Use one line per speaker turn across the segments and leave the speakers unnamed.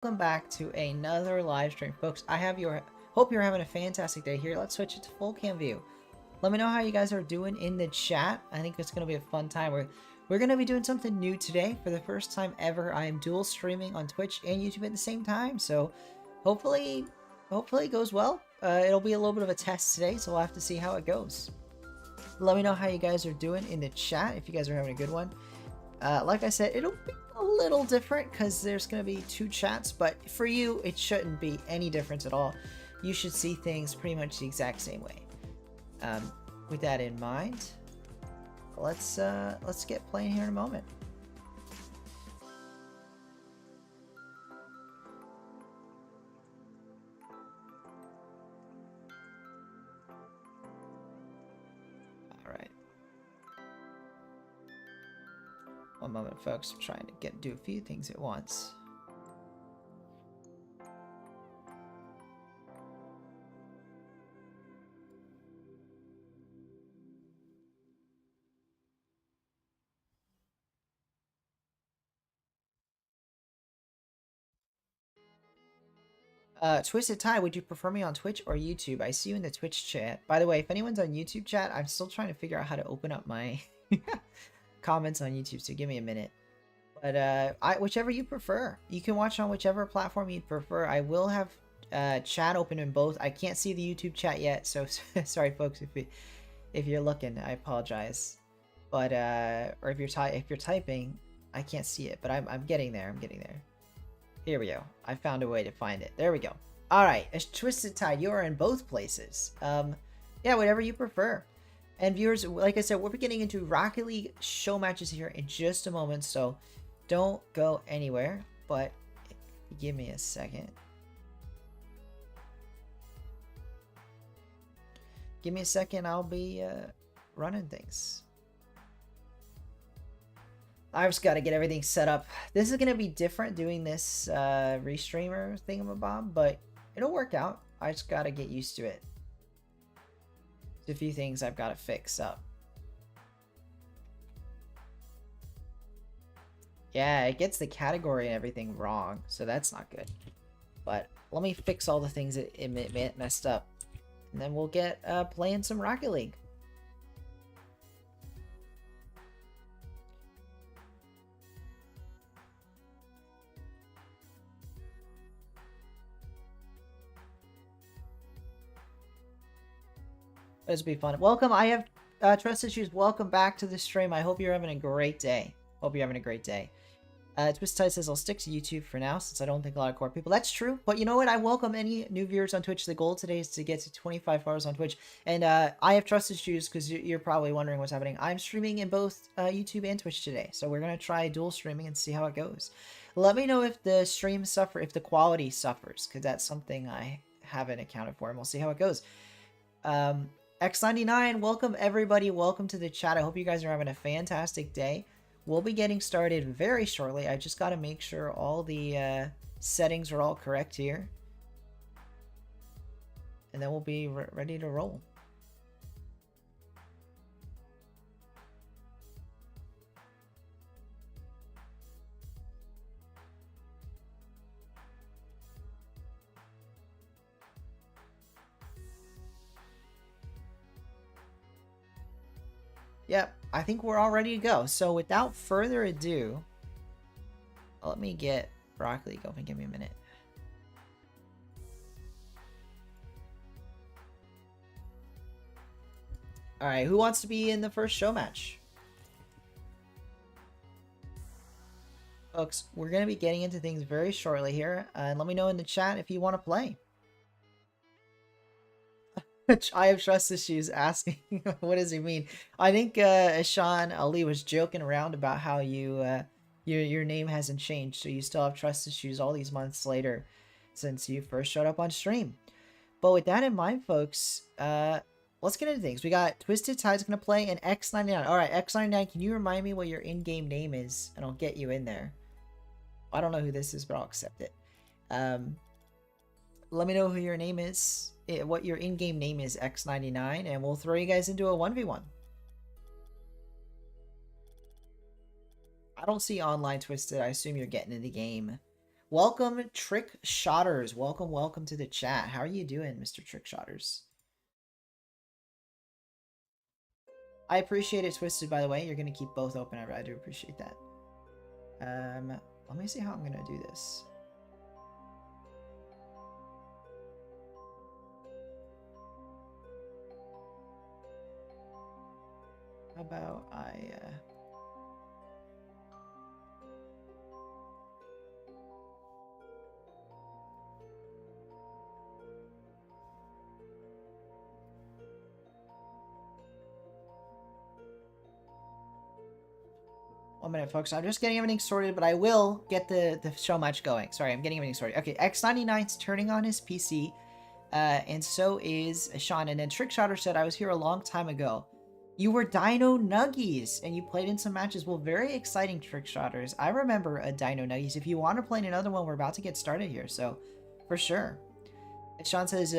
Welcome back to another live stream, folks. Hope you're having a fantastic day here. Let's switch it to full cam view. Let me know how you guys are doing in the chat. I think it's gonna be a fun time. We're gonna be doing something new today. For the first time ever, I am dual streaming on Twitch and YouTube at the same time. So hopefully it goes well. It'll be a little bit of a test today, so we'll have to see how it goes. Let me know how you guys are doing in the chat if you guys are having a good one. Like I said, it'll be a little different because there's going to be two chats, but for you, it shouldn't be any difference at all. You should see things pretty much the exact same way. With that in mind, let's get playing here in a moment. One moment, folks. I'm trying to do a few things at once. Twisted Tie, would you prefer me on Twitch or YouTube? I see you in the Twitch chat. By the way, if anyone's on YouTube chat, I'm still trying to figure out how to open up my comments on YouTube, so give me a minute. But whichever you prefer. You can watch on whichever platform you prefer. I will have chat open in both. I can't see the YouTube chat yet, so sorry folks if you're looking. I apologize. But or if you're typing, I can't see it, but I'm getting there. I'm getting there. Here we go. I found a way to find it. There we go. All right, as Twisted Tide, you are in both places. Yeah, whatever you prefer. And viewers, like I said, we'll be getting into Rocket League show matches here in just a moment, so don't go anywhere. But give me a second. Give me a second. I'll be running things. I've just got to get everything set up. This is going to be different doing this restreamer thingamabob, but it'll work out. I just got to get used to it. There's a few things I've got to fix up. Yeah, it gets the category and everything wrong, so that's not good. But let me fix all the things that it messed up. And then we'll get playing some Rocket League. This will be fun. Welcome. I have trust issues. Welcome back to the stream. I hope you're having a great day. Hope you're having a great day. Twisted Tide says I'll stick to YouTube for now since I don't think a lot of core people. That's true. But you know what? I welcome any new viewers on Twitch. The goal today is to get to 25 followers on Twitch. And I have trust issues because you're probably wondering what's happening. I'm streaming in both YouTube and Twitch today. So we're going to try dual streaming and see how it goes. Let me know if the stream if the quality suffers, because that's something I haven't accounted for. And we'll see how it goes. X99, welcome everybody. Welcome to the chat. I hope you guys are having a fantastic day. We'll be getting started very shortly. I just got to make sure all the settings are all correct here. And then we'll be ready to roll. Yep, I think we're all ready to go. So without further ado, let me get Rocket League open. Give me a minute. All right, who wants to be in the first show match? Folks, we're going to be getting into things very shortly here. And let me know in the chat if you want to play. I have trust issues asking what does he mean. I think Sean Ali was joking around about how your name hasn't changed, so you still have trust issues all these months later since you first showed up on stream. But with that in mind, folks, let's get into things. We got Twisted Tide's gonna play and X99. All right, X99, can you remind me what your in-game name is, and I'll get you in there. I don't know who this is, but I'll accept it. Let me know who your name is. What your in-game name is, X99, and we'll throw you guys into a 1v1. I don't see online Twisted. I assume you're getting in the game Welcome, Trick Shotters. Welcome to the chat. How are you doing, Mr. Trick Shotters? I appreciate it, Twisted, by the way. You're going to keep both open. I do appreciate that. Let me see how I'm going to do this. How about I... 1 minute, folks. I'm just getting everything sorted, but I will get the show match going. Sorry, I'm getting everything sorted. Okay, X99's turning on his PC, and so is Sean. And then Trick Shotter said, I was here a long time ago. You were Dino Nuggies, and you played in some matches. Well, very exciting, Trick Shotters. I remember a Dino Nuggies. If you want to play in another one, we're about to get started here, so for sure. Sean says,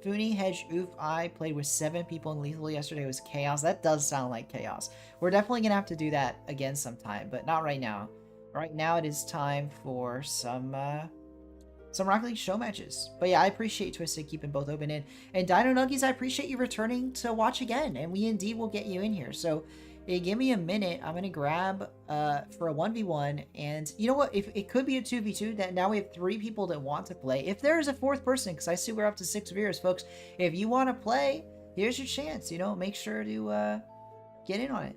Funi, Hedge, Oof, I played with 7 people in Lethal yesterday. It was chaos. That does sound like chaos. We're definitely going to have to do that again sometime, but not right now. Right now it is time for some Rocket League show matches. But yeah, I appreciate Twisted keeping both open in. And Dino Nuggies, I appreciate you returning to watch again. And we indeed will get you in here. So give me a minute. I'm going to grab for a 1v1. And you know what? If it could be a 2v2, that now we have 3 people that want to play. If there is a 4th person, because I see we're up to 6 viewers, folks. If you want to play, here's your chance. You know, make sure to get in on it.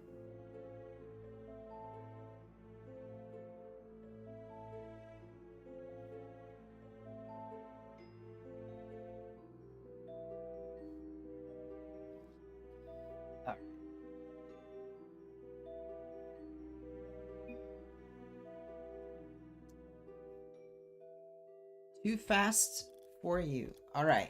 Too fast for you. All right.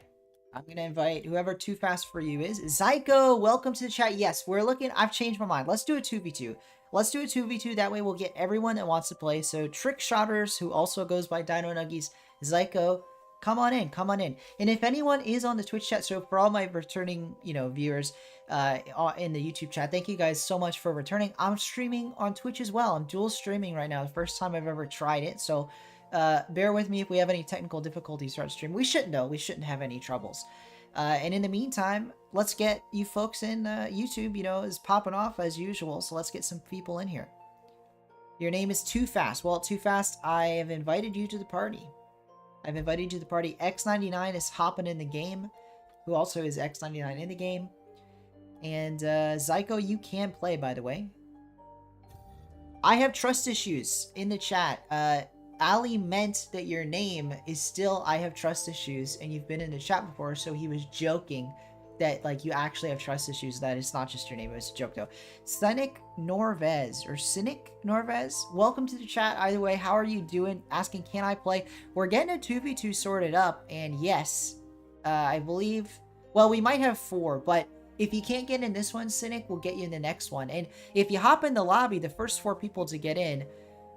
I'm going to invite whoever Too Fast for You is. Zyko, welcome to the chat. Yes, we're looking. I've changed my mind. Let's do a 2v2. Let's do a 2v2. That way we'll get everyone that wants to play. So Trick Shotters, who also goes by Dino Nuggies, Zyko, come on in. Come on in. And if anyone is on the Twitch chat, so for all my returning, viewers in the YouTube chat, thank you guys so much for returning. I'm streaming on Twitch as well. I'm dual streaming right now. The first time I've ever tried it. So bear with me if we have any technical difficulties throughout stream. We shouldn't though. We shouldn't have any troubles. And in the meantime, let's get you folks in YouTube, is popping off as usual. So let's get some people in here. Your name is Too Fast. Well, Too Fast, I have invited you to the party. I've invited you to the party. X99 is hopping in the game, who also is X99 in the game. And Zyko, you can play, by the way. I have trust issues in the chat. Ali meant that your name is still I have trust issues, and you've been in the chat before, so he was joking that, like, you actually have trust issues, that it's not just your name. It was a joke, though. Cynic Norvez, or Cynic Norvez, welcome to the chat. Either way, how are you doing? Asking, can I play? We're getting a 2v2 sorted up, and yes, I believe, well, we might have 4, but if you can't get in this one, Cynic, we'll get you in the next one. And if you hop in the lobby, the first 4 people to get in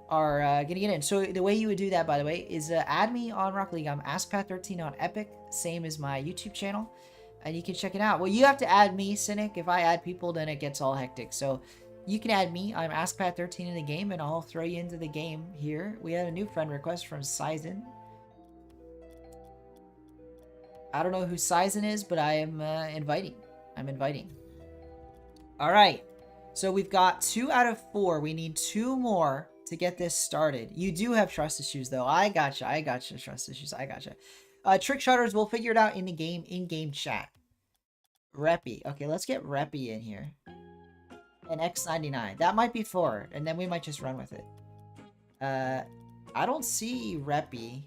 are gonna get in. So the way you would do that, by the way, is add me on Rocket League. I'm AskPat13 on Epic, same as my YouTube channel, and you can check it out. Well, you have to add me, Cynic. If I add people, then it gets all hectic. So you can add me. I'm AskPat13 in the game, and I'll throw you into the game here. We have a new friend request from Sizen. I don't know who Sizen is, but I am inviting. I'm inviting. All right. So we've got 2 out of 4. We need 2 more to get this started. You do have trust issues, though. I gotcha. I gotcha. Trust issues. I gotcha. Trick Shotters, we'll figure it out in the game, in-game chat. Reppy. Okay, let's get Reppy in here. And X99. That might be 4, and then we might just run with it. I don't see Reppy.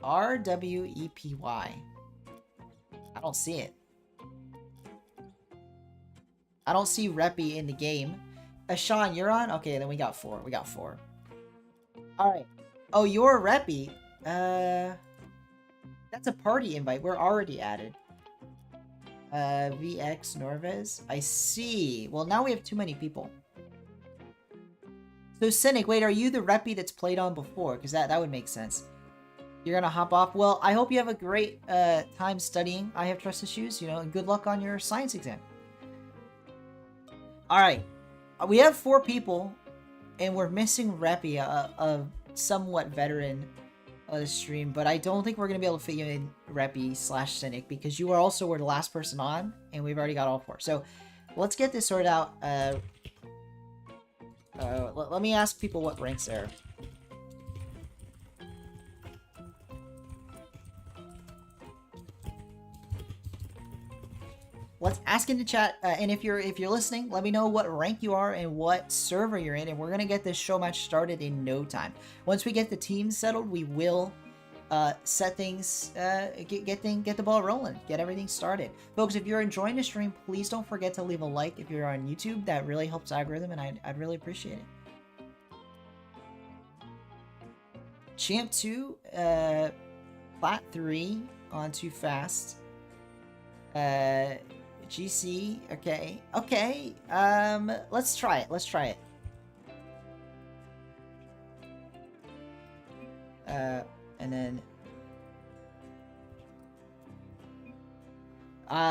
RWEPY. I don't see it. I don't see Reppy in the game. Sean, you're on? Okay, then we got 4. We got 4. Alright. Oh, you're Reppy. That's a party invite. We're already added. VX Norvez. I see. Well, now we have too many people. So, Cynic, wait, are you the Reppy that's played on before? Because that would make sense. You're gonna hop off. Well, I hope you have a great time studying. I have trust issues, and good luck on your science exam. All right. We have 4 people, and we're missing Reppy, a somewhat veteran of the stream, but I don't think we're going to be able to fit you in Reppy / Cynic because you were the last person on, and we've already got all 4. So let's get this sorted out. Let me ask people what ranks they're. Let's ask in the chat, and if you're listening, let me know what rank you are and what server you're in, and we're gonna get this show match started in no time. Once we get the teams settled, we will set things, get the ball rolling, get everything started. Folks, if you're enjoying the stream, please don't forget to leave a like if you're on YouTube. That really helps algorithm, and I'd really appreciate it. Champ 2, Plat 3 on Too Fast. GC, okay. Okay, let's try it. And then...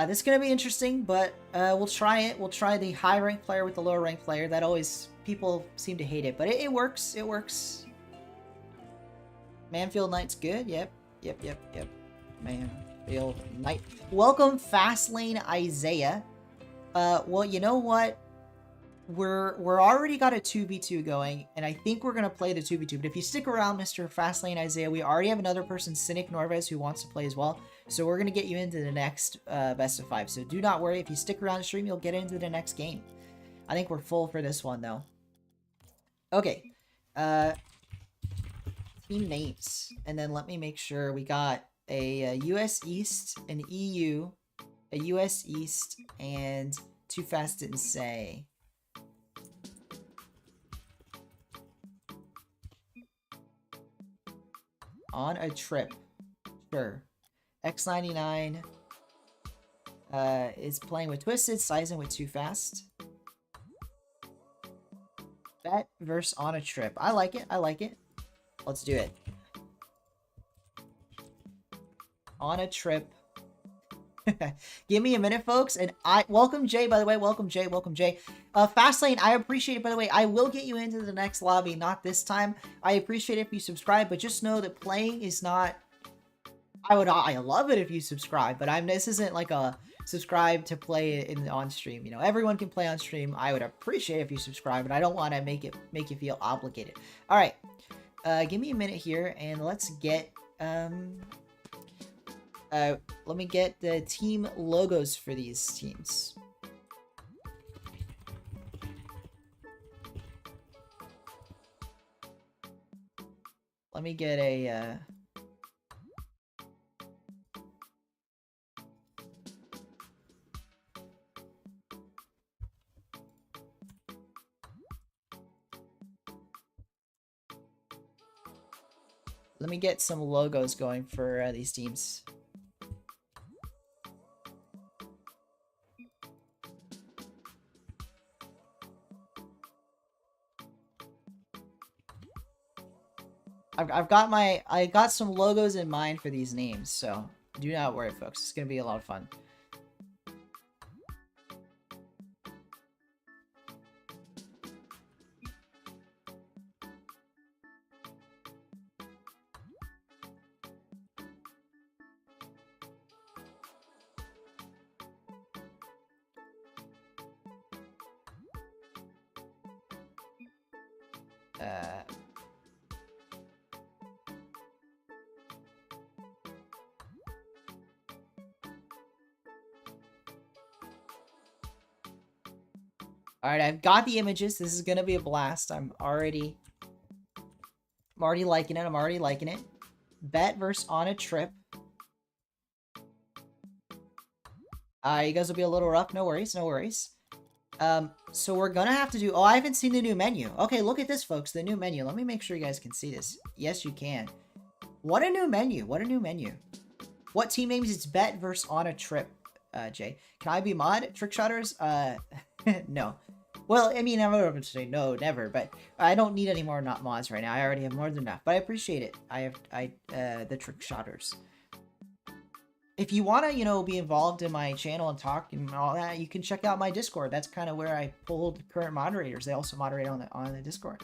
this is gonna be interesting, but, we'll try it. We'll try the high-ranked player with the low-ranked player. That always... people seem to hate it, but it works. It works. Manfield Knight's good. Yep. Manfield Knight. Welcome, Fastlane Isaiah. Well, you know what? We're already got a 2v2 going, and I think we're gonna play the 2v2. But if you stick around, Mr. Fastlane Isaiah, we already have another person, Cynic Norvez, who wants to play as well. So we're gonna get you into the next best of 5. So do not worry. If you stick around the stream, you'll get into the next game. I think we're full for this one, though. Okay. Team names, and then let me make sure we got a US East, an EU, a US East, and Too Fast Didn't Say. On a trip, sure. X99 is playing with Twisted, sizing with Too Fast. Bet versus On a Trip. I like it. Let's do it. On a trip. Give me a minute, folks. And welcome Jay, by the way. Welcome Jay. Fastlane, I appreciate it, by the way. I will get you into the next lobby, not this time. I appreciate it if you subscribe, but just know that playing is not... I love it if you subscribe, but this isn't like a subscribe to play on stream. You know, everyone can play on stream. I would appreciate it if you subscribe, but I don't want to make you feel obligated. All right. Give me a minute here, and let's get, let me get the team logos for these teams. Let me get a, let me get some logos going for these teams. I got some logos in mind for these names, so do not worry, folks. It's gonna be a lot of fun. Alright, I've got the images. This is gonna be a blast. I'm already liking it. Bet versus On a Trip. You guys will be a little rough. No worries. So we're gonna have to do... Oh, I haven't seen the new menu. Okay, look at this, folks. The new menu. Let me make sure you guys can see this. Yes, you can. What a new menu. What team names? It's Bet versus On a Trip, Jay. Can I be mod? Trickshotters? No. Well, I mean, I'm going to say no, never, but I don't need any more not mods right now. I already have more than enough, but I appreciate it. I have the Trickshotters. if you want to, you know, be involved in my channel and talk and all that, you can check out my Discord. That's kind of where I pulled current moderators. They also moderate on the Discord.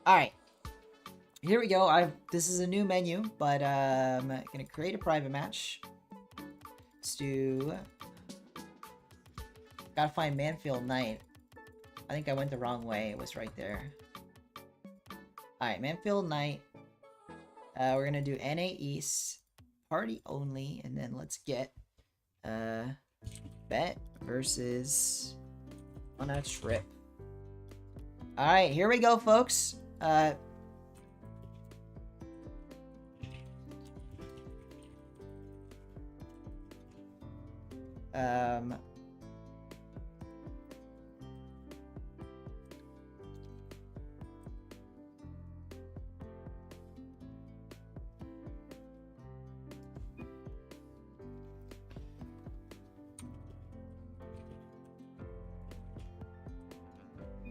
All right, here we go. This is a new menu, but I'm gonna create a private match. Let's do. Gotta find Manfield Knight. I think I went the wrong way. It was right there. All right, Manfield Knight. We're gonna do NA East, party only, and then let's get Bet versus on a trip. All right, here we go, folks.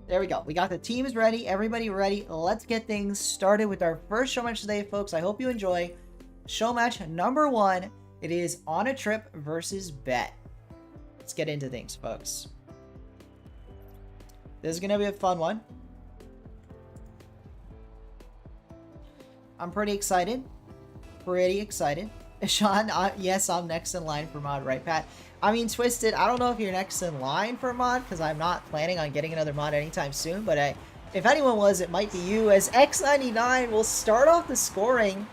There we go. We got the teams ready. Everybody ready. Let's get things started with our first show match today, folks. I hope you enjoy. Show match number 1. It is On a Trip versus Bet. Let's get into things, folks. This is going to be a fun one. I'm pretty excited. Pretty excited. Sean, yes, I'm next in line for mod, right, Pat? I mean, Twisted, I don't know if you're next in line for mod, because I'm not planning on getting another mod anytime soon, but if anyone was, it might be you, as X99 will start off the scoring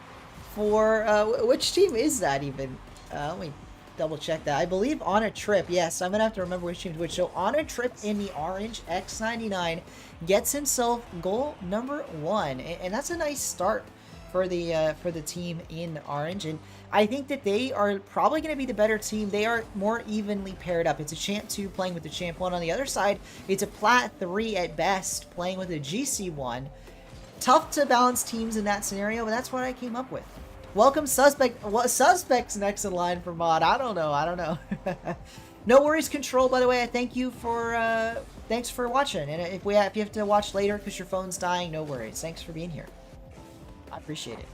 for, which team is that even? Let me double check that. I believe On a Trip, yes, I'm going to have to remember which team's which. So On a Trip in the orange, X99 gets himself goal number 1, and that's a nice start for the team in orange, and I think that they are probably going to be the better team. They are more evenly paired up. It's a Champ 2 playing with the Champ 1 on the other side. It's a Plat 3 at best playing with a GC 1. Tough to balance teams in that scenario, but that's what I came up with. Welcome Suspect. What Suspect's next in line for mod? I don't know. No worries, Control, by the way. I thank you for thanks for watching, and if you have to watch later because your phone's dying, no worries. Thanks for being here. I appreciate it.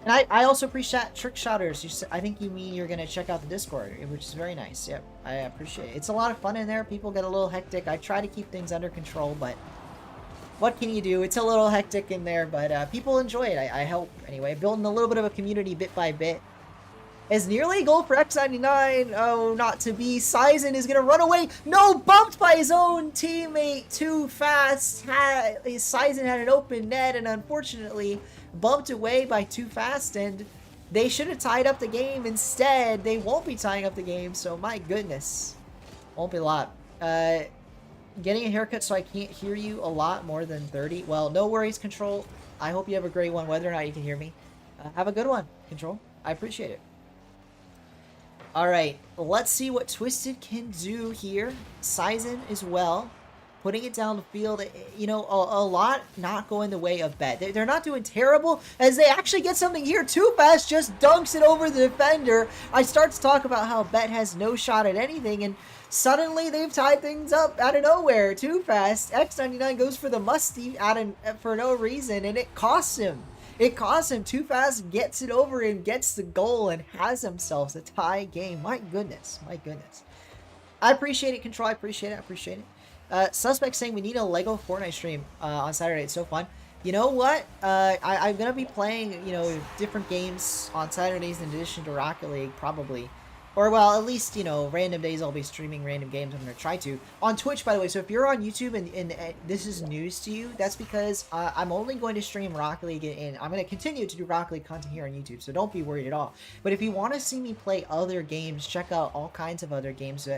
And I also appreciate Trick Shotters. I think you mean you're going to check out the Discord, which is very nice. Yep, I appreciate it. It's a lot of fun in there. People get a little hectic. I try to keep things under control, but what can you do? It's a little hectic in there, but people enjoy it. I hope, anyway. Building a little bit of a community bit by bit. As nearly a goal for X99. Oh, not to be. Sizen is going to run away. No, bumped by his own teammate too fast. Sizen had an open net, and unfortunately bumped away by too fast, and they should have tied up the game. Instead, they won't be tying up the game, so my goodness. Won't be a lot. Getting a haircut so I can't hear you a lot more than 30. Well, no worries, Control. I hope you have a great one, whether or not you can hear me. Have a good one, Control. I appreciate it. Alright, let's see what Twisted can do here. Sizen as well. Putting it down the field, you know, a lot not going the way of Bet. They're not doing terrible, as they actually get something here. Too Fast just dunks it over the defender. I start to talk about how Bet has no shot at anything, and suddenly they've tied things up out of nowhere. Too Fast. X99 goes for the musty for no reason, and it costs him. It costs him. Too Fast gets it over and gets the goal and has himself a tie game. My goodness. My goodness. I appreciate it, Control. I appreciate it. I appreciate it. Suspect saying we need a Lego Fortnite stream on Saturday. It's so fun. You know what? I'm going to be playing, you know, different games on Saturdays in addition to Rocket League, probably. Or, well, at least, you know, random days I'll be streaming random games. I'm going to try to. On Twitch, by the way, so if you're on YouTube and this is news to you, that's because I'm only going to stream Rocket League, and I'm going to continue to do Rocket League content here on YouTube, so don't be worried at all. But if you want to see me play other games, check out all kinds of other games.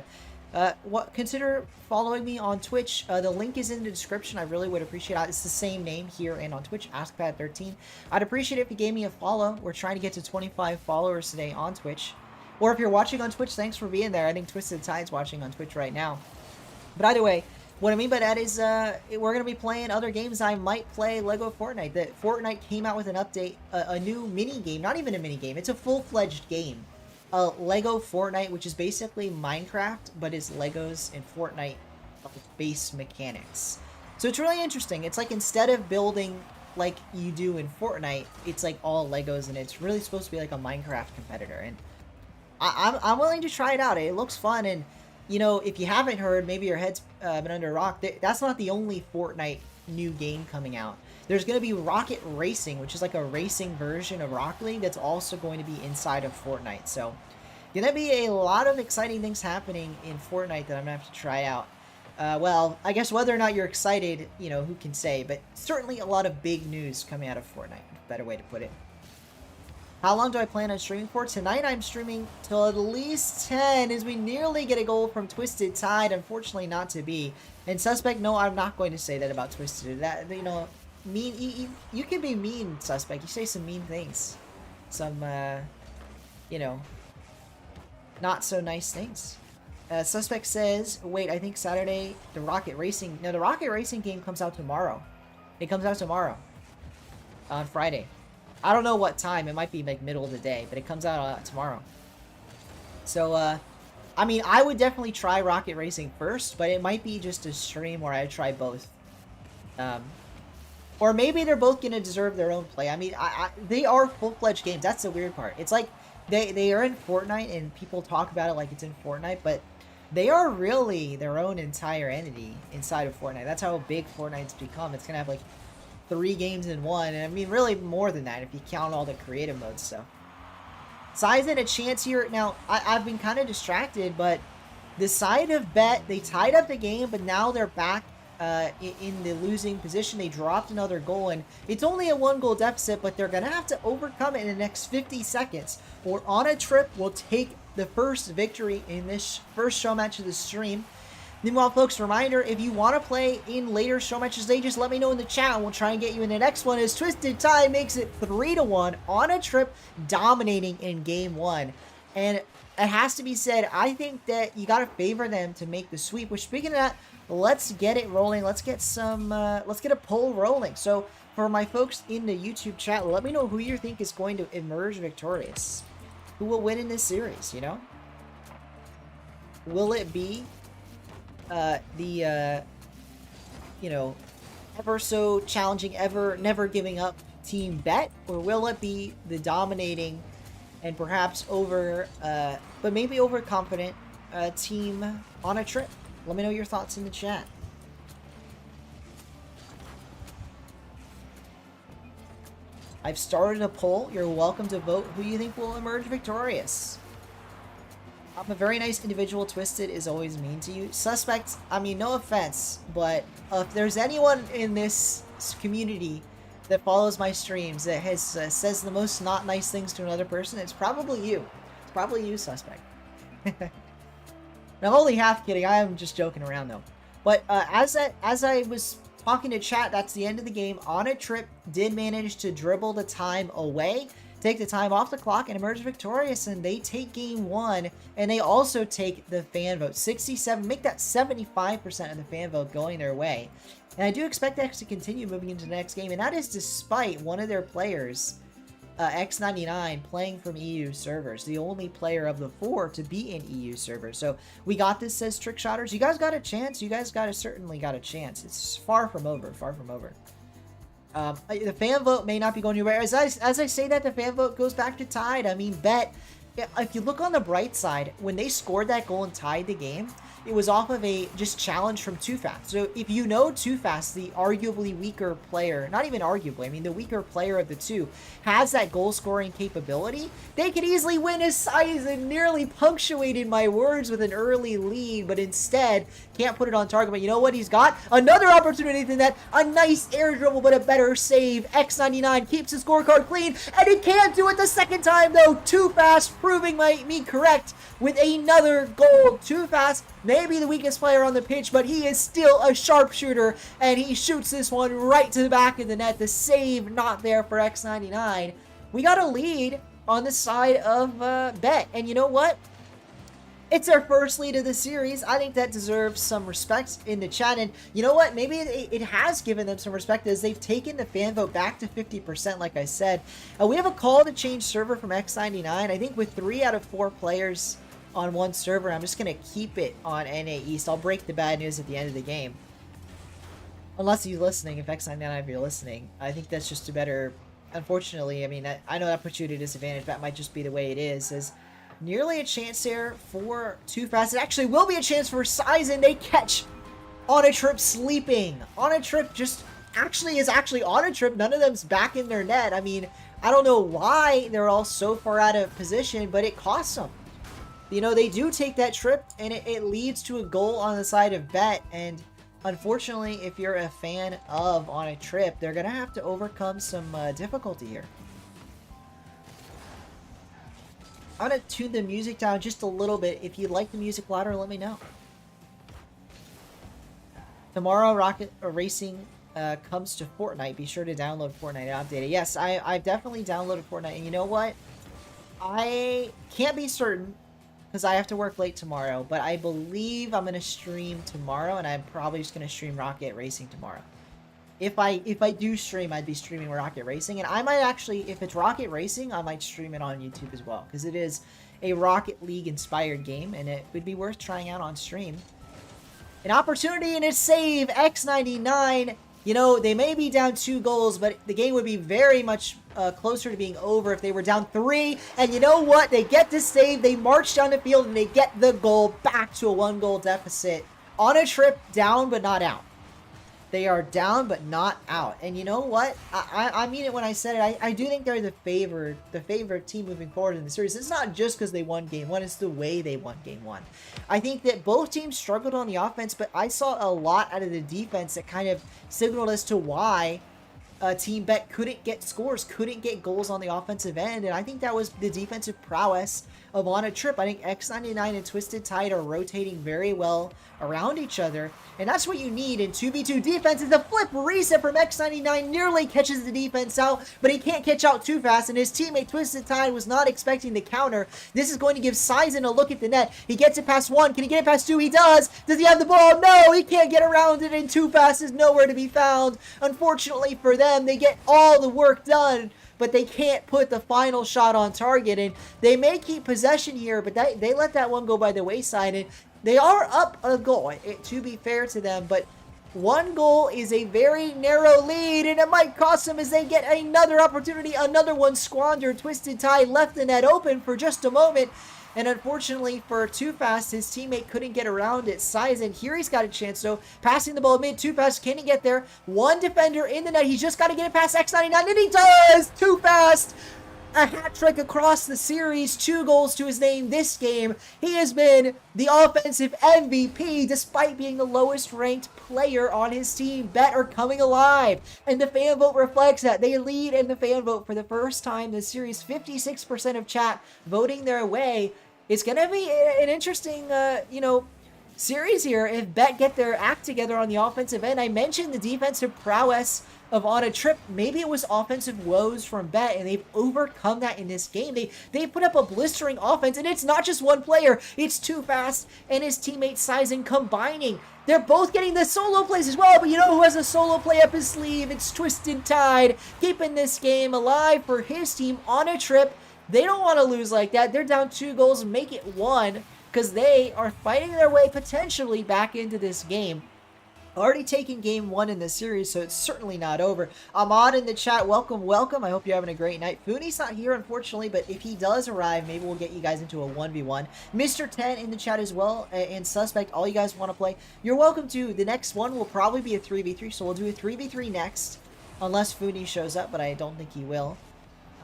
Consider following me on Twitch. The link is in the description. I really would appreciate it. It's the same name here and on Twitch, AskPad13. I'd appreciate it if you gave me a follow. We're trying to get to 25 followers today on Twitch. Or if you're watching on Twitch, thanks for being there. I think Twisted Tide's watching on Twitch right now. But either way, what I mean by that is we're going to be playing other games. I might play Lego Fortnite. Fortnite came out with an update, a new mini game. Not even a mini game. It's a full-fledged game. Lego Fortnite, which is basically Minecraft, but is Legos and Fortnite base mechanics. So it's really interesting. It's like instead of building like you do in Fortnite. It's like all Legos, and it's really supposed to be like a Minecraft competitor. And I'm willing to try it out. It looks fun, and you know, if you haven't heard, maybe your head's been under a rock. That's not the only Fortnite new game coming out. There's going to be Rocket Racing, which is like a racing version of Rocket League that's also going to be inside of Fortnite. So, gonna be a lot of exciting things happening in Fortnite that I'm gonna have to try out. Well, I guess whether or not you're excited, you know, who can say, but certainly a lot of big news coming out of Fortnite. Better way to put it. How long do I plan on streaming for? Tonight I'm streaming till at least 10 as we nearly get a goal from Twisted Tide. Unfortunately not to be. And Suspect, no, I'm not going to say that about Twisted. That, you know, mean, you can be mean, Suspect. You say some mean things. Some, you know, not so nice things. Suspect says, wait, I think Saturday, the Rocket Racing... No, the Rocket Racing game comes out tomorrow. It comes out tomorrow. On Friday. I don't know what time. It might be like middle of the day, but it comes out tomorrow. So, I mean, I would definitely try Rocket Racing first, but it might be just a stream where I try both. Or maybe they're both going to deserve their own play. I mean, they are full-fledged games. That's the weird part. It's like they are in Fortnite, and people talk about it like it's in Fortnite, but they are really their own entire entity inside of Fortnite. That's how big Fortnite's become. It's going to have like 3 games in one, and I mean really more than that if you count all the creative modes. So Size in a chance here. Now I've been kind of distracted, but the side of Bet, they tied up the game, but now they're back in the losing position. They dropped another goal, and it's only a 1-goal deficit, but they're gonna have to overcome it in the next 50 seconds, or On a Trip will take the first victory in this first show match of the stream. Meanwhile, folks, reminder, if you want to play in later show matches today, just let me know in the chat, and we'll try and get you in the next one, as Twisted Tie makes it 3-1 On a Trip, dominating in game 1. And it has to be said, I think that you got to favor them to make the sweep, which, speaking of that, let's get it rolling. Let's get some, let's get a poll rolling. So, for my folks in the YouTube chat, let me know who you think is going to emerge victorious. Who will win in this series, you know? Will it be you know, ever so challenging, never giving up team Bet, or will it be the dominating and perhaps over, but maybe overconfident team On a Trip? Let me know your thoughts in the chat. I've started a poll. You're welcome to vote who you think will emerge victorious. I'm a very nice individual. Twisted is always mean to you. Suspect, I mean, no offense, but if there's anyone in this community that follows my streams that has says the most not nice things to another person, it's probably you. It's probably you, Suspect. I'm only half kidding. I am just joking around, though. But as I was talking to chat, that's the end of the game. On a Trip did manage to dribble the time away, take the time off the clock, and emerge victorious, and they take game 1, and they also take the fan vote. 67, make that 75% of the fan vote going their way. And I do expect that to continue moving into the next game, and that is despite one of their players, X99, playing from EU servers, the only player of the 4 to be in EU servers. So we got this, says Trickshotters. You guys got a chance. You guys certainly got a chance. It's far from over, far from over. The fan vote may not be going anywhere. As I say that, the fan vote goes back to tied. I mean, Bet, if you look on the bright side, when they scored that goal and tied the game, it was off of a just challenge from Too Fast. So if you know Too Fast, the arguably weaker player, not even arguably, I mean the weaker player of the two, has that goal scoring capability, they could easily win. As Size nearly punctuated my words with an early lead, but instead can't put it on target. But you know what he's got? Another opportunity than that. A nice air dribble, but a better save. X99 keeps his scorecard clean, and he can't do it the second time though. Too Fast proving me correct with another goal. Too Fast, maybe the weakest player on the pitch, but he is still a sharpshooter, and he shoots this one right to the back of the net. The save not there for X99. We got a lead on the side of Bet, and you know what? It's their first lead of the series. I think that deserves some respect in the chat, and you know what? Maybe it has given them some respect as they've taken the fan vote back to 50%, like I said. We have a call to change server from X99. I think with 3 out of 4 players on one server, I'm just going to keep it on NA East. I'll break the bad news at the end of the game. Unless he's listening, if X99, if you're listening, I think that's just a better... Unfortunately, I mean, I know that puts you at a disadvantage. That might just be the way it is. There's nearly a chance there for Too Fast. It actually will be a chance for Sizen. They catch On a Trip sleeping. On a Trip just is actually on a trip. None of them's back in their net. I mean, I don't know why they're all so far out of position, but it costs them. You know, they do take that trip, and it leads to a goal on the side of Bet, and unfortunately, if you're a fan of On a Trip, they're going to have to overcome some difficulty here. I'm going to tune the music down just a little bit. If you'd like the music louder, let me know. Tomorrow, Rocket Racing comes to Fortnite. Be sure to download Fortnite and update it. Yes, I've definitely downloaded Fortnite, and you know what? I can't be certain, because I have to work late tomorrow, but I believe I'm going to stream tomorrow, and I'm probably just going to stream Rocket Racing tomorrow. If I do stream, I'd be streaming Rocket Racing, and I might actually, if it's Rocket Racing, I might stream it on YouTube as well, because it is a Rocket League-inspired game, and it would be worth trying out on stream. An opportunity and a save, X99. You know, they may be down 2 goals, but the game would be very much closer to being over if they were down 3. And you know what? They get the save, they march down the field, and they get the goal back to a 1-goal deficit. On a Trip, down but not out. They are down but not out. And you know what? I mean it when I said it. I do think they're the favorite team moving forward in the series. It's not just because they won Game 1. It's the way they won Game 1. I think that both teams struggled on the offense, but I saw a lot out of the defense that kind of signaled as to why Team Bet couldn't get scores, couldn't get goals on the offensive end. And I think that was the defensive prowess of On a Trip. I think X99 and Twisted Tide are rotating very well around each other, and that's what you need in 2v2 defense. Is the flip reset from X99 nearly catches the defense out, but he can't catch out Too Fast, and his teammate Twisted Tide was not expecting the counter. This is going to give Sizen a look at the net. He gets it past 1. Can he get it past 2? He does. Does he have the ball? No, he can't get around it, and Too Fast is nowhere to be found. Unfortunately for them, they get all the work done, but they can't put the final shot on target, and they may keep possession here, but they let that one go by the wayside, and they are up a goal, to be fair to them, but 1 goal is a very narrow lead, and it might cost them as they get another opportunity, another one squandered. Twisted Tide left the net open for just a moment, and unfortunately for Too Fast, his teammate couldn't get around it. Sizen, here he's got a chance though, passing the ball mid. Too Fast, can he get there? 1 defender in the net, he's just got to get it past X99, and he does! Too Fast! A hat trick across the series, 2 goals to his name this game. He has been the offensive MVP despite being the lowest ranked player on his team. Bet are coming alive, and the fan vote reflects that. They lead in the fan vote for the first time this series. 56% of chat voting their way. It's going to be an interesting, series here if Bet get their act together on the offensive end. I mentioned the defensive prowess of On a Trip. Maybe it was offensive woes from Bet, and they've overcome that in this game. They put up a blistering offense, and it's not just one player. It's Too Fast and his teammate Sizen combining. They're both getting the solo plays as well, but you know who has a solo play up his sleeve? It's Twisted Tide, keeping this game alive for his team. On a Trip, they don't want to lose like that. They're down 2 goals, make it 1, because they are fighting their way potentially back into this game. Already taking Game 1 in the series, so it's certainly not over. Ahmad in the chat, welcome, welcome. I hope you're having a great night. Fooney's not here, unfortunately, but if he does arrive, maybe we'll get you guys into a 1v1. Mr. 10 in the chat as well, and Suspect, all you guys want to play, you're welcome to. The next one will probably be a 3v3, so we'll do a 3v3 next, unless Fooney shows up, but I don't think he will.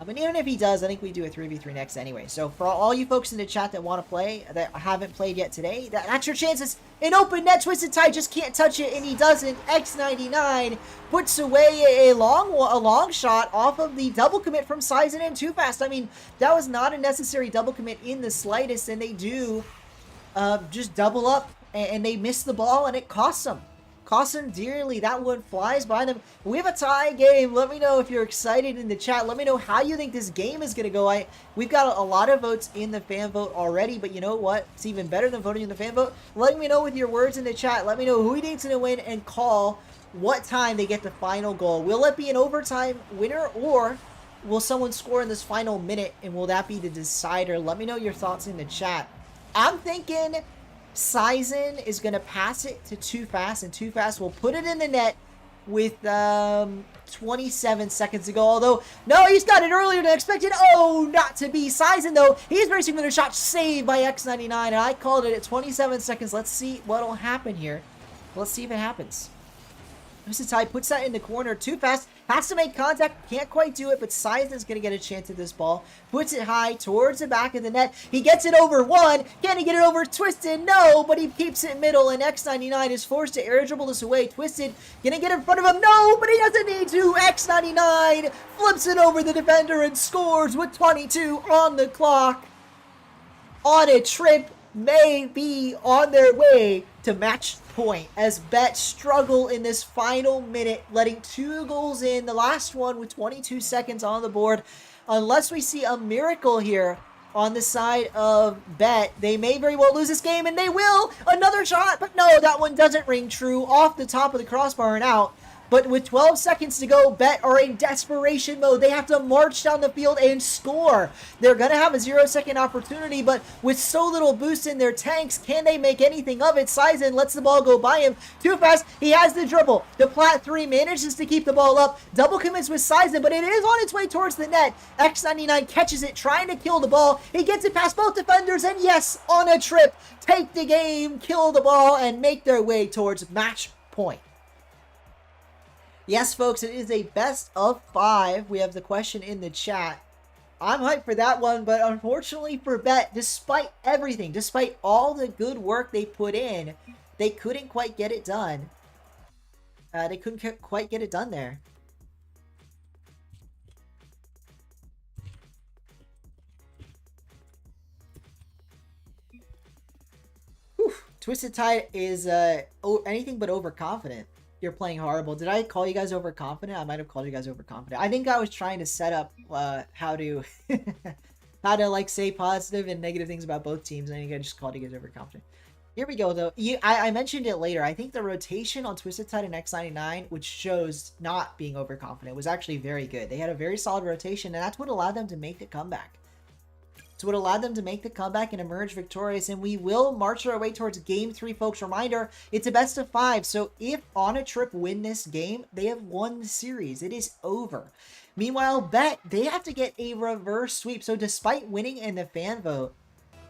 And even if he does, I think we do a 3v3 next anyway. So for all you folks in the chat that want to play, that haven't played yet today, that's your chances. An open net, Twisted Tide just can't touch it, and he doesn't. X99 puts away a long shot off of the double commit from Sizen and Too Fast. I mean, that was not a necessary double commit in the slightest, and they do just double up, and they miss the ball, and it costs them. Costs them dearly. That one flies by them. We have a tie game. Let me know if you're excited in the chat. Let me know how you think this game is going to go. We've got a lot of votes in the fan vote already, but you know what? It's even better than voting in the fan vote. Let me know with your words in the chat. Let me know who you think's going to win and call what time they get the final goal. Will it be an overtime winner, or will someone score in this final minute, and will that be the decider? Let me know your thoughts in the chat. I'm thinking Sizen is going to pass it to Too Fast, and Too Fast will put it in the net, with 27 seconds to go. Although, no, he's got it earlier than expected. Oh, not to be. Sizen, though, he's racing for the shot, saved by X99, and I called it at 27 seconds. Let's see what'll happen here. Let's see if it happens. Twisted Tide puts that in the corner too fast. Has to make contact. Can't quite do it, but Sizen's going to get a chance at this ball. Puts it high towards the back of the net. He gets it over one. Can he get it over Twisted? No, but he keeps it middle, and X99 is forced to air dribble this away. Twisted going to get in front of him. No, but he doesn't need to. X99 flips it over the defender and scores with 22 on the clock. On a trip, may be on their way to match point as Bet struggle in this final minute, letting 2 goals in, the last one with 22 seconds on the board. Unless we see a miracle here on the side of Bet, they may very well lose this game, and they will. Another shot, but no, that one doesn't ring true, off the top of the crossbar and out. But with 12 seconds to go, Bet are in desperation mode. They have to march down the field and score. They're going to have a 0-second opportunity, but with so little boost in their tanks, can they make anything of it? Sizen lets the ball go by him too fast. He has the dribble. The Plat 3 manages to keep the ball up. Double commits with Sizen, but it is on its way towards the net. X99 catches it, trying to kill the ball. He gets it past both defenders, and yes, on a trip, take the game, kill the ball, and make their way towards match point. Yes, folks, it is a best of 5. We have the question in the chat. I'm hyped for that one, but unfortunately for Bet, despite everything, despite all the good work they put in, they couldn't quite get it done. They couldn't quite get it done there. Whew. Twisted Tide is anything but overconfident. You're playing horrible. Did I call you guys overconfident? I might have called you guys overconfident. I think I was trying to set up how to like say positive and negative things about both teams. I think I just called you guys overconfident. Here we go though. I mentioned it later. I think the rotation on Twisted Tide and X99, which shows not being overconfident, was actually very good. They had a very solid rotation, and that's what allowed them to make the comeback. It's what allowed them to make the comeback and emerge victorious, and we will march our way towards Game 3, folks. Reminder, it's a best of 5, so if On a Trip win this game, they have won the series. It is over. Meanwhile, Bet, they have to get a reverse sweep, so despite winning in the fan vote,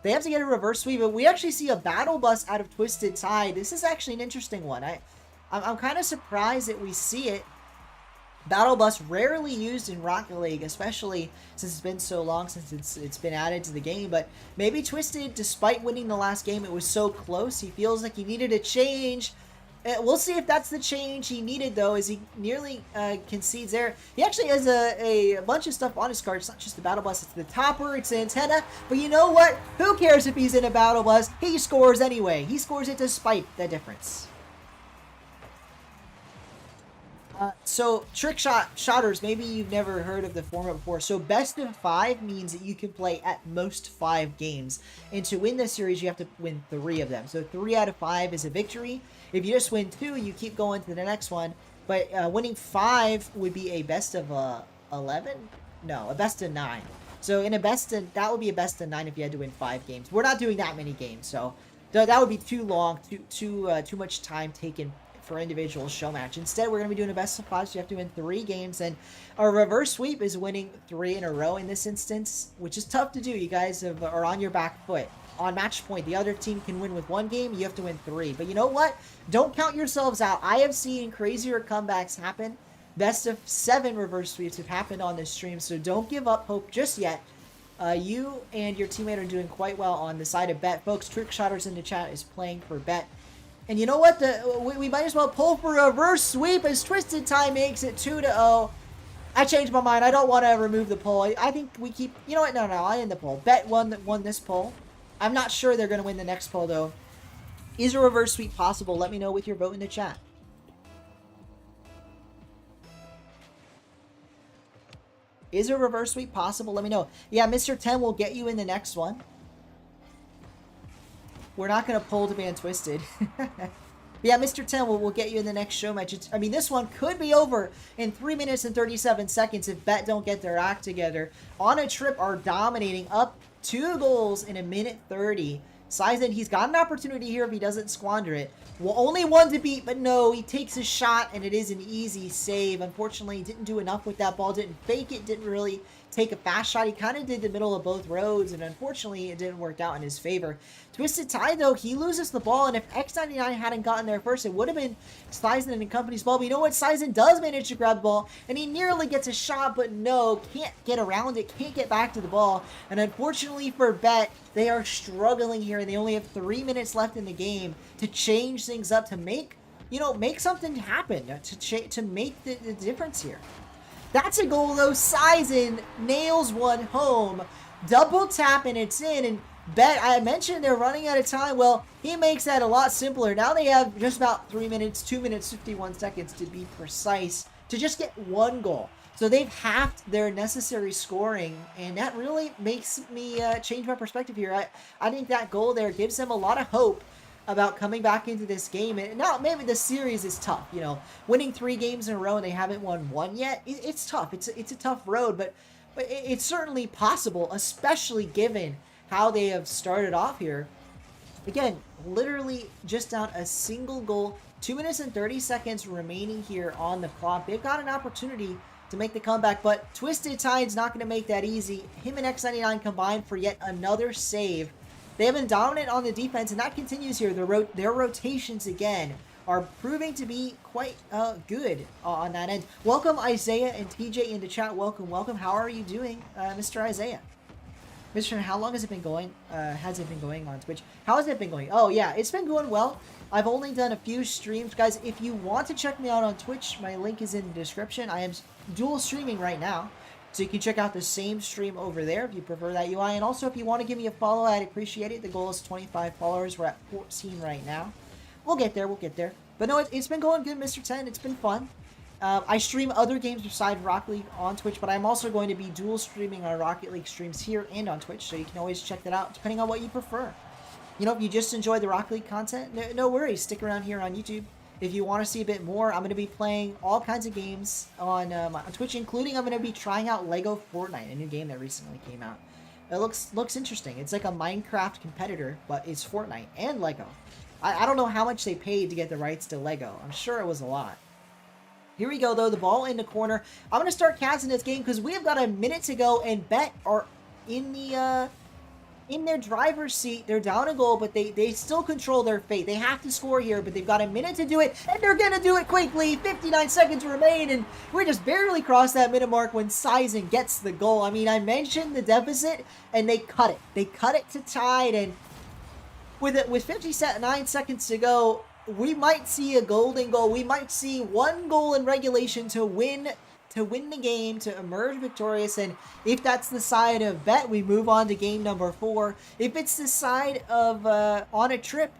they have to get a reverse sweep, but we actually see a battle bus out of Twisted Tide. This is actually an interesting one. I'm kind of surprised that we see it. Battle Bus rarely used in Rocket League, especially since it's been so long since it's been added to the game. But maybe Twisted, despite winning the last game, it was so close, he feels like he needed a change. We'll see if that's the change he needed, though, as he nearly concedes there. He actually has a bunch of stuff on his card. It's not just the Battle Bus, it's the topper, it's the antenna. But you know what? Who cares if he's in a Battle Bus? He scores anyway. He scores it despite the difference. So, trick shotters, maybe you've never heard of the format before. So, best of 5 means that you can play at most 5 games. And to win this series, you have to win 3 of them. So, 3 out of 5 is a victory. If you just win 2, you keep going to the next one. But winning 5 would be a best of 11? No, a best of 9. So, in a best of, that would be a best of 9 if you had to win 5 games. We're not doing that many games, so that would be too long, too much time taken for individual show match. Instead, we're going to be doing a best of 5, so you have to win 3 games, and a reverse sweep is winning 3 in a row in this instance, which is tough to do. You guys are on your back foot. On match point, the other team can win with 1 game, you have to win 3. But you know what? Don't count yourselves out. I have seen crazier comebacks happen. Best of 7 reverse sweeps have happened on this stream, so don't give up hope just yet. You and your teammate are doing quite well on the side of Bet. Folks, Trick Shotters in the chat is playing for Bet. And you know what? We might as well pull for a reverse sweep as Twisted Tide makes it 2-0. I changed my mind. I don't want to remove the poll. I think we keep... You know what? No, I end the poll. Bet won this poll. I'm not sure they're going to win the next poll, though. Is a reverse sweep possible? Let me know with your vote in the chat. Is a reverse sweep possible? Let me know. Yeah, Mr. 10 will get you in the next one. We're not going to pull to ban Twisted. Yeah, Mr. 10 will get you in the next show match. I mean, this one could be over in 3 minutes and 37 seconds if Bet don't get their act together. On a Trip are dominating, up 2 goals in 1 minute 30 Sizen, he's got an opportunity here if he doesn't squander it. Well, only one to beat, but no, he takes a shot, and it is an easy save. Unfortunately, he didn't do enough with that ball, didn't fake it, didn't really take a fast shot. He kind of did the middle of both roads, and unfortunately, it didn't work out in his favor. Twisted Tide, though, he loses the ball, and if X99 hadn't gotten there first, it would have been Sizen and company's ball. But you know what? Sizen does manage to grab the ball, and he nearly gets a shot, but no, can't get around it, can't get back to the ball. And unfortunately for Bet, they are struggling here, and they only have 3 minutes left in the game to change things up, to make, you know, make something happen, to make the difference here. That's a goal, though. Sizen nails one home. Double tap, and it's in. And Bet, I mentioned they're running out of time. Well, he makes that a lot simpler. Now they have just about 3 minutes, 2 minutes, 51 seconds to be precise, to just get one goal. So they've halved their necessary scoring, and that really makes me change my perspective here. I think that goal there gives them a lot of hope about coming back into this game. And now maybe the series is tough, you know, winning 3 games in a row and they haven't won one yet. It's tough. It's a tough road, but it's certainly possible, especially given how they have started off here. Again, literally just down a single goal, 2 minutes and 30 seconds remaining here on the clock. They've got an opportunity to make the comeback, but Twisted Tide's not going to make that easy. Him and X99 combined for yet another save. They have been dominant on the defense, and that continues here. Their rotations, again, are proving to be quite good on that end. Welcome, Isaiah and TJ in the chat. Welcome, welcome. How are you doing, Mr. Isaiah? Mr. How long has it been going? Has it been going on Twitch? How has it been going? Oh, yeah, it's been going well. I've only done a few streams. Guys, if you want to check me out on Twitch, my link is in the description. I am dual streaming right now, so you can check out the same stream over there if you prefer that UI. And also, if you want to give me a follow, I'd appreciate it. The goal is 25 followers. We're at 14 right now. We'll get there. We'll get there. But no, it's been going good, Mr. 10. It's been fun. I stream other games besides Rocket League on Twitch, but I'm also going to be dual streaming our Rocket League streams here and on Twitch, so you can always check that out depending on what you prefer. You know, if you just enjoy the Rocket League content, no worries. Stick around here on YouTube. If you want to see a bit more, I'm going to be playing all kinds of games on Twitch, including I'm going to be trying out Lego Fortnite, a new game that recently came out. It looks interesting. It's like a Minecraft competitor, but it's Fortnite and Lego. I don't know how much they paid to get the rights to Lego. I'm sure it was a lot. Here we go, though. The ball in the corner. I'm going to start casting this game because we have got a minute to go, and Bet are in the in their driver's seat. They're down a goal, but they still control their fate. They have to score here, but they've got a minute to do it, and they're going to do it quickly. 59 seconds remain, and we just barely crossed that minute mark when Sizen gets the goal. I mean, I mentioned the deficit, and they cut it. They cut it to Tide, and with 59 seconds to go, we might see a golden goal. We might see one goal in regulation to win the game, to emerge victorious. And if that's the side of Bet, we move on to game number 4. If it's the side of On a Trip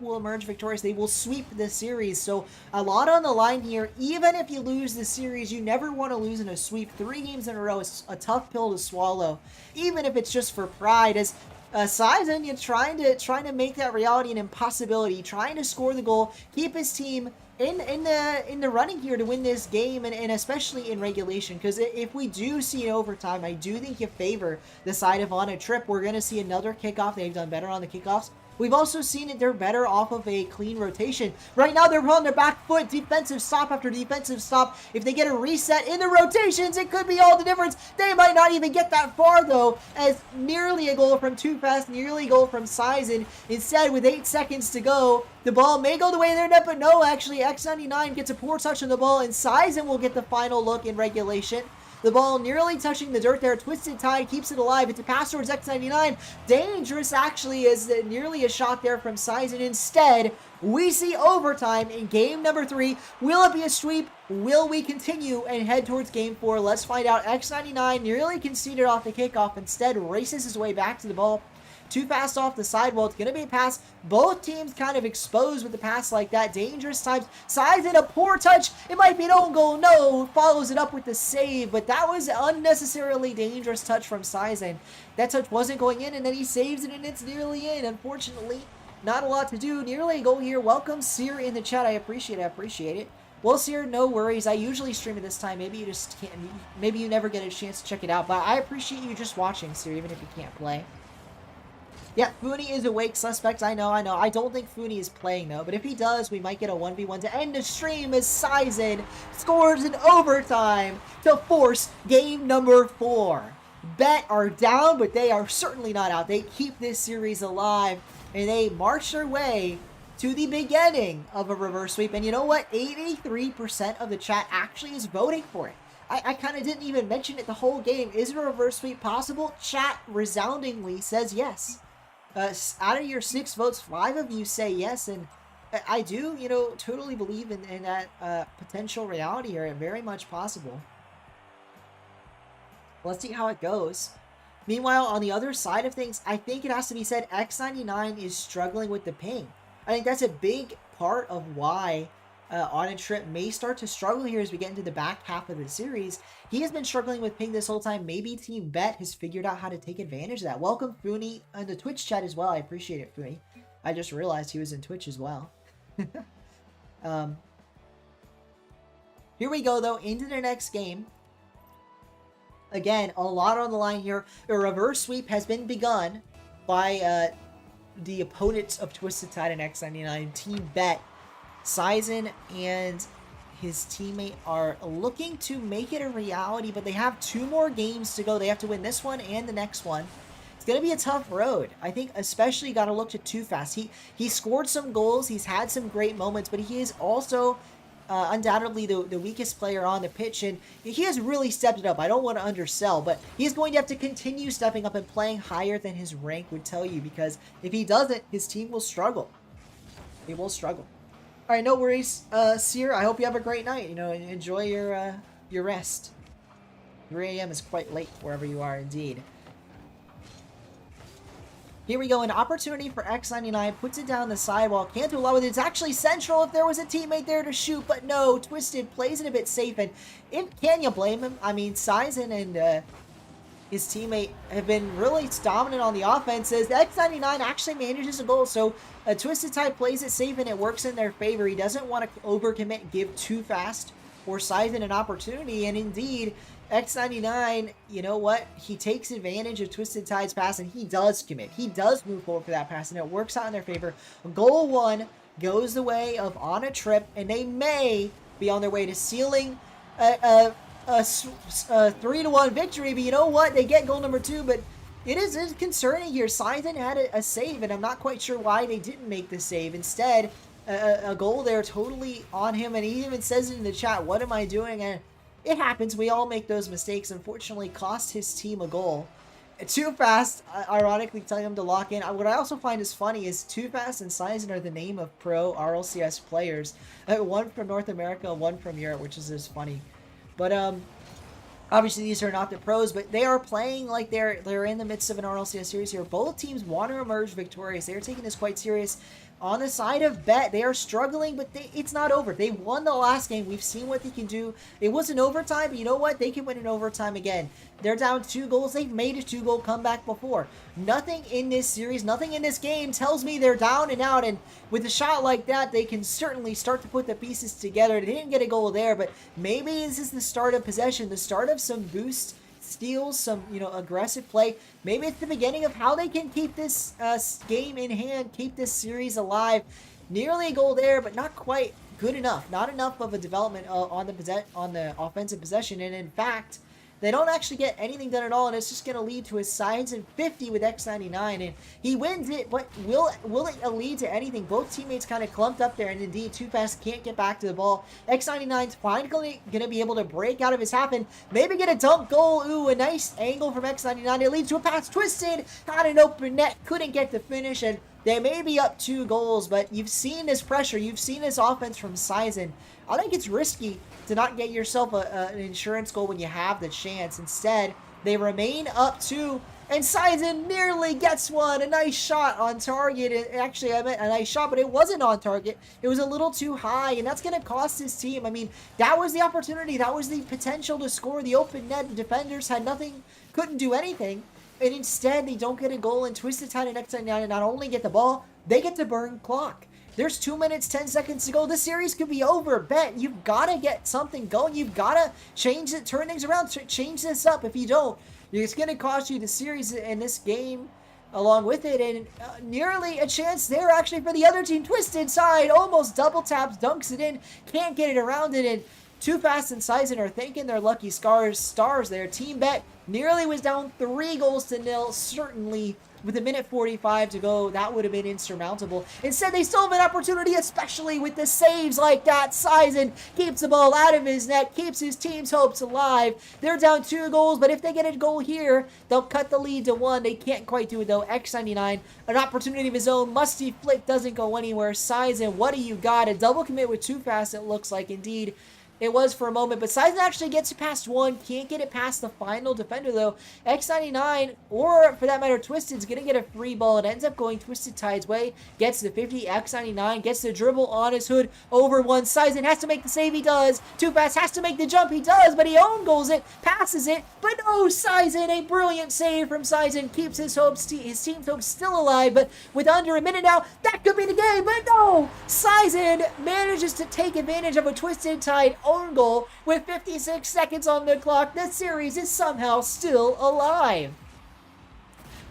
will emerge victorious. They will sweep the series. So a lot on the line here. Even if you lose the series, you never want to lose in a sweep. 3 games in a row is a tough pill to swallow, even if it's just for pride. As Sizen, you're trying to make that reality an impossibility, trying to score the goal, keep his team in the running here to win this game, and especially in regulation. Because if we do see an overtime, I do think you favor the side of On a Trip. We're going to see another kickoff. They've done better on the kickoffs. We've also seen it, they're better off of a clean rotation. Right now, they're on their back foot, defensive stop after defensive stop. If they get a reset in the rotations, it could be all the difference. They might not even get that far, though, as nearly a goal from Too Fast, nearly a goal from Sizen. Instead, with 8 seconds to go, the ball may go the way of their net, but no, actually, X99 gets a poor touch on the ball, and Sizen will get the final look in regulation. The ball nearly touching the dirt there. Twisted Tide keeps it alive. It's a pass towards X99. Dangerous, actually, is nearly a shot there from Sizen. Instead, we see overtime in game number 3. Will it be a sweep? Will we continue and head towards game 4? Let's find out. X99 nearly conceded off the kickoff. Instead, races his way back to the ball. Too Fast off the sidewall. It's going to be a pass. Both teams kind of exposed with the pass like that. Dangerous times. Sizen, a poor touch. It might be an own goal. No. Follows it up with the save. But that was an unnecessarily dangerous touch from Sizen. That touch wasn't going in, and then he saves it, and it's nearly in. Unfortunately, not a lot to do. Nearly a goal here. Welcome, Seer, in the chat. I appreciate it. Well, Seer, no worries. I usually stream at this time. Maybe you just can't. Maybe you never get a chance to check it out. But I appreciate you just watching, Seer, even if you can't play. Yeah, Funi is a wake suspect. I know. I don't think Funi is playing, though. But if he does, we might get a 1v1 to end the stream as Sizen scores in overtime to force game number 4. Bet are down, but they are certainly not out. They keep this series alive, and they march their way to the beginning of a reverse sweep. And you know what? 83% of the chat actually is voting for it. I kind of didn't even mention it the whole game. Is a reverse sweep possible? Chat resoundingly says yes. Out of your 6 votes, 5 of you say yes, and I do, totally believe in that potential reality here. Very much possible. Let's see how it goes. Meanwhile, on the other side of things, I think it has to be said X99 is struggling with the ping. I think that's a big part of why On a Trip may start to struggle here as we get into the back half of the series. He has been struggling with ping this whole time. Maybe Team Bet has figured out how to take advantage of that. Welcome, Funi, in the Twitch chat as well. I appreciate it, Funi. I just realized he was in Twitch as well. Here we go, though, into the next game. Again, a lot on the line here. A reverse sweep has been begun by the opponents of Twisted Tide and X99. Team Bet, Sizen and his teammate are looking to make it a reality, but they have 2 more games to go. They have to win this one and the next one. It's going to be a tough road. I think especially got to look to Too Fast. He scored some goals. He's had some great moments, but he is also undoubtedly the weakest player on the pitch, and he has really stepped it up. I don't want to undersell, but he's going to have to continue stepping up and playing higher than his rank would tell you, because if he doesn't, his team will struggle. He will struggle. All right, no worries, Seer. I hope you have a great night. Enjoy your rest. 3 a.m. is quite late wherever you are, indeed. Here we go, an opportunity for X99, puts it down the sidewall, can't do a lot with it. It's actually central if there was a teammate there to shoot, but no, Twisted plays it a bit safe, and can you blame him? I mean, Sizen and his teammate have been really dominant on the offense, as X99 actually manages a goal, so Twisted Tide plays it safe and it works in their favor. He doesn't want to overcommit, give Too Fast or Sizen an opportunity, and indeed, X99, you know what? He takes advantage of Twisted Tide's pass, and he does commit. He does move forward for that pass, and it works out in their favor. Goal 1 goes the way of On a Trip, and they may be on their way to sealing a 3-1 victory, but you know what? They get goal number 2, but it is concerning here. Sizen had a save, and I'm not quite sure why they didn't make the save. Instead, a goal there totally on him, and he even says it in the chat, what am I doing? And it happens. We all make those mistakes. Unfortunately, cost his team a goal. Too Fast, ironically telling him to lock in. What I also find is funny is Too Fast and Sizen are the name of pro RLCS players. One from North America, one from Europe, which is just funny. But obviously these are not the pros, but they are playing like they're in the midst of an RLCS series here. Both teams want to emerge victorious. They're taking this quite serious. On the side of Bet, they are struggling, but it's not over. They won the last game. We've seen what they can do. It was an overtime, but you know what? They can win an overtime again. They're down 2 goals. They've made a 2-goal comeback before. Nothing in this series, nothing in this game tells me they're down and out, and with a shot like that, they can certainly start to put the pieces together. They didn't get a goal there, but maybe this is the start of possession, the start of some boost steals, some aggressive play. Maybe it's the beginning of how they can keep this game in hand, keep this series alive. Nearly a goal there, but not quite good enough. Not enough of a development on the offensive possession, and in fact, they don't actually get anything done at all, and it's just going to lead to a Sizen 50 with X99, and he wins it, but will it lead to anything? Both teammates kind of clumped up there, and indeed, Too Fast can't get back to the ball. X99's finally going to be able to break out of his half and maybe get a dunk goal. Ooh, a nice angle from X99. It leads to a pass. Twisted had an open net, couldn't get the finish, and they may be up 2 goals, but you've seen this pressure. You've seen this offense from Sizen. I think it's risky to not get yourself an insurance goal when you have the chance. Instead, they remain up 2, and Sizen nearly gets one. A nice shot on target. Actually, I meant a nice shot, but it wasn't on target. It was a little too high, and that's going to cost his team. I mean, that was the opportunity. That was the potential to score the open net. The defenders had nothing, couldn't do anything. And instead, they don't get a goal, and Twisted Tide and X99 not only get the ball, they get to burn clock. There's 2 minutes, 10 seconds to go. This series could be over. Bet, you've got to get something going. You've got to change it, turn things around, change this up. If you don't, it's going to cost you the series in this game. along with it, and nearly a chance there actually for the other team. Twisted Side almost double taps, dunks it in, can't get it around it, and Too Fast and Sizen are thanking their lucky stars there. Team Bet nearly was down 3-0, certainly with a minute 45 to go, that would have been insurmountable. Instead, they still have an opportunity, especially with the saves like that. Sizen keeps the ball out of his net, keeps his team's hopes alive. They're down 2 goals, but if they get a goal here, they'll cut the lead to 1. They can't quite do it, though. X99, an opportunity of his own. Musty flick doesn't go anywhere. Sizen, what do you got? A double commit with Too Fast, it looks like, indeed. It was for a moment, but Sizen actually gets it past 1. Can't get it past the final defender, though. X99, or for that matter, Twisted's going to get a free ball. It ends up going Twisted Tide's way. Gets the 50. X99 gets the dribble on his hood over one. Sizen has to make the save. He does. Too Fast has to make the jump. He does, but he own goals it. Passes it. But no, Sizen, a brilliant save from Sizen. Keeps his team's hopes still alive, but with under a minute now, that could be the game. But no, Sizen manages to take advantage of a Twisted Tide own goal with 56 seconds on the clock. This series is somehow still alive.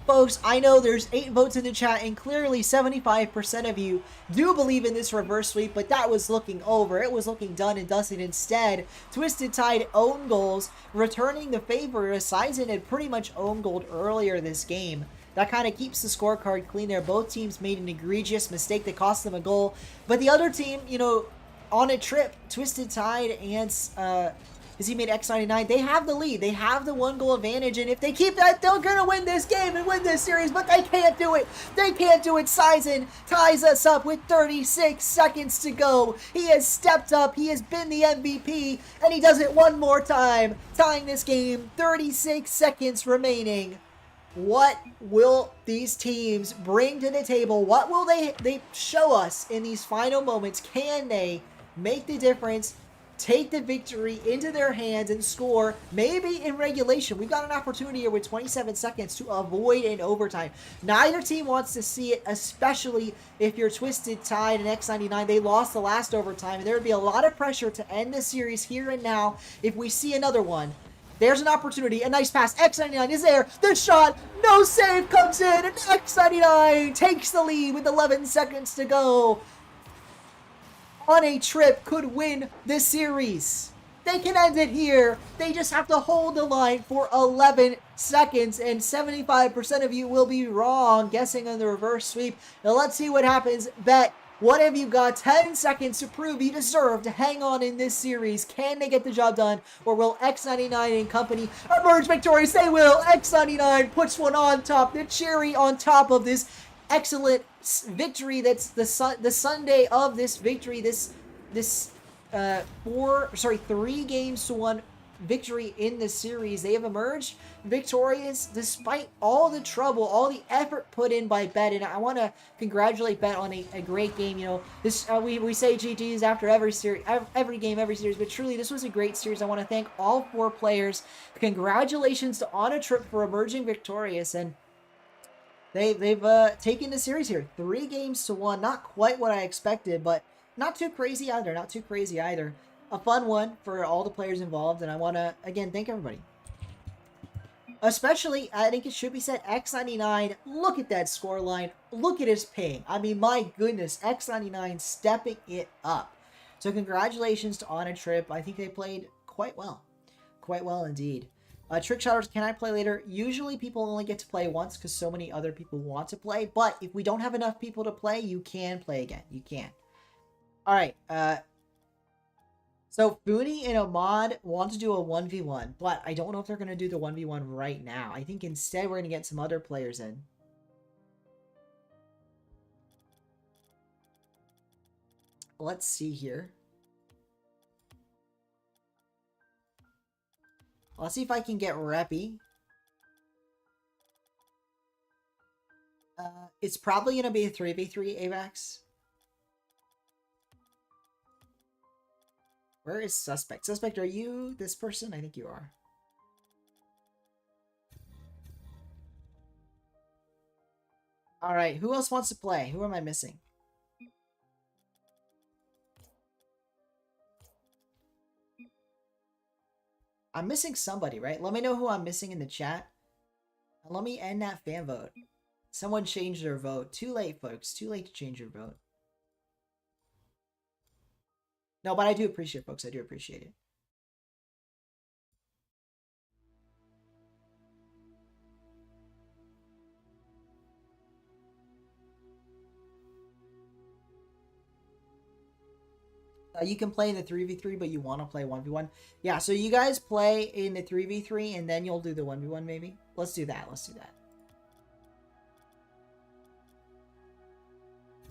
Folks, I know there's 8 votes in the chat, and clearly 75% of you do believe in this reverse sweep, but that was looking over. It was looking done and dusted. Instead, Twisted Tide own goals, returning the favor as Sizen had pretty much own goaled earlier this game. That kind of keeps the scorecard clean there. Both teams made an egregious mistake that cost them a goal, but the other team, you know, on a trip, Twisted Tide and his teammate X99, they have the lead. They have the 1-goal advantage, and if they keep that, they're going to win this game and win this series, but they can't do it. They can't do it. Sizen ties us up with 36 seconds to go. He has stepped up. He has been the MVP, and he does it one more time, tying this game. 36 seconds remaining. What will these teams bring to the table? What will they show us in these final moments? Can they make the difference, take the victory into their hands, and score maybe in regulation? We've got an opportunity here with 27 seconds to avoid an overtime. Neither team wants to see it, especially if you're Twisted Tide and X99. They lost the last overtime, and there would be a lot of pressure to end the series here and now if we see another one. There's an opportunity. A nice pass. X99 is there. The shot. No save comes in. And X99 takes the lead with 11 seconds to go. On a trip, could win this series. They can end it here. They just have to hold the line for 11 seconds. And 75% of you will be wrong guessing on the reverse sweep. Now let's see what happens. Bet. What have you got? 10 seconds to prove you deserve to hang on in this series. Can they get the job done? Or will X99 and company emerge victorious? They will. X99 puts one on top. The cherry on top of this excellent victory. That's the Sunday of this victory. This 3-1 victory in this series. They have emerged victorious despite all the trouble, all the effort put in by Bet, and I want to congratulate Bet on a great game. You know, this we say GGs after every series, every game, every series, but truly this was a great series. I want to thank all 4 players. Congratulations to On a Trip for emerging victorious, and they've taken the series here 3-1. Not quite what I expected, but not too crazy either. Not too crazy either. A fun one for all the players involved, and I want to, again, thank everybody. Especially, I think it should be said, X99, look at that scoreline. Look at his ping. I mean, my goodness, X99 stepping it up. So congratulations to On a Trip. I think they played quite well. Quite well indeed. Trick shouters, can I play later? Usually people only get to play once because so many other people want to play, but if we don't have enough people to play, you can play again. You can. Alright, so Booney and Ahmad want to do a 1v1, but I don't know if they're going to do the 1v1 right now. I think instead we're going to get some other players in. Let's see here. Let's see if I can get Reppy. It's probably going to be a 3v3 AVAX. Where is Suspect? Suspect, are you this person? I think you are. Alright, who else wants to play? Who am I missing? I'm missing somebody, right? Let me know who I'm missing in the chat. And let me end that fan vote. Someone changed their vote. Too late, folks. Too late to change your vote. No, but I do appreciate it, folks. I do appreciate it. You can play in the 3v3, but you want to play 1v1. Yeah, so you guys play in the 3v3, and then you'll do the 1v1, maybe? Let's do that. Let's do that.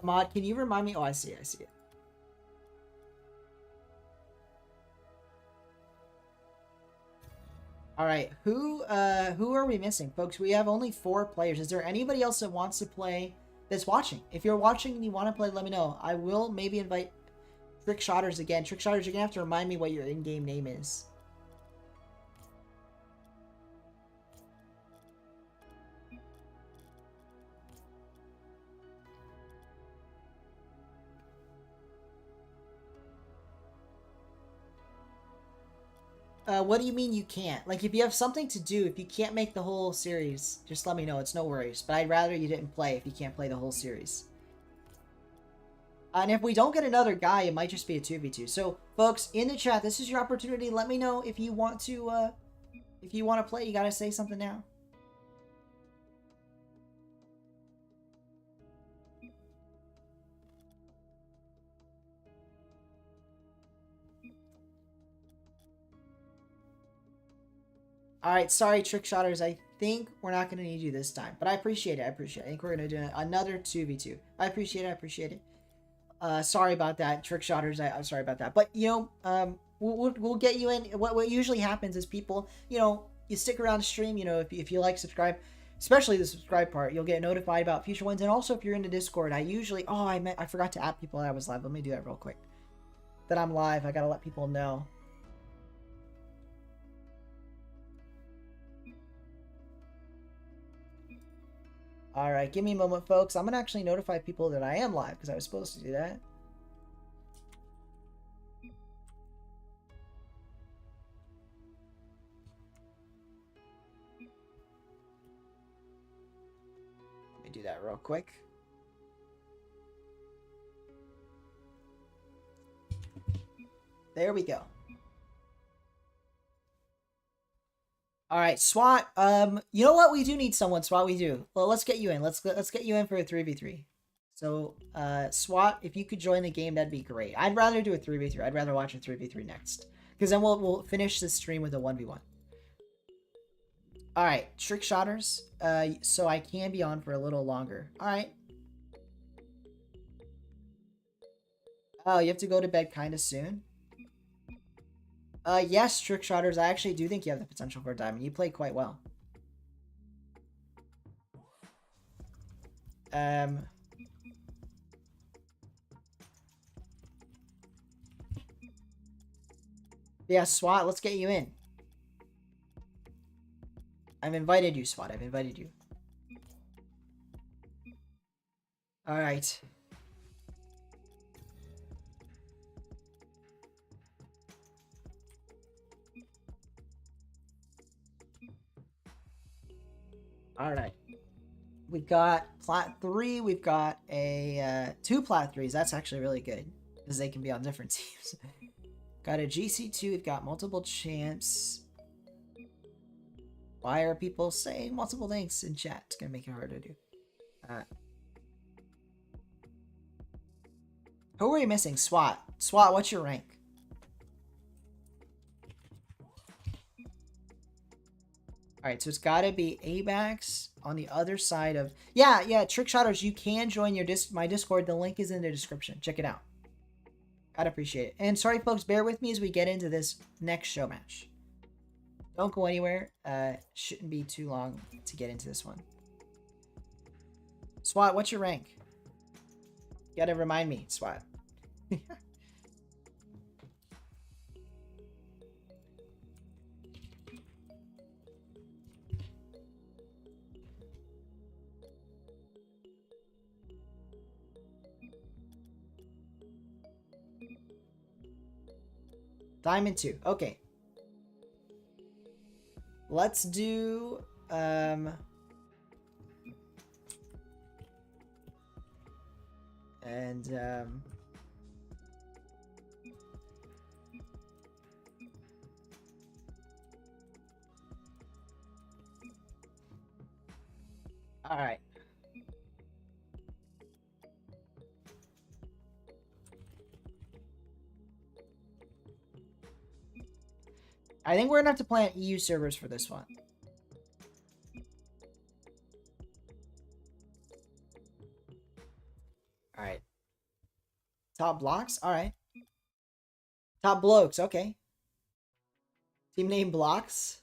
Ahmad, can you remind me? Oh, I see it. I see it. All right, who are we missing, folks? We have only 4 players. Is there anybody else that wants to play that's watching? If you're watching and you want to play, let me know. I will maybe invite Trick Shotters again. Trick Shotters, you're gonna have to remind me what your in-game name is. What do you mean you can't? Like, if you have something to do, if you can't make the whole series, just let me know. It's no worries. But I'd rather you didn't play if you can't play the whole series. And if we don't get another guy, it might just be a 2v2. So, folks, in the chat, this is your opportunity. Let me know if you want to play. You gotta say something now. Alright, sorry, Trick Shotters. I think we're not going to need you this time. But I appreciate it. I appreciate it. I think we're going to do another 2v2. I appreciate it. I appreciate it. Sorry about that, Trick Shotters. I'm sorry about that. But, you know, we'll get you in. What usually happens is people, you know, you stick around the stream, you know, if you like, subscribe. Especially the subscribe part. You'll get notified about future ones. And also, if you're in the Discord, I usually... Oh, I forgot to add people that I was live. Let me do that real quick. That I'm live. I got to let people know. Alright, give me a moment, folks. I'm going to actually notify people that I am live, because I was supposed to do that. Let me do that real quick. There we go. All right, SWAT. You know what? We do need someone. SWAT, we do. Well, let's get you in. Let's get you in for a 3v3. So, SWAT, if you could join the game, that'd be great. I'd rather do a 3v3. I'd rather watch a 3v3 next, because then we'll finish this stream with a 1v1. All right, Trick Shotters. So I can be on for a little longer. All right. Oh, you have to go to bed kind of soon. Yes, Trick Shotters. I actually do think you have the potential for a diamond. You play quite well. Yeah, SWAT, let's get you in. I've invited you, SWAT. I've invited you. Alright. Alright. We got Plat 3. We've got a 2 Plat 3s. That's actually really good, because they can be on different teams. Got a GC2. We've got multiple champs. Why are people saying multiple things in chat? It's going to make it hard to do. Who are you missing? SWAT. SWAT, what's your rank? Alright, so it's got to be ABAX on the other side of... Yeah, Trick Shotters, you can join my Discord. The link is in the description. Check it out. I'd appreciate it. And sorry, folks, bear with me as we get into this next show match. Don't go anywhere. Shouldn't be too long to get into this one. SWAT, what's your rank? You gotta remind me, SWAT. Diamond 2. Okay. Let's do... And all right. I think we're gonna have to play on EU servers for this one. All right. Top blocks. All right. Top blokes. Okay. Team name blocks.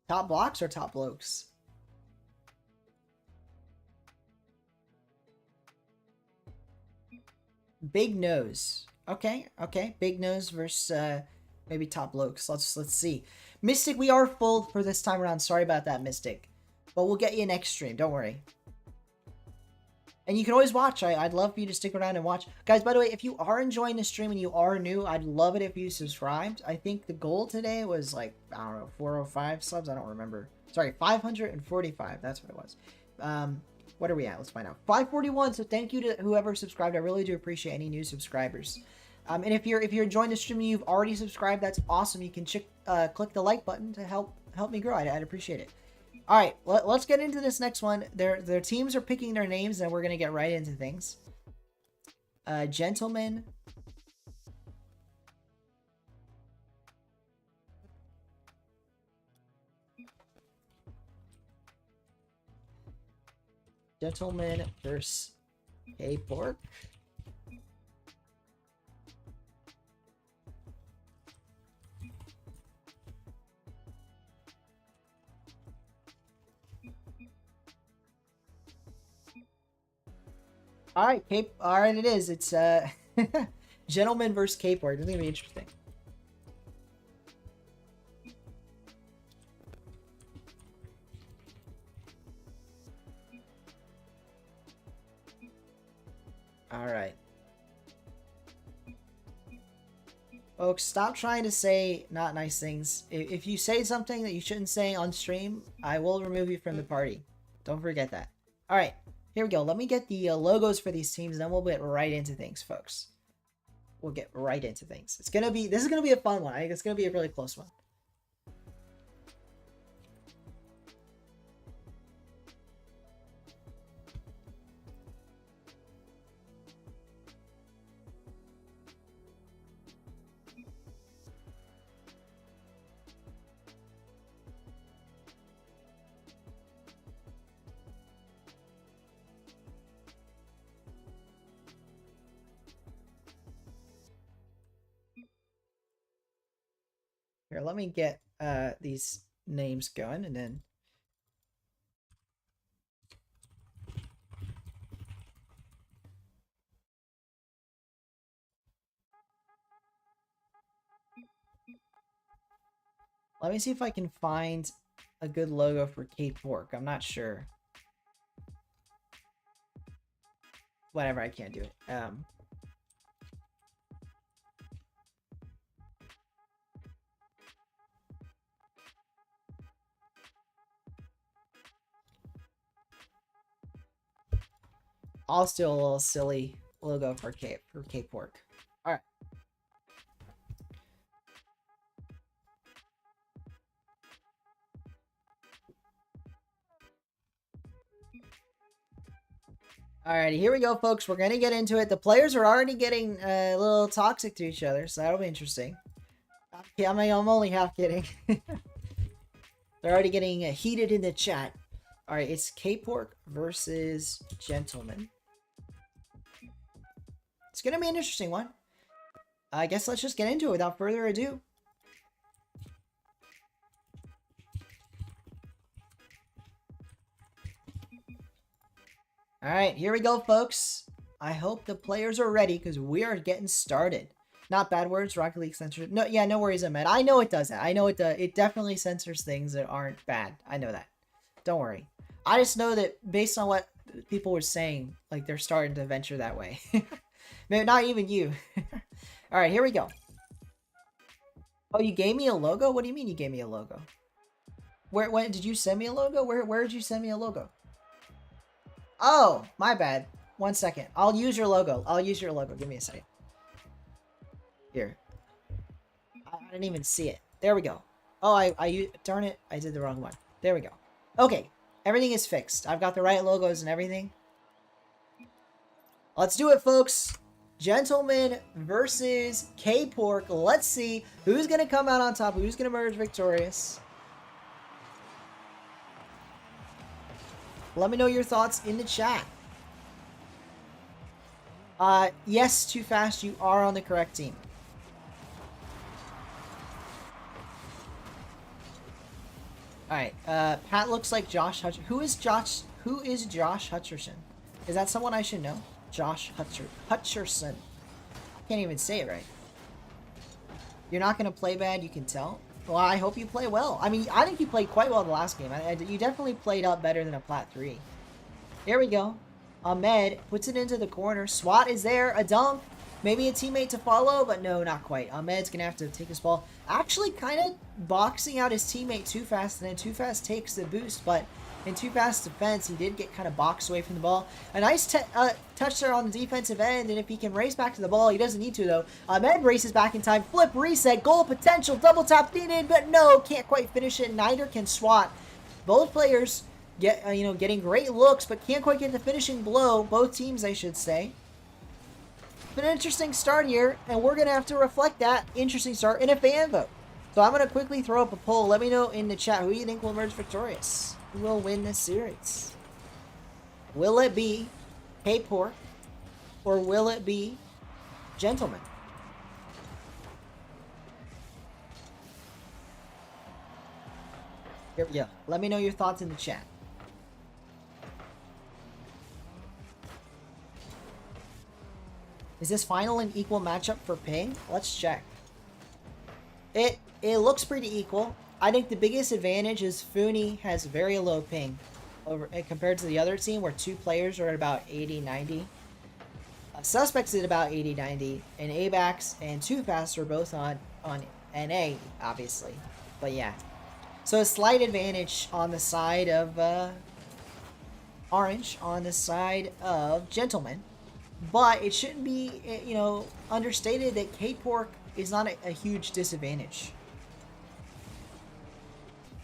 Top blocks or top blokes? Big nose. Okay, okay. Big nose versus maybe top blokes. Let's see. Mystic, we are full for this time around. Sorry about that, Mystic. But we'll get you next stream. Don't worry. And you can always watch. I'd love for you to stick around and watch. Guys, by the way, if you are enjoying the stream and you are new, I'd love it if you subscribed. I think the goal today was like, I don't know, 405 subs? I don't remember. Sorry, 545. That's what it was. What are we at? Let's find out. 541. So thank you to whoever subscribed. I really do appreciate any new subscribers. And if you're enjoying the stream and you've already subscribed, that's awesome. You can click the like button to help me grow. I'd appreciate it. All right, let's get into this next one. Their teams are picking their names, and we're gonna get right into things. Gentlemen. Gentlemen versus K-Pork. All right, Cape. All right, it is. It's Gentleman versus K-Pork. This is gonna be interesting. All right, folks. Stop trying to say not nice things. If you say something that you shouldn't say on stream, I will remove you from the party. Don't forget that. All right. Here we go. Let me get the logos for these teams, and then we'll get right into things, folks. We'll get right into things. This is gonna be a fun one. I think it's gonna be a really close one. Here, let me get these names going, and then let me see if I can find a good logo for K-Pork. I'm not sure. Whatever, I can't do it. I'll steal a little silly logo for K-Pork. All right. Alrighty, here we go, folks. We're gonna get into it. The players are already getting a little toxic to each other, so that'll be interesting. I'm only half kidding. They're already getting heated in the chat. Alright, it's K-Pork versus Gentleman. It's gonna be an interesting one. I guess let's just get into it without further ado. Alright, here we go, folks. I hope the players are ready, because we are getting started. Not bad words, Rocket League censors. No, yeah, no worries, Ahmed. I know it does that. I know it definitely censors things that aren't bad. I know that. Don't worry. I just know that based on what people were saying, like, they're starting to venture that way. Maybe not even you. Alright, here we go. Oh, you gave me a logo? What do you mean you gave me a logo? When did you send me a logo? Where did you send me a logo? Oh, my bad. 1 second. I'll use your logo. I'll use your logo. Give me a second. Here. I didn't even see it. There we go. Oh, darn it. I did the wrong one. There we go. Okay. Everything is fixed. I've got the right logos and everything. Let's do it, folks. Gentlemen versus K-Pork. Let's see who's going to come out on top. Who's going to emerge victorious. Let me know your thoughts in the chat. Yes, Too Fast, you are on the correct team. Alright, Pat looks like Josh Hutcherson. Who is Josh Hutcherson? Is that someone I should know? Josh Hutcherson. Can't even say it right. You're not going to play bad, you can tell. Well, I hope you play well. I mean, I think you played quite well the last game. You definitely played up better than a Plat 3. Here we go. Ahmed puts it into the corner. Swat is there. A dunk. Maybe a teammate to follow, but no, not quite. Ahmed's going to have to take this ball. Actually kind of boxing out his teammate Too Fast, and then Too Fast takes the boost, but in Too Fast's defense, he did get kind of boxed away from the ball. A nice touch there on the defensive end, and if he can race back to the ball, he doesn't need to, though. Ahmed races back in time. Flip, reset, goal potential, double tap needed, but no, can't quite finish it. Neither can Swat. Both players getting great looks, but can't quite get the finishing blow. Both teams, I should say. Been an interesting start here, and we're going to have to reflect that interesting start in a fan vote. So I'm going to quickly throw up a poll. Let me know in the chat who you think will emerge victorious. Who will win this series? Will it be K-Pork, or will it be Gentleman? Here we go. Let me know your thoughts in the chat. Is this final an equal matchup for ping? Let's check. It looks pretty equal. I think the biggest advantage is Funi has very low ping compared to the other team where two players are at about 80-90. Suspects at about 80-90, and ABAX and Too Fast are both on NA, obviously. But yeah. So a slight advantage on the side of Orange, on the side of Gentleman. But it shouldn't be, understated that K-Pork is not a huge disadvantage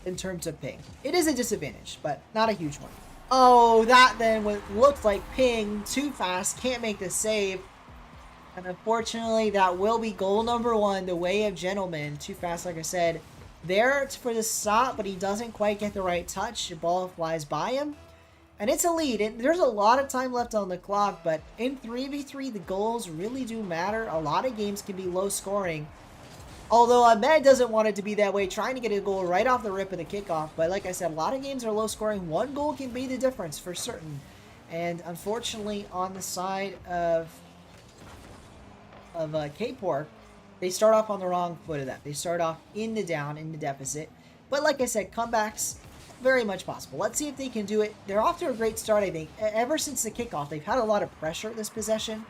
in terms of ping. It is a disadvantage, but not a huge one. Oh, that then looked like ping. Too Fast, can't make the save. And unfortunately, that will be goal number 1, the way of Gentleman. Too Fast, like I said, there for the stop, but he doesn't quite get the right touch. The ball flies by him. And it's a lead. There's a lot of time left on the clock, but in 3v3, the goals really do matter. A lot of games can be low scoring. Although Ahmed doesn't want it to be that way, trying to get a goal right off the rip of the kickoff. But like I said, a lot of games are low scoring. One goal can be the difference for certain. And unfortunately, on the side of K-Pork, they start off on the wrong foot of that. They start off in the down, in the deficit. But like I said, comebacks, very much possible. Let's see if they can do it. They're off to a great start, I think. Ever since the kickoff, they've had a lot of pressure this possession.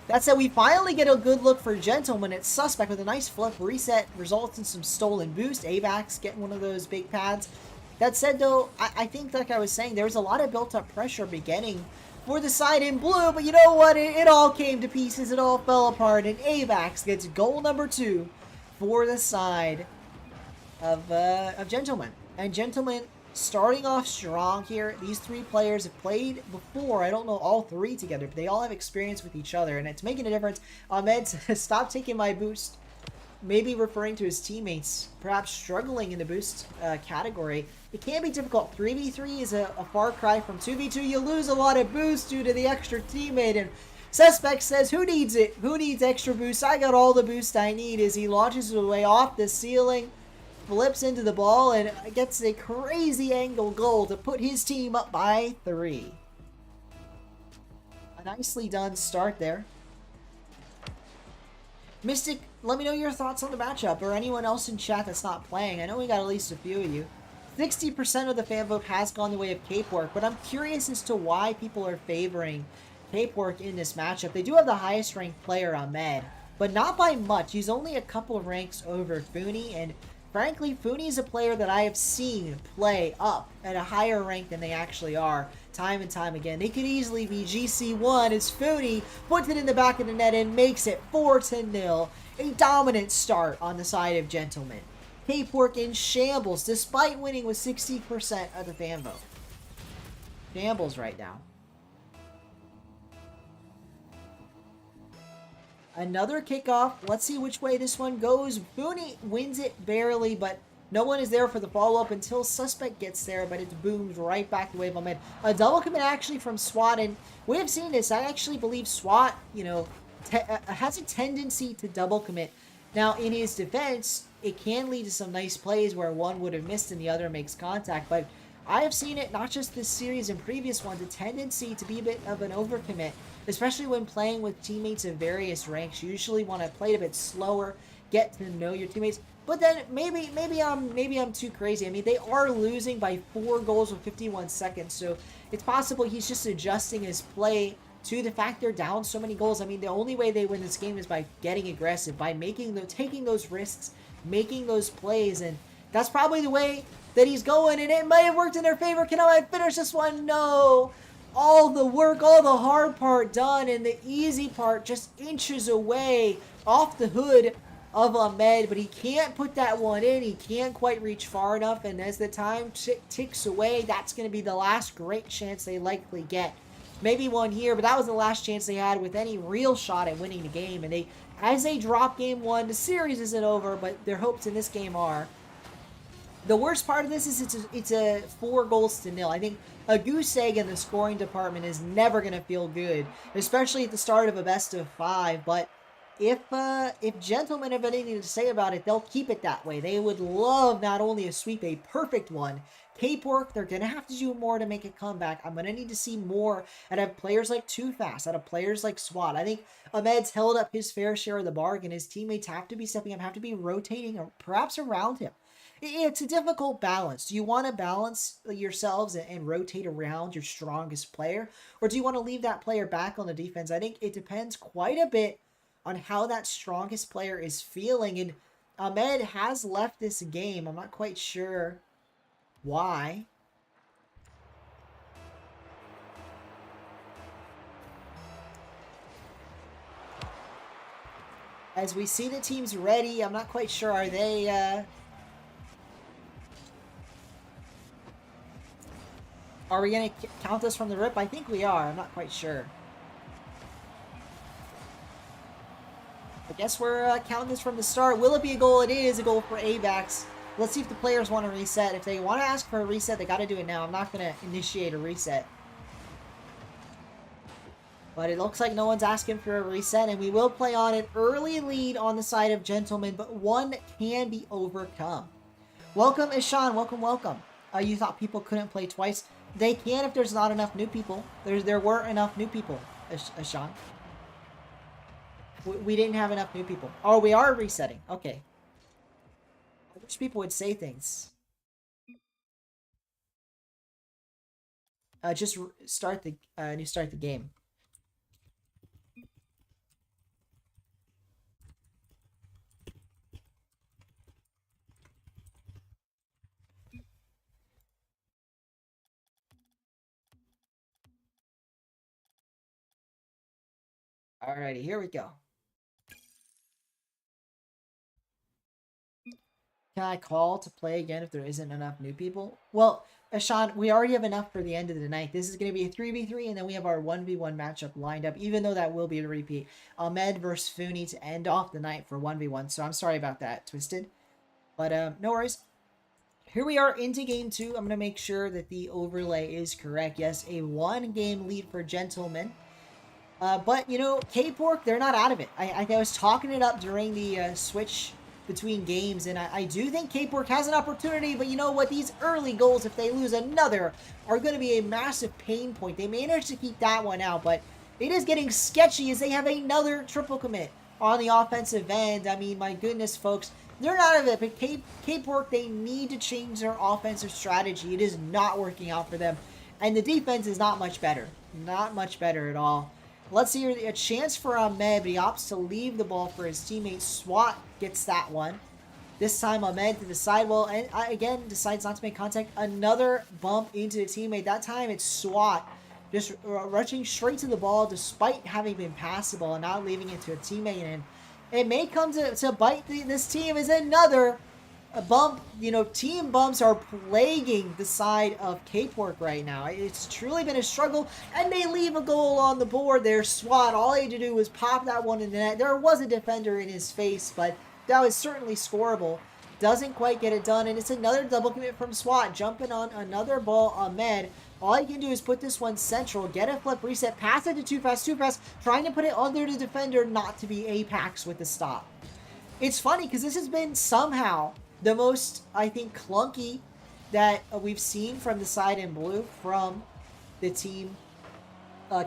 That said, we finally get a good look for Gentleman. It's Suspect with a nice flip reset. Results in some stolen boost. AVAX getting one of those big pads. That said, though, I think, like I was saying, there was a lot of built-up pressure beginning for the side in blue. But you know what? It all came to pieces. It all fell apart. And AVAX gets goal number 2 for the side of Gentleman. And Gentleman starting off strong here. These 3 players have played before. I don't know all 3 together, but they all have experience with each other, and it's making a difference. Ahmed says, stop taking my boost. Maybe referring to his teammates, perhaps struggling in the boost category. It can be difficult. 3v3 is a far cry from 2v2. You lose a lot of boost due to the extra teammate, and Suspect says, who needs it? Who needs extra boost? I got all the boost I need as he launches his way off the ceiling. Flips into the ball and gets a crazy angle goal to put his team up by 3. A nicely done start there. Mystic, let me know your thoughts on the matchup, or anyone else in chat that's not playing. I know we got at least a few of you. 60% of the fan vote has gone the way of K-Pork, but I'm curious as to why people are favoring K-Pork in this matchup. They do have the highest ranked player, Ahmed, but not by much. He's only a couple of ranks over Funi, and frankly, Funi is a player that I have seen play up at a higher rank than they actually are, time and time again. They could easily be GC1 as Funi puts it in the back of the net and makes it 4-0. A dominant start on the side of Gentlemen. K-Pork in shambles, despite winning with 60% of the fan vote. Shambles right now. Another kickoff. Let's see which way this one goes. Booney wins it barely, but no one is there for the follow-up until Suspect gets there, but it booms right back the way of Ahmed. A double commit actually from SWAT, and we have seen this. I actually believe SWAT, you know, has a tendency to double commit. Now, in his defense, it can lead to some nice plays where one would have missed and the other makes contact, but I have seen it, not just this series and previous ones, a tendency to be a bit of an overcommit, especially when playing with teammates of various ranks. You usually want to play it a bit slower, get to know your teammates. But then maybe I'm too crazy. I mean, they are losing by 4 goals with 51 seconds, so it's possible he's just adjusting his play to the fact they're down so many goals. I mean, the only way they win this game is by getting aggressive, by taking those risks, making those plays, and that's probably the way that he's going, and it might have worked in their favor. Can I finish this one? No. All the work, all the hard part done, and the easy part just inches away off the hood of Ahmed, but he can't put that one in. He can't quite reach far enough, and as the time ticks away, that's going to be the last great chance they likely get. Maybe one here, but that was the last chance they had with any real shot at winning the game, and as they drop game 1, the series isn't over, but their hopes in this game are. The worst part of this is it's a 4-0. I think a goose egg in the scoring department is never going to feel good, especially at the start of a best of 5. But if Gentlemen have anything to say about it, they'll keep it that way. They would love not only a sweep, a perfect one. K-Pork, they're going to have to do more to make a comeback. I'm going to need to see more out of players like Too Fast, out of players like SWAT. I think Ahmed's held up his fair share of the bargain. His teammates have to be stepping up, have to be rotating, or perhaps around him. It's a difficult balance. Do you want to balance yourselves and rotate around your strongest player? Or do you want to leave that player back on the defense? I think it depends quite a bit on how that strongest player is feeling. And Ahmed has left this game. I'm not quite sure why. As we see the teams ready, I'm not quite sure. Are they... Are we going to count this from the rip? I think we are. I'm not quite sure. I guess we're counting this from the start. Will it be a goal? It is a goal for AVAX. Let's see if the players want to reset. If they want to ask for a reset, they got to do it now. I'm not going to initiate a reset. But it looks like no one's asking for a reset, and we will play on an early lead on the side of Gentlemen, but one can be overcome. Welcome, Ishan. Welcome, welcome. You thought people couldn't play twice? They can if there's not enough new people. There weren't enough new people, Ashan. We didn't have enough new people. Oh, we are resetting. Okay. I wish people would say things. Just start the start the game. Alrighty, here we go. Can I call to play again if there isn't enough new people? Well, Ashan, we already have enough for the end of the night. This is going to be a 3v3, and then we have our 1v1 matchup lined up, even though that will be a repeat. Ahmed versus Funi to end off the night for 1v1, so I'm sorry about that, Twisted. But, no worries. Here we are into game 2. I'm going to make sure that the overlay is correct. Yes, a 1-game lead for Gentlemen. But, you know, K-Pork, they're not out of it. I was talking it up during the switch between games, and I do think K-Pork has an opportunity, but you know what? These early goals, if they lose another, are going to be a massive pain point. They managed to keep that one out, but it is getting sketchy as they have another triple commit on the offensive end. I mean, my goodness, folks. They're not out of it, but K-Pork, they need to change their offensive strategy. It is not working out for them, and the defense is not much better. Not much better at all. Let's see here, a chance for Ahmed, but he opts to leave the ball for his teammate. SWAT gets that one. This time Ahmed to the sidewall, and again decides not to make contact. Another bump into the teammate. That time it's SWAT just rushing straight to the ball despite having been passable and not leaving it to a teammate. And it may come to bite this team as another bump. You know, team bumps are plaguing the side of Cape Work right now. It's truly been a struggle, and they leave a goal on the board there. SWAT, all he had to do was pop that one in the net. There was a defender in his face, but that was certainly scoreable. Doesn't quite get it done, and it's another double commit from SWAT, jumping on another ball. Ahmed, all he can do is put this one central, get a flip reset, pass it to Too Fast, trying to put it under the defender, not to be Apex with the stop. It's funny because this has been somehow the most, I think, clunky that we've seen from the side in blue from the team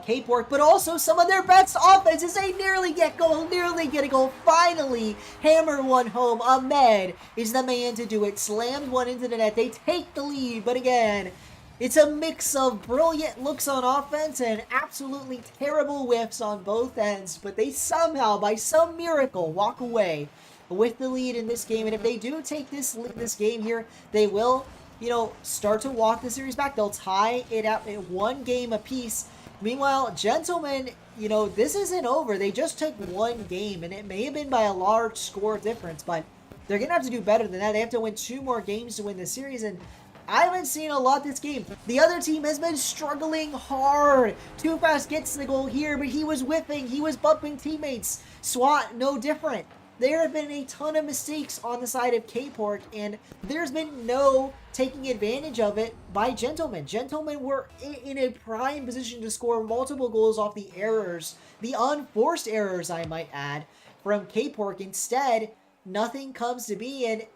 Cape Work, but also some of their best offenses. They nearly get a goal. Finally, hammer one home. Ahmed is the man to do it. Slammed one into the net. They take the lead, but again, it's a mix of brilliant looks on offense and absolutely terrible whiffs on both ends, but they somehow, by some miracle, walk away with the lead in this game. And if they do take this game here, they will, you know, start to walk the series back. They'll tie it up at one game apiece. Meanwhile, Gentlemen, you know, this isn't over. They just took one game, and it may have been by a large score difference, but they're going to have to do better than that. They have to win 2 more games to win the series, and I haven't seen a lot this game. The other team has been struggling hard. Too Fast gets the goal here, but he was whiffing. He was bumping teammates. SWAT, no different. There have been a ton of mistakes on the side of Cape Work, and there's been no taking advantage of it by Gentlemen. Gentlemen were in a prime position to score multiple goals off the errors, the unforced errors, I might add, from Cape Work. Instead, nothing comes to be, and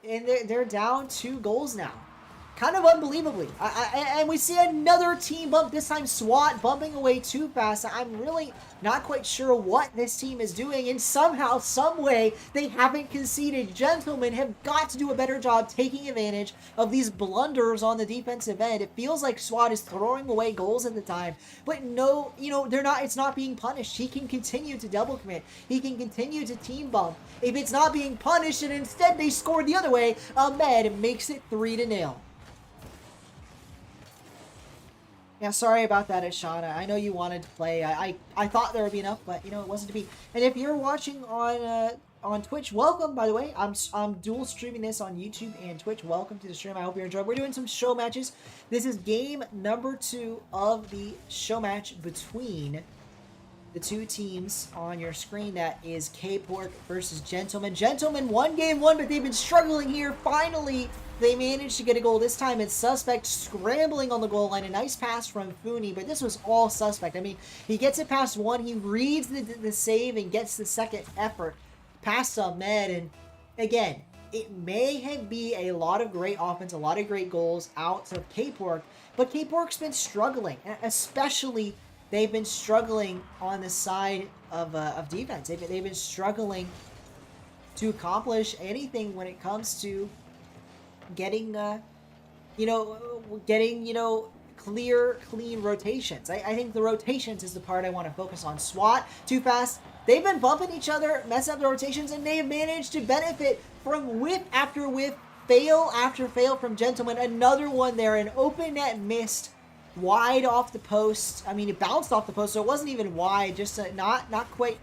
they're down 2 goals now. Kind of unbelievably. And we see another team bump, this time SWAT bumping away Too Fast. I'm really not quite sure what this team is doing, and somehow, some way, they haven't conceded. Gentlemen have got to do a better job taking advantage of these blunders on the defensive end. It feels like SWAT is throwing away goals at the time, but no, you know, they're not. It's not being punished. He can continue to double commit. He can continue to team bump. If it's not being punished and instead they score the other way, Ahmed makes it 3-0. Yeah, sorry about that, Ashana. I know you wanted to play. I thought there would be enough, but you know it wasn't to be. And if you're watching on Twitch, welcome. By the way, I'm dual streaming this on YouTube and Twitch. Welcome to the stream. I hope you're enjoying. We're doing some show matches. This is game number 2 of the show match between the 2 teams on your screen. That is Cape Work versus Gentlemen. Gentlemen won game 1, but they've been struggling here. Finally, they managed to get a goal. This time it's Suspect scrambling on the goal line. A nice pass from Funi, but this was all Suspect. I mean, he gets it past one. He reads the save and gets the second effort past Ahmed. And again, it may be a lot of great offense, a lot of great goals out of Cape Work, but Cape Work's been struggling, especially they've been struggling on the side of defense. They've been struggling to accomplish anything when it comes to getting, clean rotations. I think the rotations is the part I want to focus on. SWAT, Too Fast, they've been bumping each other, messing up the rotations, and they have managed to benefit from whiff after whiff, fail after fail from Gentlemen. Another one there, an open net missed wide off the post. I mean, it bounced off the post, so it wasn't even wide, just not quite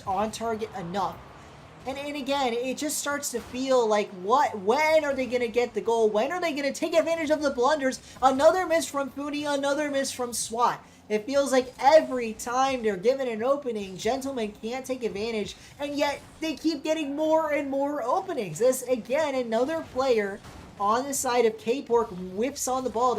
on target enough. And again, it just starts to feel like, when are they going to get the goal? When are they going to take advantage of the blunders? Another miss from Funi, another miss from SWAT. It feels like every time they're given an opening, Gentlemen can't take advantage, and yet they keep getting more and more openings. This, again, another player on the side of Cape Work whiffs on the ball.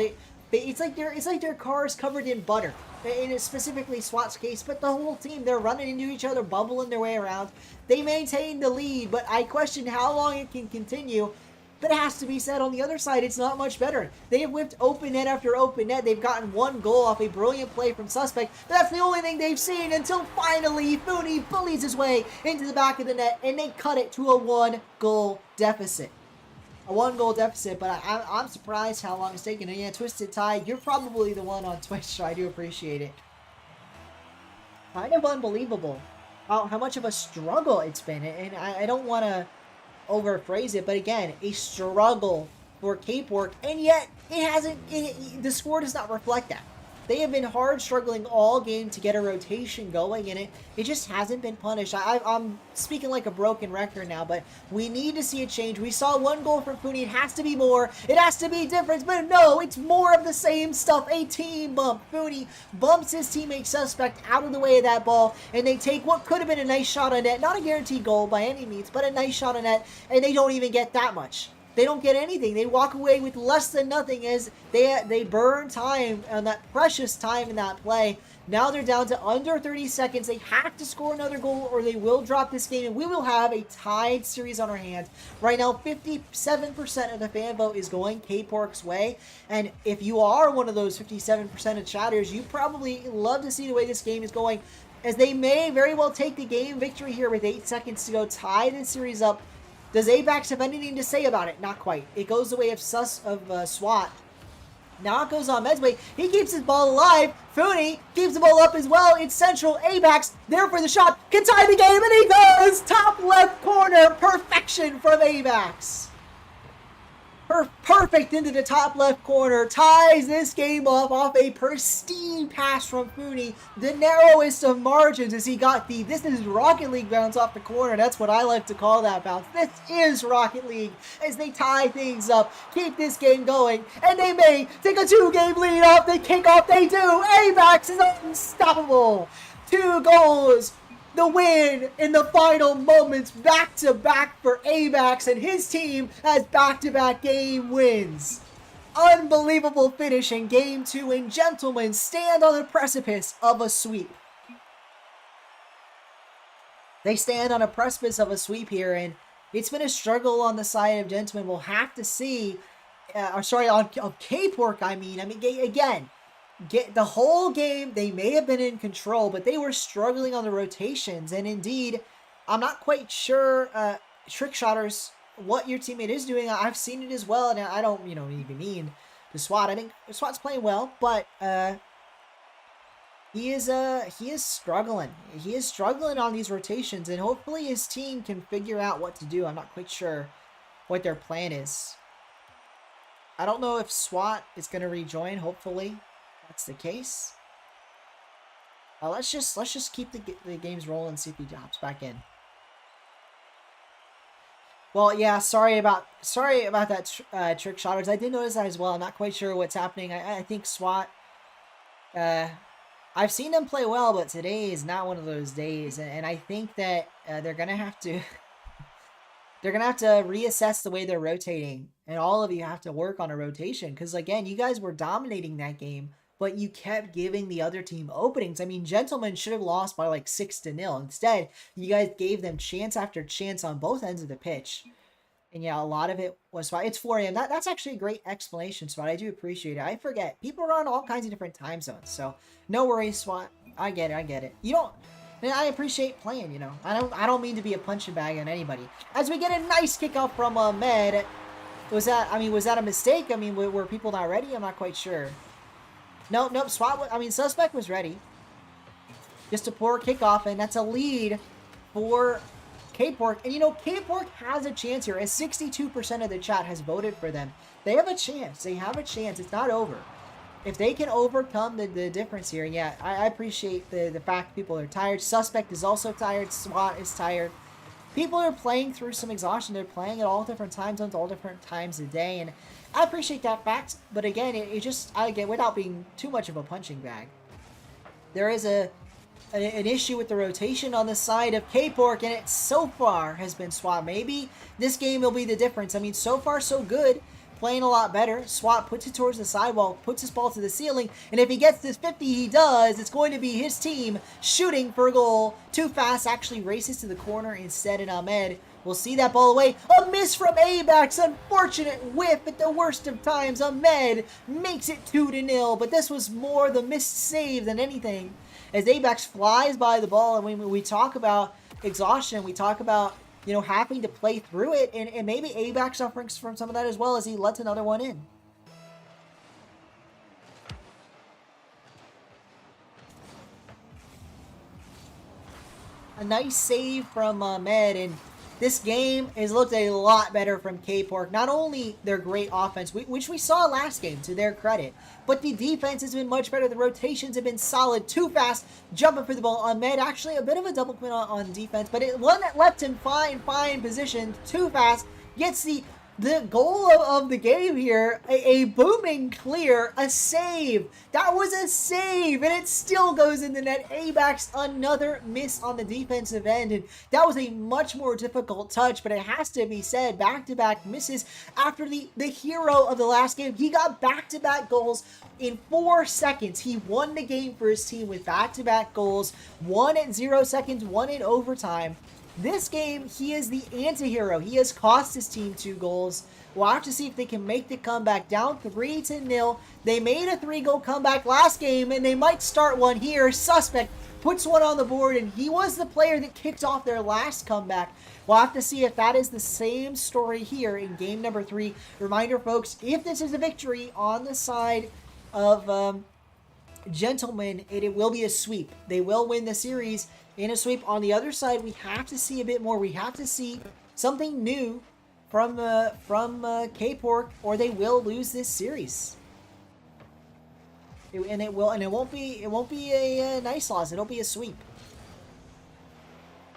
It's like their car is covered in butter. In specifically SWAT's case, but the whole team, they're running into each other, bubbling their way around. They maintain the lead, but I question how long it can continue. But it has to be said, on the other side, it's not much better. They have whipped open net after open net. They've gotten 1 goal off a brilliant play from Suspect. But that's the only thing they've seen until finally Funi bullies his way into the back of the net, and they cut it to a 1-goal deficit. A 1-goal deficit, but I'm surprised how long it's taken. And yeah, Twisted Tie, you're probably the one on Twitch, so I do appreciate it. Kind of unbelievable how much of a struggle it's been. And I don't want to overphrase it, but again, a struggle for Cape Work, and yet the score does not reflect that. They have been hard struggling all game to get a rotation going, and it just hasn't been punished. I'm speaking like a broken record now, but we need to see a change. We saw one goal from Funi. It has to be more. It has to be different, but no, it's more of the same stuff. A team bump. Funi bumps his teammate Suspect out of the way of that ball, and they take what could have been a nice shot on net. Not a guaranteed goal by any means, but a nice shot on net, and they don't even get that much. They don't get anything. They walk away with less than nothing as they burn time on that precious time in that play. Now they're down to under 30 seconds. They have to score another goal or they will drop this game, and we will have a tied series on our hands. Right now, 57% of the fan vote is going K-Pork's way, and if you are one of those 57% of chatters, you probably love to see the way this game is going, as they may very well take the game victory here with 8 seconds to go, tie this series up. Does Abax have anything to say about it? Not quite. It goes the way of SWAT. Now it goes on Med's way. He keeps his ball alive. Funi keeps the ball up as well. It's central. Abax there for the shot. Can tie the game, and he does! Top left corner. Perfection from Abax. Perfect into the top left corner. Ties this game off a pristine pass from Funi. The narrowest of margins as he got this is Rocket League bounce off the corner. That's what I like to call that bounce. This is Rocket League as they tie things up. Keep this game going. And they may take a 2-game lead off the kickoff. They do. Abax is unstoppable. 2 goals. The win in the final moments, back-to-back for Abax, and his team has back-to-back game wins. Unbelievable finish in Game 2, and gentlemen stand on the precipice of a sweep. They stand on a precipice of a sweep here, and it's been a struggle on the side of gentlemen. We'll have to see, of K-Pork, I mean, again, the whole game, they may have been in control, but they were struggling on the rotations. And indeed, I'm not quite sure, Trick Shotters, what your teammate is doing. I've seen it as well, and I don't, even mean the SWAT. I think the SWAT's playing well, but he is struggling. He is struggling on these rotations, and hopefully his team can figure out what to do. I'm not quite sure what their plan is. I don't know if SWAT is going to rejoin. Hopefully that's the case. Let's just keep the games rolling and see if he hops back in. Well, yeah, sorry about that, Trick Shotters. I did notice that as well. I'm not quite sure what's happening. I think SWAT, I've seen them play well, but today is not one of those days, and I think that they're gonna have to reassess the way they're rotating, and all of you have to work on a rotation, because again, you guys were dominating that game, but you kept giving the other team openings. I mean, Gentlemen should have lost by like 6-0. Instead, you guys gave them chance after chance on both ends of the pitch. And yeah, a lot of it was SWAT. It's 4 a.m. That's actually a great explanation, SWAT. I do appreciate it. I forget. People are on all kinds of different time zones. So no worries, SWAT. I get it. You don't... I appreciate playing, I don't mean to be a punching bag on anybody. As we get a nice kickoff from Med. Was that a mistake? Were people not ready? I'm not quite sure. Nope, SWAT, Suspect was ready. Just a poor kickoff, and that's a lead for K-Pork. And K-Pork has a chance here, as 62% of the chat has voted for them. They have a chance. It's not over. If they can overcome the difference here, yeah, I appreciate the fact people are tired. Suspect is also tired. SWAT is tired. People are playing through some exhaustion. They're playing at all different time zones, all different times of day, and I appreciate that fact. But again, again, without being too much of a punching bag, there is an issue with the rotation on the side of K-Pork, and it so far has been SWAT. Maybe this game will be the difference. So far so good. Playing a lot better. SWAT puts it towards the sidewall, puts his ball to the ceiling, and if he gets this 50, he does. It's going to be his team shooting for a goal. Too fast, actually races to the corner instead, and Ahmed will see that ball away. A miss from Abax. Unfortunate whiff at the worst of times. Ahmed makes it 2-0, but this was more the missed save than anything, as Abax flies by the ball. And when we talk about exhaustion, we talk about having to play through it, and maybe Abax suffering from some of that as well, as he lets another one in. A nice save from Med, and This game has looked a lot better from K-Pork. Not only their great offense, which we saw last game to their credit, but the defense has been much better. The rotations have been solid. Too fast, jumping for the ball. Ahmed actually a bit of a double commit on defense, but it one that left him fine position. Too fast, gets the goal of the game here, a booming clear, a save. That was a save, and it still goes in the net. A-Backs, another miss on the defensive end, and that was a much more difficult touch, but it has to be said, back-to-back misses after the hero of the last game. He got back-to-back goals in 4 seconds. He won the game for his team with back-to-back goals, one in 0 seconds, one in overtime. This game, he is the anti-hero. He has cost his team 2 goals. We'll have to see if they can make the comeback. Down 3-0. They made a 3-goal comeback last game, and they might start one here. Suspect puts one on the board, and he was the player that kicked off their last comeback. We'll have to see if that is the same story here in game number 3. Reminder, folks, if this is a victory on the side of Gentlemen, it will be a sweep. They will win the series in a sweep. On the other side, we have to see a bit more. We have to see something new from K-Pork, or they will lose this series. It won't be a nice loss. It'll be a sweep.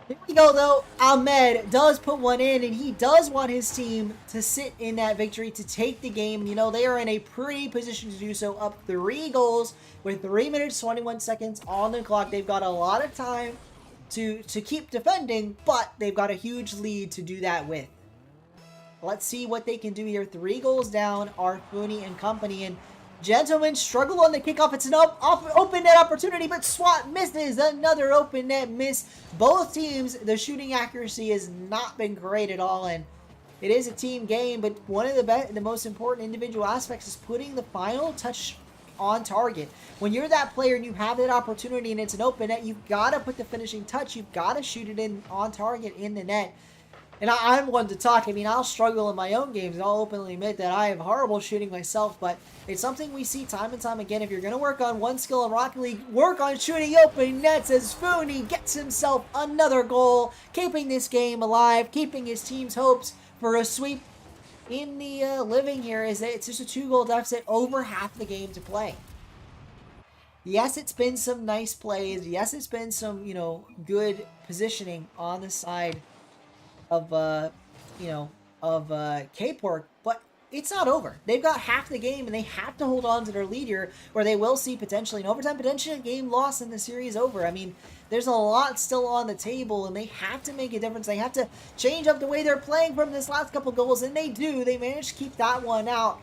Here we go, though. Ahmed does put one in, and he does want his team to sit in that victory, to take the game. You know, they are in a pretty position to do so, up 3 goals with 3 minutes, 21 seconds on the clock. They've got a lot of time to keep defending, but they've got a huge lead to do that with. Let's see what they can do here. 3 goals down are Fooney and company, and Gentlemen struggle on the kickoff. It's an open net opportunity, but SWAT misses. Another open net miss. Both teams, the shooting accuracy has not been great at all, and it is a team game, but one of the most important individual aspects is putting the final touch on target. When you're that player and you have that opportunity and it's an open net, you've got to put the finishing touch. You've got to shoot it in on target in the net. And I'm one to talk. I mean, I'll struggle in my own games, and I'll openly admit that I have horrible shooting myself, but it's something we see time and time again. If you're going to work on one skill in Rocket League, work on shooting open nets, as Fooney gets himself another goal, keeping this game alive, keeping his team's hopes for a sweep in the living here. Is that it's just a 2-goal deficit, over half the game to play. Yes, it's been some nice plays. Yes, it's been some, good positioning on the side of K-Pork, but it's not over. They've got half the game, and they have to hold on to their lead here, or they will see potentially an overtime, potentially a game loss, and the series over. I mean, there's a lot still on the table, and they have to make a difference. They have to change up the way they're playing from this last couple goals, and they do. They managed to keep that one out.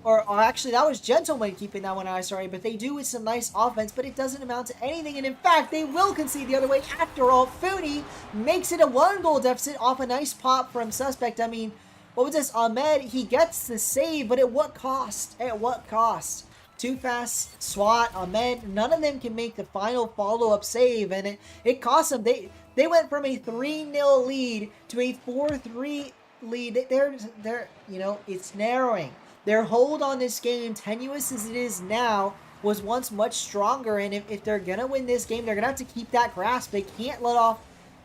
Or actually, that was Gentlemen keeping that one out, sorry. But they do with some nice offense, but it doesn't amount to anything. And in fact, they will concede the other way after all. Fooney makes it a 1-goal deficit off a nice pop from Suspect. I mean, what was this? Ahmed, he gets the save, but at what cost? At what cost? Too fast, SWAT, Ahmed, none of them can make the final follow-up save, and it cost them. They went from a 3-0 lead to a 4-3 lead. They're it's narrowing. Their hold on this game, tenuous as it is now, was once much stronger. And if they're going to win this game, they're going to have to keep that grasp. They can't let off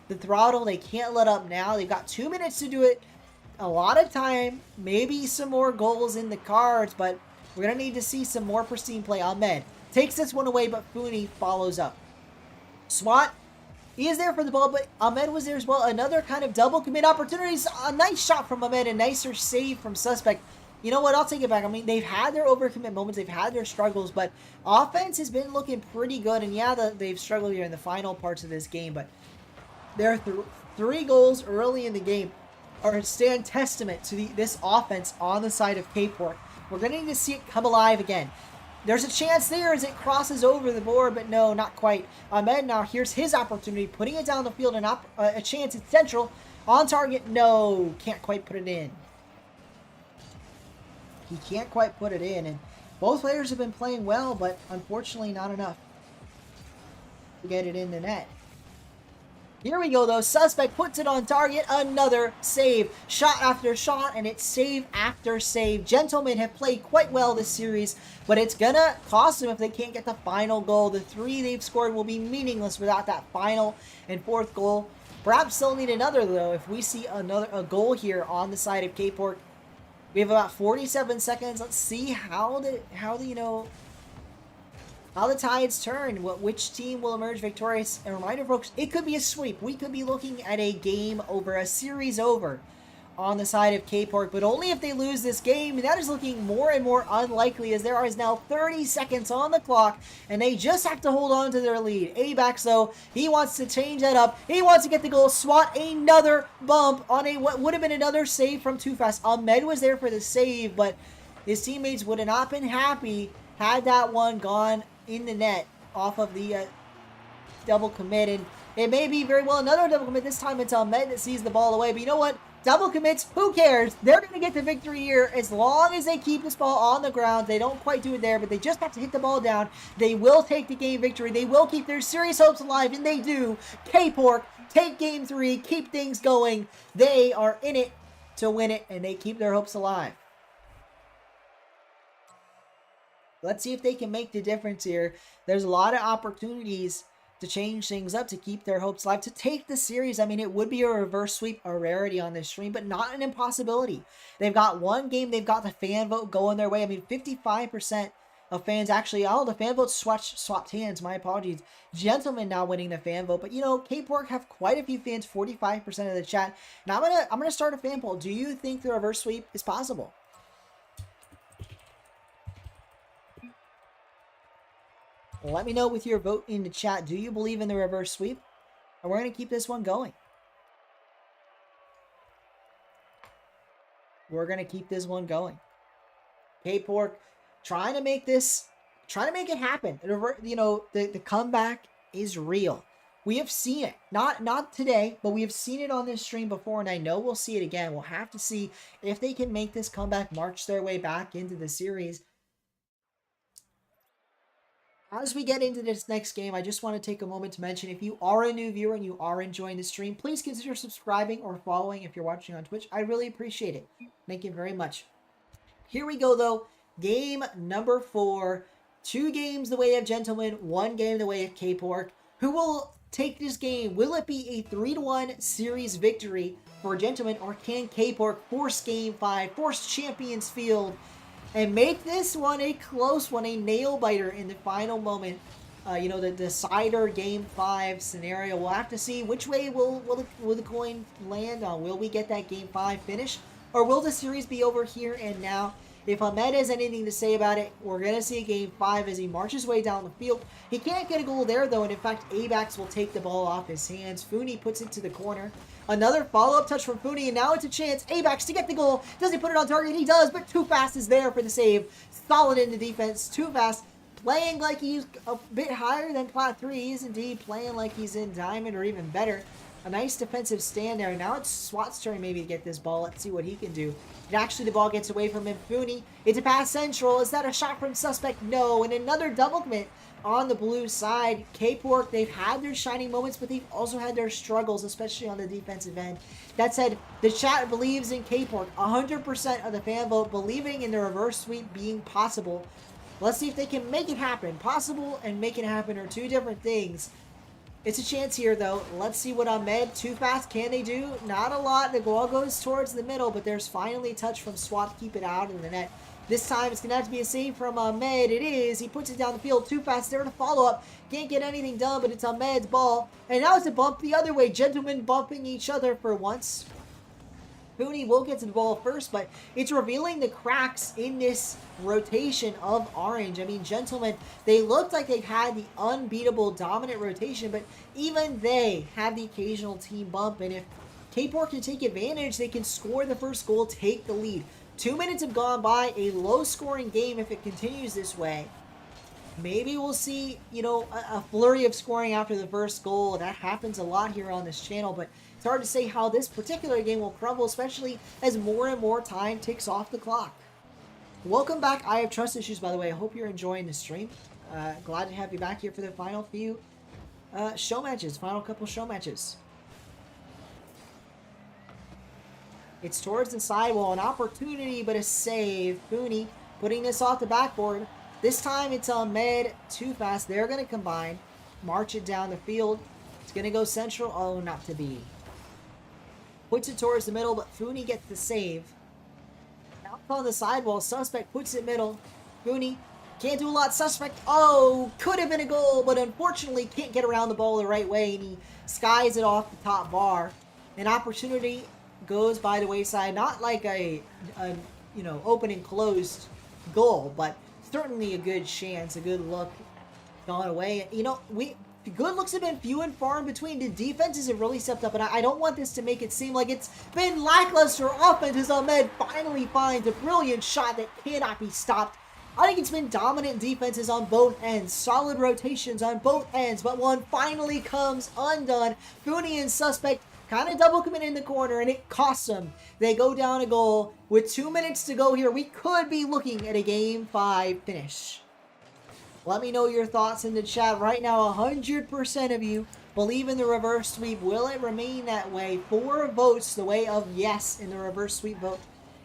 the throttle. They can't let up now. They've got 2 minutes to do it. A lot of time. Maybe some more goals in the cards. But we're going to need to see some more pristine play. Ahmed takes this one away, but Fooney follows up. SWAT, he is there for the ball, but Ahmed was there as well. Another kind of double commit opportunities. A nice shot from Ahmed. A nicer save from Suspect. You know what? I'll take it back. I mean, they've had their overcommit moments. They've had their struggles, but offense has been looking pretty good. And yeah, they've struggled here in the final parts of this game, but their 3 goals early in the game are stand testament to this offense on the side of K-Pork. We're going to need to see it come alive again. There's a chance there as it crosses over the board, but no, not quite. Ahmed now, here's his opportunity, putting it down the field, and a chance at central. On target, no, can't quite put it in. He can't quite put it in, and both players have been playing well, but unfortunately not enough to get it in the net. Here we go, though. Suspect puts it on target. Another save. Shot after shot, and it's save after save. Gentlemen have played quite well this series, but it's going to cost them if they can't get the final goal. The 3 they've scored will be meaningless without that final and 4th goal. Perhaps they'll need another, though, if we see a goal here on the side of K-Pork. We have about 47 seconds. Let's see how the tides turn. Which team will emerge victorious? And reminder, folks, it could be a sweep. We could be looking at a game over, a series over on the side of K-Pork, but only if they lose this game. And that is looking more and more unlikely, as there is now 30 seconds on the clock, and they just have to hold on to their lead. Abax, though, he wants to change that up. He wants to get the goal, swat another bump on what would have been another save from Too Fast. Ahmed was there for the save, but his teammates would have not been happy had that one gone in the net off of the double commit. And it may be very well another double commit. This time it's Ahmed that sees the ball away, but you know what? Double commits, who cares? They're going to get the victory here as long as they keep this ball on the ground. They don't quite do it there, but they just have to hit the ball down. They will take the game victory. They will keep their serious hopes alive, and they do. K-Pork take game 3, keep things going. They are in it to win it, and they keep their hopes alive. Let's see if they can make the difference here. There's a lot of opportunities to change things up, to keep their hopes alive, to take the series. I mean, it would be a reverse sweep, a rarity on this stream, but not an impossibility. They've got one game. They've got the fan vote going their way. I mean, 55% of fans actually, the fan vote swapped hands. My apologies. Gentlemen now winning the fan vote, but you know, K-Pork have quite a few fans, 45% of the chat. Now I'm gonna start a fan poll. Do you think the reverse sweep is possible? Let me know with your vote in the chat. Do you believe in the reverse sweep? And we're going to keep this one going. We're going to keep this one going. K-Pork trying to make it happen. You know, the comeback is real. We have seen it. Not today, but we have seen it on this stream before, and I know we'll see it again. We'll have to see if they can make this comeback, march their way back into the series. As we get into this next game, I just want to take a moment to mention, if you are a new viewer and you are enjoying the stream, please consider subscribing or following if you're watching on Twitch. I really appreciate it. Thank you very much. Here we go, though. Game number 4. 2 games the way of Gentlemen, 1 game the way of K-Pork. Who will take this game? Will it be a 3-1 series victory for Gentlemen, or can K-Pork force Game 5, force Champions Field, and make this one a close one, a nail-biter in the final moment? You know, the decider Game 5 scenario. We'll have to see which way will the coin land on. Will we get that Game 5 finish? Or will the series be over here and now? If Ahmed has anything to say about it, we're going to see Game 5 as he marches way down the field. He can't get a goal there, though, and in fact, Abax will take the ball off his hands. Funi puts it to the corner. Another follow-up touch from Funi, and now it's a chance. Abax to get the goal. Does he put it on target? He does, but Too Fast is there for the save. Solid in the defense. Too Fast playing like he's a bit higher than Plat 3. He is indeed playing like he's in Diamond or even better. A nice defensive stand there. Now it's Swat's turn maybe to get this ball. Let's see what he can do. And actually, the ball gets away from him. Funi, it's a pass central. Is that a shot from Suspect? No. And another double commit on the blue side. K-Pork, they've had their shining moments, but they've also had their struggles, especially on the defensive end. That said, the chat believes in K-Pork. 100% of the fan vote believing in the reverse sweep being possible. Let's see if they can make it happen. Possible and make it happen are two different things. It's a chance here, though. Let's see what Ahmed, Too Fast, can they do? Not a lot. The ball goes towards the middle, but there's finally a touch from Swat to keep it out of the net. This time, it's going to have to be a save from Ahmed. It is. He puts it down the field. Too Fast there to follow up. Can't get anything done, but it's Ahmed's ball. And now it's a bump the other way. Gentlemen bumping each other for once. Funi will get to the ball first, but it's revealing the cracks in this rotation of Orange. I mean, Gentlemen, they looked like they had the unbeatable dominant rotation, but even they have the occasional team bump, and if K-Pork can take advantage, they can score the first goal, take the lead. 2 minutes have gone by, a low-scoring game if it continues this way. Maybe we'll see, you know, a flurry of scoring after the first goal. That happens a lot here on this channel, but it's hard to say how this particular game will crumble, especially as more and more time ticks off the clock. Welcome back. I have trust issues, by the way. I hope you're enjoying the stream. Glad to have you back here for the final few show matches, final couple show matches. It's towards the sidewall, an opportunity, but a save. Funi putting this off the backboard. This time it's Ahmed, Too Fast. They're going to combine, march it down the field. It's going to go central. Oh, not to be. Puts it towards the middle, but Funi gets the save. Now on the sidewall, Suspect puts it middle. Funi can't do a lot. Suspect, oh, could have been a goal, but unfortunately can't get around the ball the right way, and he skies it off the top bar. An opportunity goes by the wayside. Not like a you know, open and closed goal, but certainly a good chance, a good look gone away. You know, good looks have been few and far in between. The defenses have really stepped up, and I don't want this to make it seem like it's been lackluster offense as Ahmed finally finds a brilliant shot that cannot be stopped. I think it's been dominant defenses on both ends, solid rotations on both ends, but one finally comes undone. Funi and Suspect kind of double commit in the corner, and it costs them. They go down a goal. With 2 minutes to go here, we could be looking at a Game 5 finish. Let me know your thoughts in the chat. Right now, 100% of you believe in the reverse sweep. Will it remain that way? 4 votes the way of yes in the reverse sweep vote.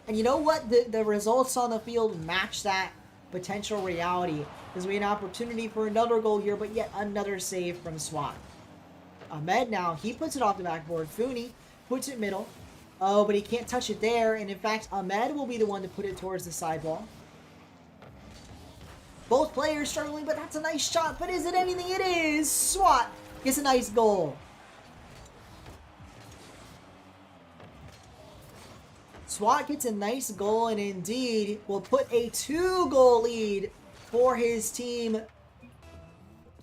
And you know what? The results on the field match that potential reality. Because we have an opportunity for another goal here, but yet another save from SWAT. Ahmed now, he puts it off the backboard. Funi puts it middle. Oh, but he can't touch it there. And in fact, Ahmed will be the one to put it towards the sidewall. Both players struggling, but that's a nice shot. But is it anything? It is. SWAT gets a nice goal. SWAT gets a nice goal and indeed will put a 2-goal lead for his team.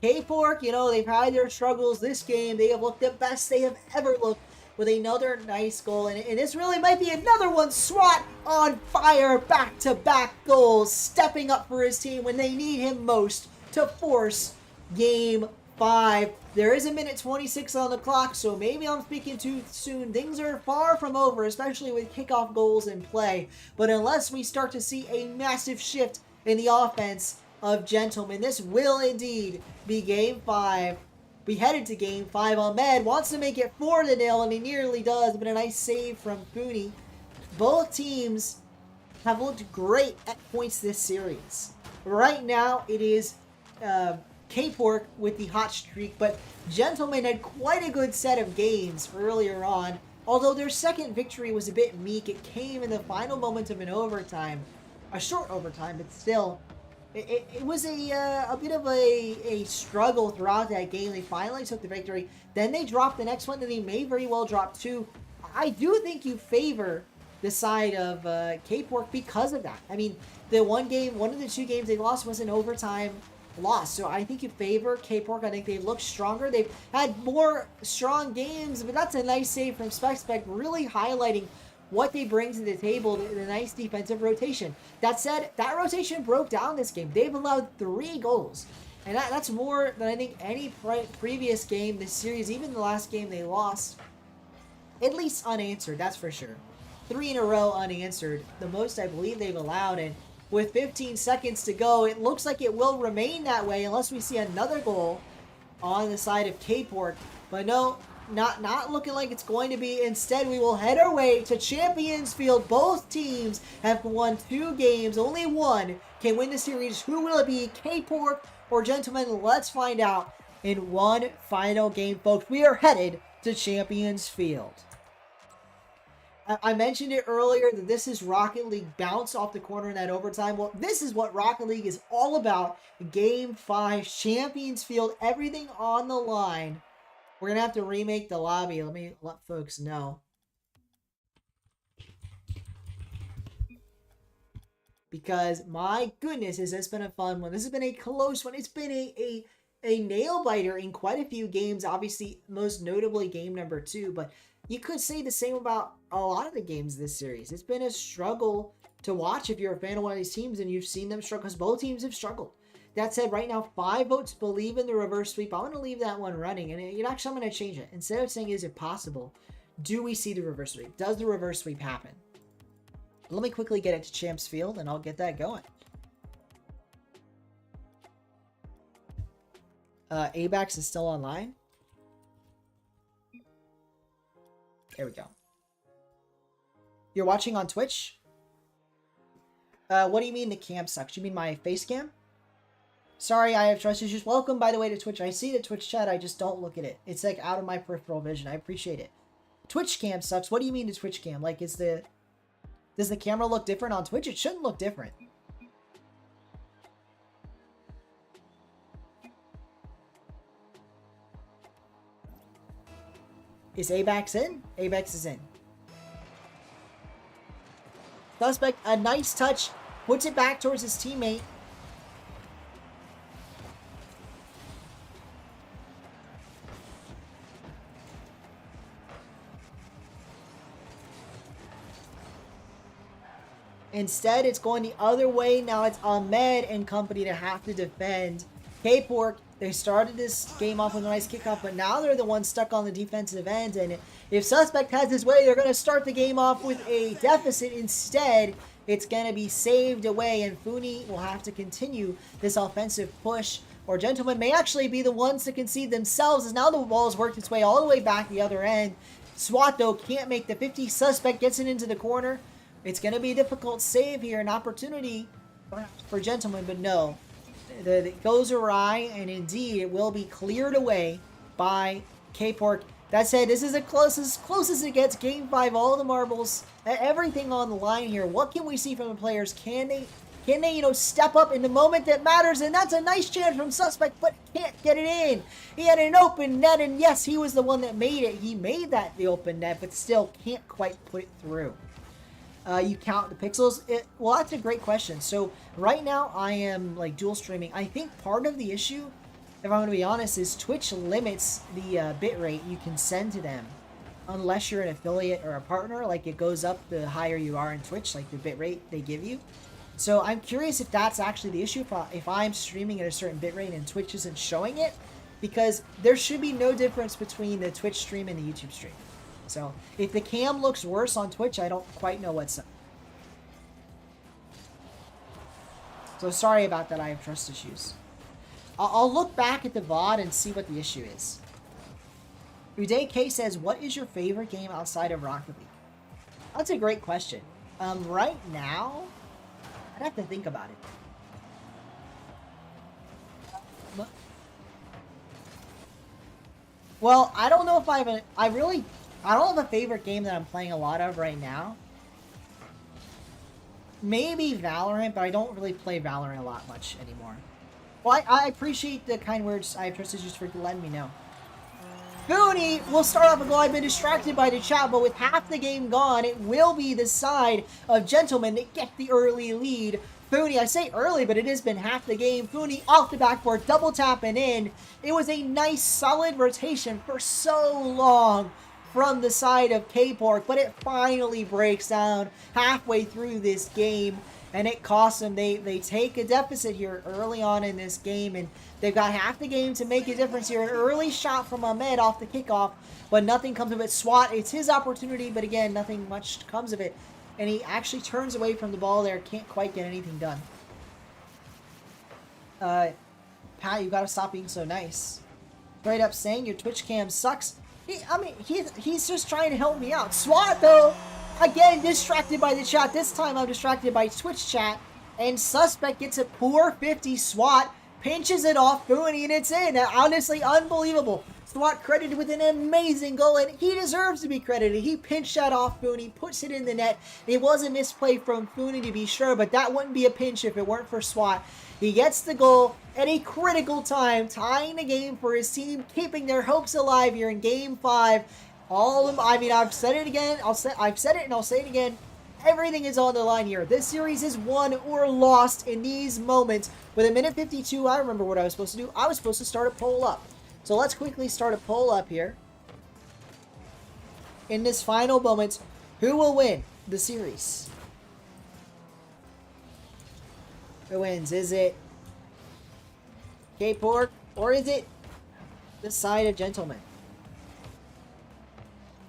K-Pork, you know, they've had their struggles this game. They have looked the best they have ever looked with another nice goal. And this really might be another one. SWAT on fire. Back-to-back goals. Stepping up for his team when they need him most to force Game 5. There is a minute 26 on the clock, so maybe I'm speaking too soon. Things are far from over, especially with kickoff goals in play. But unless we start to see a massive shift in the offense of Gentlemen, this will indeed be Game 5. We headed to Game 5. Ahmed wants to make it 4-0, and he nearly does, but a nice save from Funi. Both teams have looked great at points this series. Right now, it is K-Pork with the hot streak, but Gentlemen had quite a good set of games earlier on. Although their second victory was a bit meek, it came in the final moments of an overtime. A short overtime, but still. It was a bit of a struggle throughout that game. They finally took the victory. Then they dropped the next one, and they may very well drop 2. I do think you favor the side of K-Pork because of that. I mean, the one of the 2 games they lost was an overtime loss. So I think you favor K-Pork. I think they look stronger. They've had more strong games, but that's a nice save from Spec, really highlighting what they bring to the table, the nice defensive rotation. That said, that rotation broke down this game. They've allowed 3 goals. And that's more than I think any previous game this series, even the last game they lost. At least unanswered, that's for sure. 3 in a row unanswered. The most I believe they've allowed. And with 15 seconds to go, it looks like it will remain that way unless we see another goal on the side of K-Pork. But no, not looking like it's going to be. Instead, we will head our way to Champions Field. Both teams have won 2 games. Only one can win the series. Who will it be? K-Pork or Gentlemen? Let's find out in one final game, folks. We are headed to Champions Field. I mentioned it earlier that this is Rocket League bounce off the corner in that overtime. Well, this is what Rocket League is all about. Game 5, Champions Field, everything on the line. We're going to have to remake the lobby. Let me let folks know. Because, my goodness, has this been a fun one. This has been a close one. It's been a nail-biter in quite a few games. Obviously, most notably game number 2. But you could say the same about a lot of the games this series. It's been a struggle to watch if you're a fan of one of these teams and you've seen them struggle. Because both teams have struggled. That said, right now, 5 votes believe in the reverse sweep. I'm going to leave that one running. And actually, I'm going to change it. Instead of saying, is it possible? Do we see the reverse sweep? Does the reverse sweep happen? Let me quickly get it to Champs Field, and I'll get that going. ABAX is still online. There we go. You're watching on Twitch? What do you mean the cam sucks? You mean my face cam? Sorry, I have trust issues. Welcome, by the way, to Twitch. I see the Twitch chat. I just don't look at it. It's like out of my peripheral vision. I appreciate it. Twitch cam sucks. What do you mean the Twitch cam? Like, does the camera look different on Twitch? It shouldn't look different. Is Abax in? Abax is in. Suspect, a nice touch. Puts it back towards his teammate. Instead, it's going the other way. Now it's Ahmed and company to have to defend. K-Pork, they started this game off with a nice kickoff, but now they're the ones stuck on the defensive end. And if Suspect has his way, they're going to start the game off with a deficit. Instead, it's going to be saved away, and Funi will have to continue this offensive push. Or Gentlemen may actually be the ones to concede themselves, as now the ball has worked its way all the way back the other end. SWAT, though, can't make the 50. Suspect gets it into the corner. It's going to be a difficult save here, an opportunity for Gentlemen, but no. It goes awry, and indeed, it will be cleared away by K-Pork. That said, this is as close as it gets. Game 5, all the marbles, everything on the line here. What can we see from the players? Can they, step up in the moment that matters? And that's a nice chance from Suspect, but can't get it in. He had an open net, and yes, he was the one that made it. He made that the open net, but still can't quite put it through. You count the pixels? Well, that's a great question. So right now I am like dual streaming. I think part of the issue, if I'm going to be honest, is Twitch limits the bitrate you can send to them unless you're an affiliate or a partner. Like, it goes up the higher you are in Twitch, like the bitrate they give you. So I'm curious if that's actually the issue, if I'm streaming at a certain bitrate and Twitch isn't showing it, because there should be no difference between the Twitch stream and the YouTube stream. So if the cam looks worse on Twitch, I don't quite know what's up. So sorry about that, I have trust issues. I'll look back at the VOD and see what the issue is. Uday K says, what is your favorite game outside of Rocket League? That's a great question. Right now, I'd have to think about it. Well, I don't know if I have I don't have a favorite game that I'm playing a lot of right now. Maybe Valorant, but I don't really play Valorant a lot much anymore. Well, I appreciate the kind words. I have trust issues for letting me know. Booney will start off a goal. I've been distracted by the chat, but with half the game gone, it will be the side of Gentlemen that get the early lead. Fooney, I say early, but it has been half the game. Fooney off the backboard, double tapping in. It was a nice, solid rotation for so long from the side of K-Pork, but it finally breaks down halfway through this game, and it costs them. They take a deficit here early on in this game, and they've got half the game to make a difference here. An early shot from Ahmed off the kickoff, but nothing comes of it. SWAT, it's his opportunity, but again, nothing much comes of it. And he actually turns away from the ball there, can't quite get anything done. Pat, you gotta stop being so nice. Straight up saying your Twitch cam sucks. He's just trying to help me out. SWAT, though, again, distracted by the chat. This time I'm distracted by Twitch chat. And Suspect gets a poor 50. SWAT pinches it off Booney, and it's in. Honestly, unbelievable. SWAT credited with an amazing goal, and he deserves to be credited. He pinched that off Booney, puts it in the net. It was a misplay from Booney to be sure, but that wouldn't be a pinch if it weren't for SWAT. He gets the goal at a critical time, tying the game for his team, keeping their hopes alive here in Game 5. I've said it again. I've said it and I'll say it again. Everything is on the line here. This series is won or lost in these moments. With a minute 52, I remember what I was supposed to do. I was supposed to start a poll up. So let's quickly start a poll up here. In this final moment, who will win the series? Who wins? Is it K-Pork or is it the side of Gentlemen?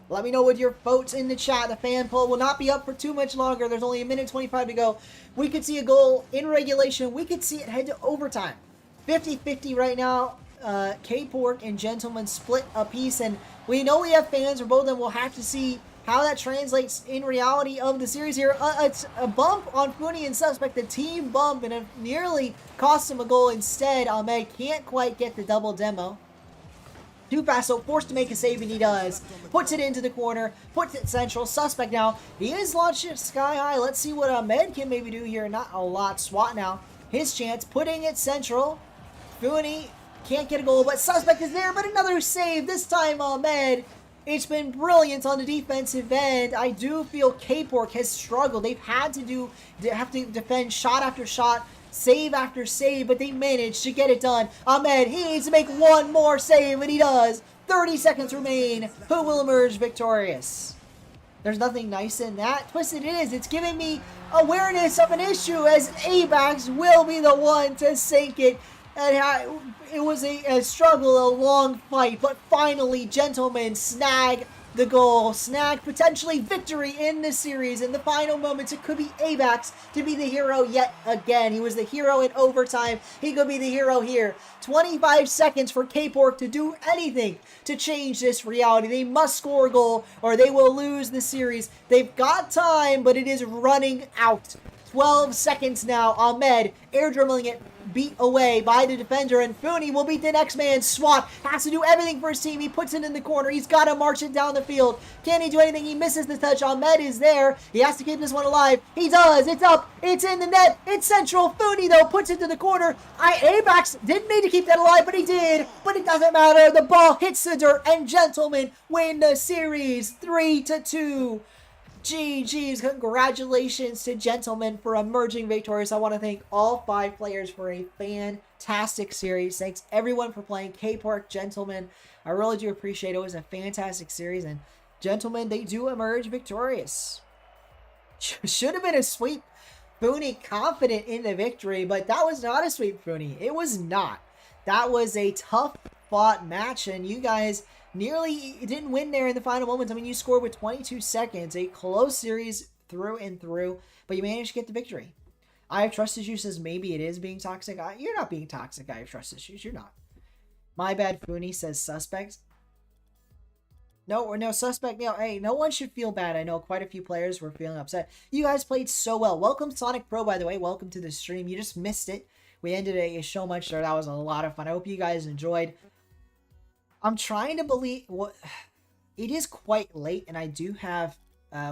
Let me know with your votes in the chat. The fan poll will not be up for too much longer. There's only a minute 25 to go. We could see a goal in regulation. We could see it head to overtime. 50-50 right now. K-Pork and Gentlemen split a piece. And we know we have fans, or both of them will have to see how that translates in reality of the series here. It's a bump on Funi and Suspect, the team bump, and it nearly cost him a goal instead. Ahmed can't quite get the double demo. Too fast, so forced to make a save, and he does. Puts it into the corner, puts it central. Suspect now, he is launched it sky high. Let's see what Ahmed can maybe do here. Not a lot. SWAT now, his chance, putting it central. Funi can't get a goal, but Suspect is there, but another save. This time, Ahmed. It's been brilliant on the defensive end. I do feel K-Pork has struggled. They've had to defend shot after shot, save after save, but they managed to get it done. Ahmed, he needs to make one more save, and he does. 30 seconds remain. Who will emerge victorious? There's nothing nice in that. Twisted it is. It's giving me awareness of an issue, as Abax will be the one to sink it. And it was a struggle, a long fight, but finally, gentlemen, snag the goal, snag potentially victory in this series. In the final moments, it could be Abax to be the hero yet again. He was the hero in overtime. He could be the hero here. 25 seconds for K-Pork to do anything to change this reality. They must score a goal or they will lose the series. They've got time, but it is running out. 12 seconds now. Ahmed air dribbling it, beat away by the defender, and Funi will beat the next man. SWAT has to do everything for his team. He puts it in the corner. He's got to march it down the field. Can he do anything? He misses the touch. Ahmed is there. He has to keep this one alive. He does. It's up. It's in the net. It's central. Funi, though, puts it to the corner. Abax didn't need to keep that alive, but he did. But it doesn't matter. The ball hits the dirt, and gentlemen win the series 3-2. GG's. Congratulations to gentlemen for emerging victorious. I want to thank all 5 players for a fantastic series. Thanks everyone for playing. K-Pork, gentlemen, I really do appreciate it. It was a fantastic series, and gentlemen, they do emerge victorious. Should have been a sweep. Funi confident in the victory, but that was not a sweep, Funi. It was not. That was a tough fought match, and you guys nearly didn't win there in the final moments. I mean, you scored with 22 seconds. A close series through and through, but you managed to get the victory. I have trust issues says maybe it is being toxic. You're not being toxic. I have trust issues. You're not. My bad, Funi says Suspect. No, Suspect. Hey, no one should feel bad. I know quite a few players were feeling upset. You guys played so well. Welcome, Sonic Pro, by the way. Welcome to the stream. You just missed it. We ended a show much there. That was a lot of fun. I hope you guys enjoyed. I'm trying to believe it is quite late, and I do have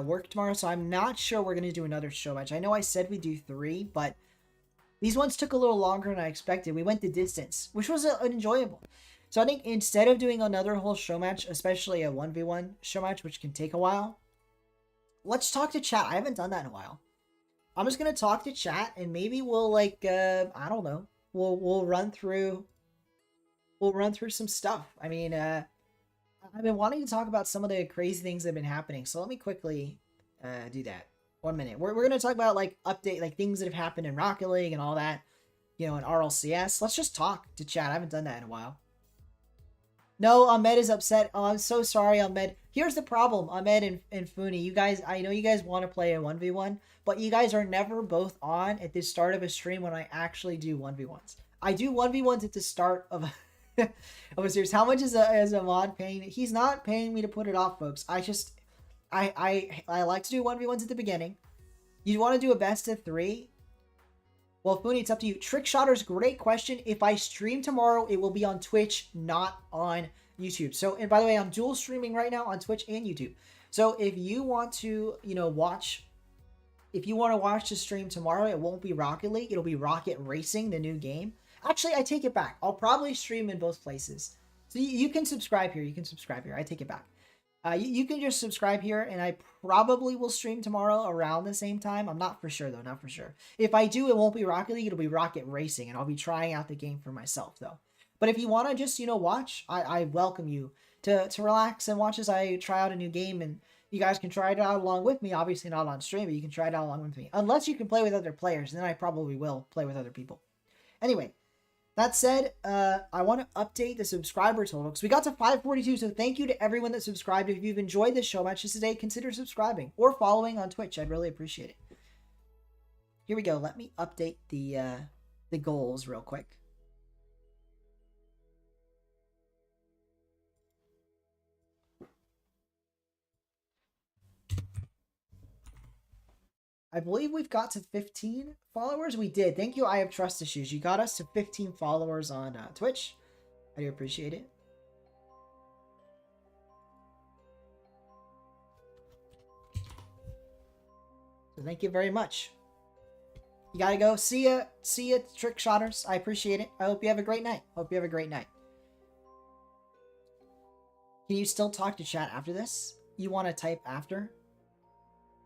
work tomorrow, so I'm not sure we're going to do another show match. I know I said we'd do 3, but these ones took a little longer than I expected. We went the distance, which was enjoyable. So I think instead of doing another whole show match, especially a 1v1 show match, which can take a while, let's talk to chat. I haven't done that in a while. I'm just going to talk to chat, and maybe we'll, I don't know, we'll run through some stuff. I mean, I've been wanting to talk about some of the crazy things that have been happening. So let me quickly do that. 1 minute. We're going to talk about update, things that have happened in Rocket League and all that, in RLCS. Let's just talk to chat. I haven't done that in a while. No, Ahmed is upset. Oh, I'm so sorry, Ahmed. Here's the problem, Ahmed and Funi. You guys, I know you guys want to play a 1v1, but you guys are never both on at the start of a stream when I actually do 1v1s. I do 1v1s at the start of a of a series. How much is a mod paying? He's not paying me to put it off, folks. I like to do 1v1s at the beginning. You want to do a best of 3? Well, Funi, it's up to you. Trick Shotter's great question. If I stream tomorrow, it will be on Twitch, not on YouTube. So, and by the way, I'm dual streaming right now on Twitch and YouTube. So if you want to, watch the stream tomorrow, it won't be Rocket League. It'll be Rocket Racing, the new game. Actually, I take it back. I'll probably stream in both places. So you can subscribe here. I take it back. You can just subscribe here, and I probably will stream tomorrow around the same time. I'm not for sure, though. Not for sure. If I do, it won't be Rocket League. It'll be Rocket Racing, and I'll be trying out the game for myself, though. But if you want to just, watch, I welcome you to relax and watch as I try out a new game, and you guys can try it out along with me. Obviously not on stream, but you can try it out along with me. Unless you can play with other players, then I probably will play with other people. Anyway. That said, I want to update the subscriber total because we got to 542. So thank you to everyone that subscribed. If you've enjoyed this show matches today, consider subscribing or following on Twitch. I'd really appreciate it. Here we go. Let me update the goals real quick. I believe we've got to 15 followers. We did. Thank you, I Have Trust Issues. You got us to 15 followers on Twitch. I do appreciate it. So thank you very much. You gotta go. See ya, trick shotters. I appreciate it. I hope you have a great night. Hope you have a great night. Can you still talk to chat after this? You want to type after?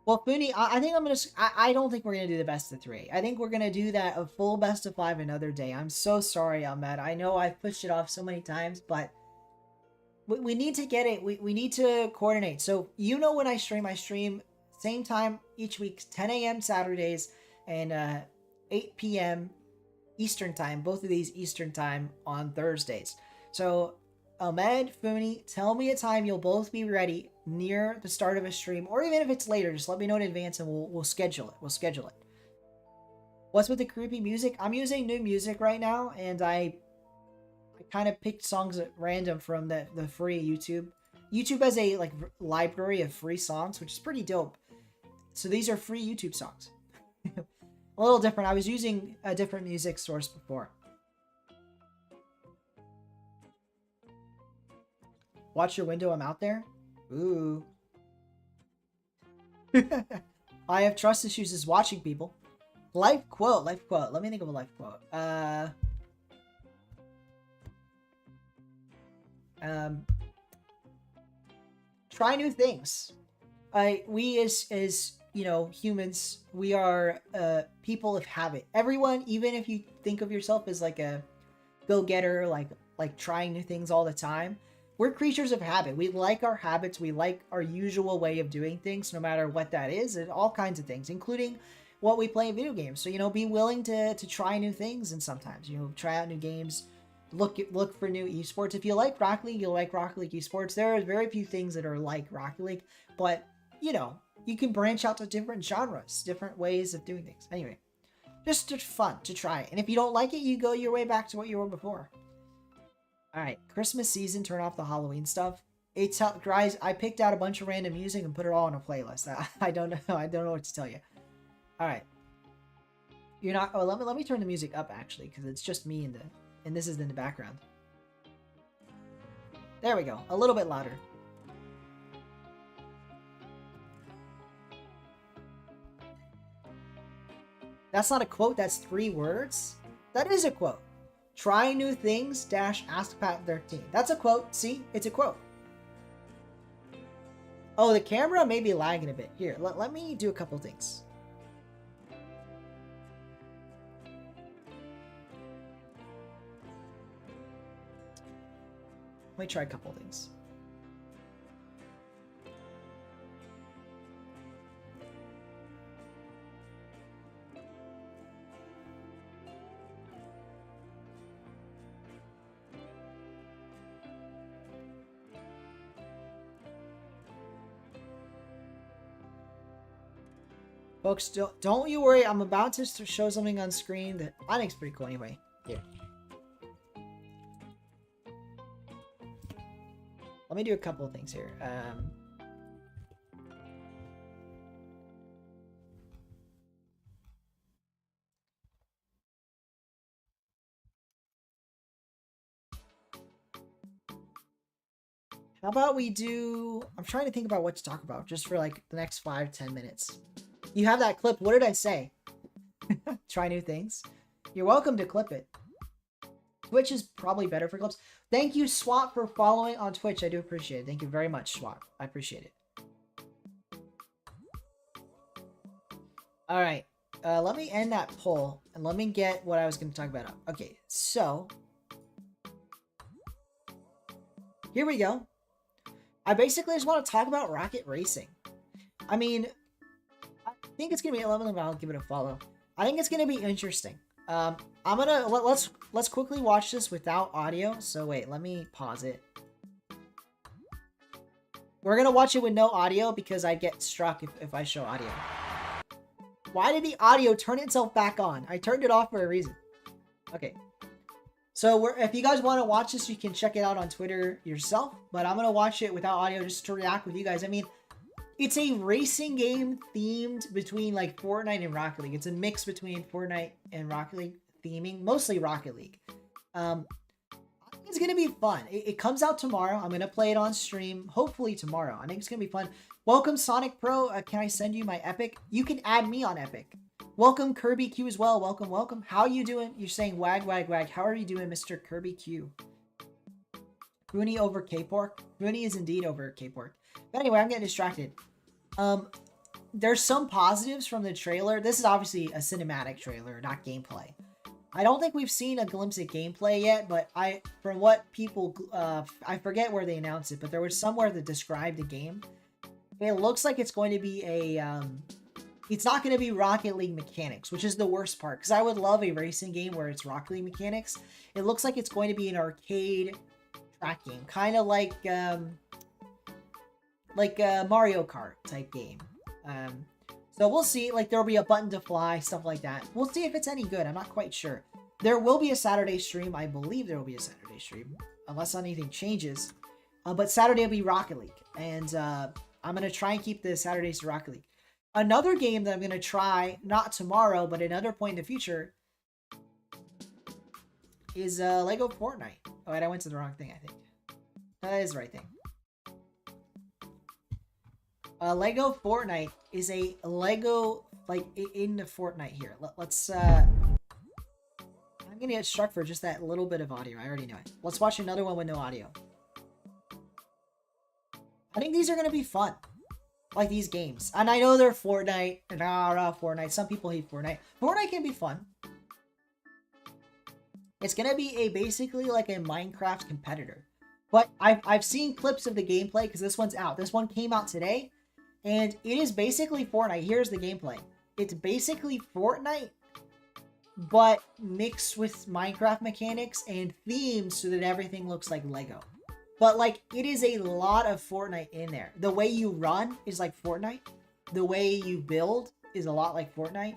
Well, Fooney, I think I'm gonna. I don't think we're gonna do the best of 3. I think we're gonna do that a full best of 5 another day. I'm so sorry, Ahmed. I know I've pushed it off so many times, but we need to get it. We need to coordinate. So you know when I stream same time each week, 10 a.m. Saturdays and 8 p.m. Eastern time. Both of these Eastern time on Thursdays. So Ahmed, Fooney, tell me a time you'll both be ready near the start of a stream, or even if it's later, just let me know in advance and we'll schedule it. We'll schedule it. What's with the creepy music? I'm using new music right now, and I kind of picked songs at random from the free YouTube. YouTube has a like library of free songs, which is pretty dope. So these are free YouTube songs. A little different. I was using a different music source before. Watch your window, I'm out there. Ooh. I Have Trust Issues is watching people. Life quote. Let me think of a life quote. Try new things. We as you know, humans, we are people of habit. Everyone, even if you think of yourself as like a go-getter, like trying new things all the time, we're creatures of habit. We like our habits. We like our usual way of doing things, no matter what that is, and all kinds of things, including what we play in video games. So, you know, be willing to try new things, and sometimes, you know, try out new games, look for new esports. If you like Rocket League, you'll like Rocket League esports. There are very few things that are like Rocket League, but, you know, you can branch out to different genres, different ways of doing things. Anyway, just fun to try it. And if you don't like it, you go your way back to what you were before. All right, Christmas season, turn off the Halloween stuff. Guys, I picked out a bunch of random music and put it all in a playlist. I don't know. I don't know what to tell you. All right. You're not. Oh, let me turn the music up actually, because it's just me and this is in the background. There we go. A little bit louder. That's not a quote. That's 3 words. That is a quote. Try new things, --AskPat13. That's a quote. See? It's a quote. Oh, the camera may be lagging a bit. Here, let me do a couple things. Let me try a couple things. Folks, don't you worry. I'm about to show something on screen that I think is pretty cool anyway. Here. Let me do a couple of things here. How about we do... I'm trying to think about what to talk about just for like the next 5-10 minutes. You have that clip. What did I say? Try new things. You're welcome to clip it. Twitch is probably better for clips. Thank you, Swap, for following on Twitch. I do appreciate it. Thank you very much, Swap. I appreciate it. All right. Let me end that poll, and let me get what I was going to talk about up. Okay, so... here we go. I basically just want to talk about Rocket Racing. I mean... I think it's gonna be 11. I'll give it a follow. I think it's gonna be interesting. I'm gonna let's quickly watch this without audio. So wait, let me pause it. We're gonna watch it with no audio because I get struck if I show audio. Why did the audio turn itself back on? I turned it off for a reason. Okay. So if you guys want to watch this, you can check it out on Twitter yourself. But I'm gonna watch it without audio just to react with you guys. I mean, It's a racing game themed between like Fortnite and Rocket League. It's a mix between Fortnite and Rocket League theming, mostly Rocket League. I think it's gonna be fun. It comes out tomorrow. I'm gonna play it on stream, hopefully tomorrow. I think it's gonna be fun. Welcome Sonic Pro. Can I send you my Epic? You can add me on Epic. Welcome Kirby Q as well. Welcome, welcome. How you doing? You're saying wag, wag, wag. How are you doing, Mr. Kirby Q? Rooney over K-Pork. Rooney is indeed over K-Pork. But anyway, I'm getting distracted. There's some positives from the trailer. This is obviously a cinematic trailer, not gameplay. I don't think we've seen a glimpse at gameplay yet, but from what people, I forget where they announced it, but there was somewhere that described the game. It looks like it's going to be it's not going to be Rocket League mechanics, which is the worst part, because I would love a racing game where it's Rocket League mechanics. It looks like it's going to be an arcade track game, kind of like a Mario Kart type game. So we'll see. Like, there'll be a button to fly, stuff like that. We'll see if it's any good. I'm not quite sure. There will be a Saturday stream. I believe there will be a Saturday stream, unless anything changes. But Saturday will be Rocket League, and I'm gonna try and keep the Saturdays to Rocket League. Another game that I'm gonna try, not tomorrow, but another point in the future, is Lego Fortnite. Oh wait, I went to the wrong thing. I think that is the right thing. Lego Fortnite is a Lego, like, in the Fortnite here. Let's, I'm gonna get struck for just that little bit of audio. I already know it. Let's watch another one with no audio. I think these are gonna be fun. Like, these games. And I know they're Fortnite, and Fortnite. Some people hate Fortnite. Fortnite can be fun. It's gonna be basically like a Minecraft competitor. But I've seen clips of the gameplay, because this one's out. This one came out today. And it is basically Fortnite. Here's the gameplay. It's basically Fortnite, but mixed with Minecraft mechanics and themes so that everything looks like Lego. But, like, it is a lot of Fortnite in there. The way you run is like Fortnite. The way you build is a lot like Fortnite.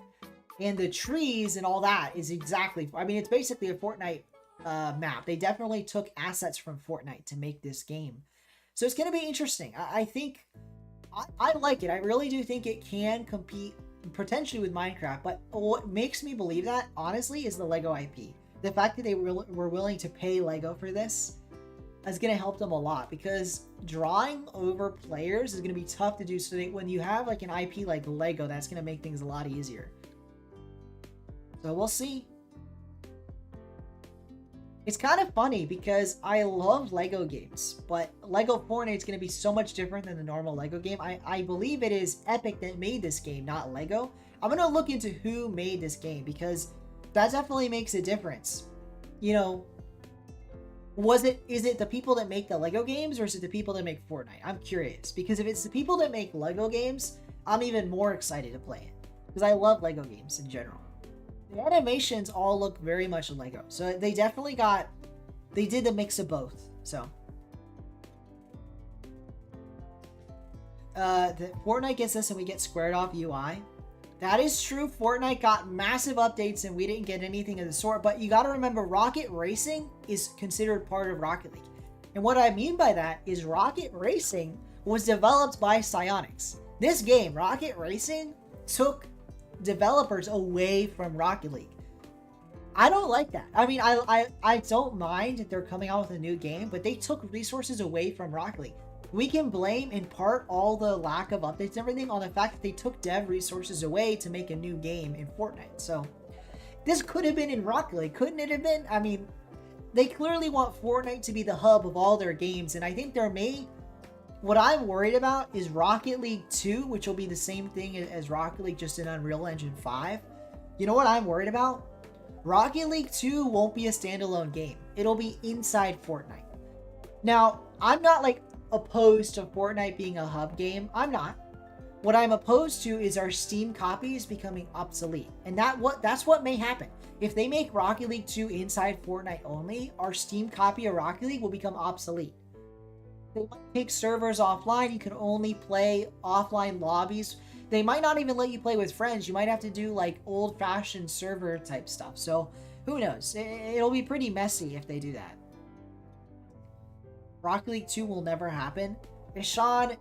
And the trees and all that is exactly... I mean, it's basically a Fortnite map. They definitely took assets from Fortnite to make this game. So it's going to be interesting. I think... I like it. I really do think it can compete potentially with Minecraft, but what makes me believe that, honestly, is the Lego IP. The fact that they were willing to pay Lego for this is going to help them a lot, because drawing over players is going to be tough to do. So when you have like an IP like Lego, that's going to make things a lot easier. So we'll see. It's kind of funny because I love Lego games, but Lego Fortnite is going to be so much different than the normal Lego game. I believe it is Epic that made this game, not Lego. I'm going to look into who made this game, because that definitely makes a difference. You know, is it the people that make the Lego games, or is it the people that make Fortnite? I'm curious, because if it's the people that make Lego games, I'm even more excited to play it, because I love Lego games in general. The animations all look very much Lego. So they definitely did the mix of both. So. The Fortnite gets this and we get squared off UI. That is true. Fortnite got massive updates and we didn't get anything of the sort. But you got to remember, Rocket Racing is considered part of Rocket League. And what I mean by that is Rocket Racing was developed by Psyonix. This game, Rocket Racing, took developers away from Rocket League. I don't like that. I mean, I don't mind that they're coming out with a new game, but they took resources away from Rocket League. We can blame in part all the lack of updates and everything on the fact that they took dev resources away to make a new game in Fortnite. So this could have been in Rocket League, couldn't it have been? I mean, they clearly want Fortnite to be the hub of all their games, and I think what I'm worried about is Rocket League 2, which will be the same thing as Rocket League, just in Unreal Engine 5. You know what I'm worried about? Rocket League 2 won't be a standalone game. It'll be inside Fortnite. Now, I'm not like opposed to Fortnite being a hub game. I'm not. What I'm opposed to is our Steam copies becoming obsolete. And that's what may happen. If they make Rocket League 2 inside Fortnite only, our Steam copy of Rocket League will become obsolete. They might take servers offline. You can only play offline lobbies. They might not even let you play with friends. You might have to do like old-fashioned server type stuff. So who knows? It'll be pretty messy if they do that. Rocket League 2 will never happen. Ishan,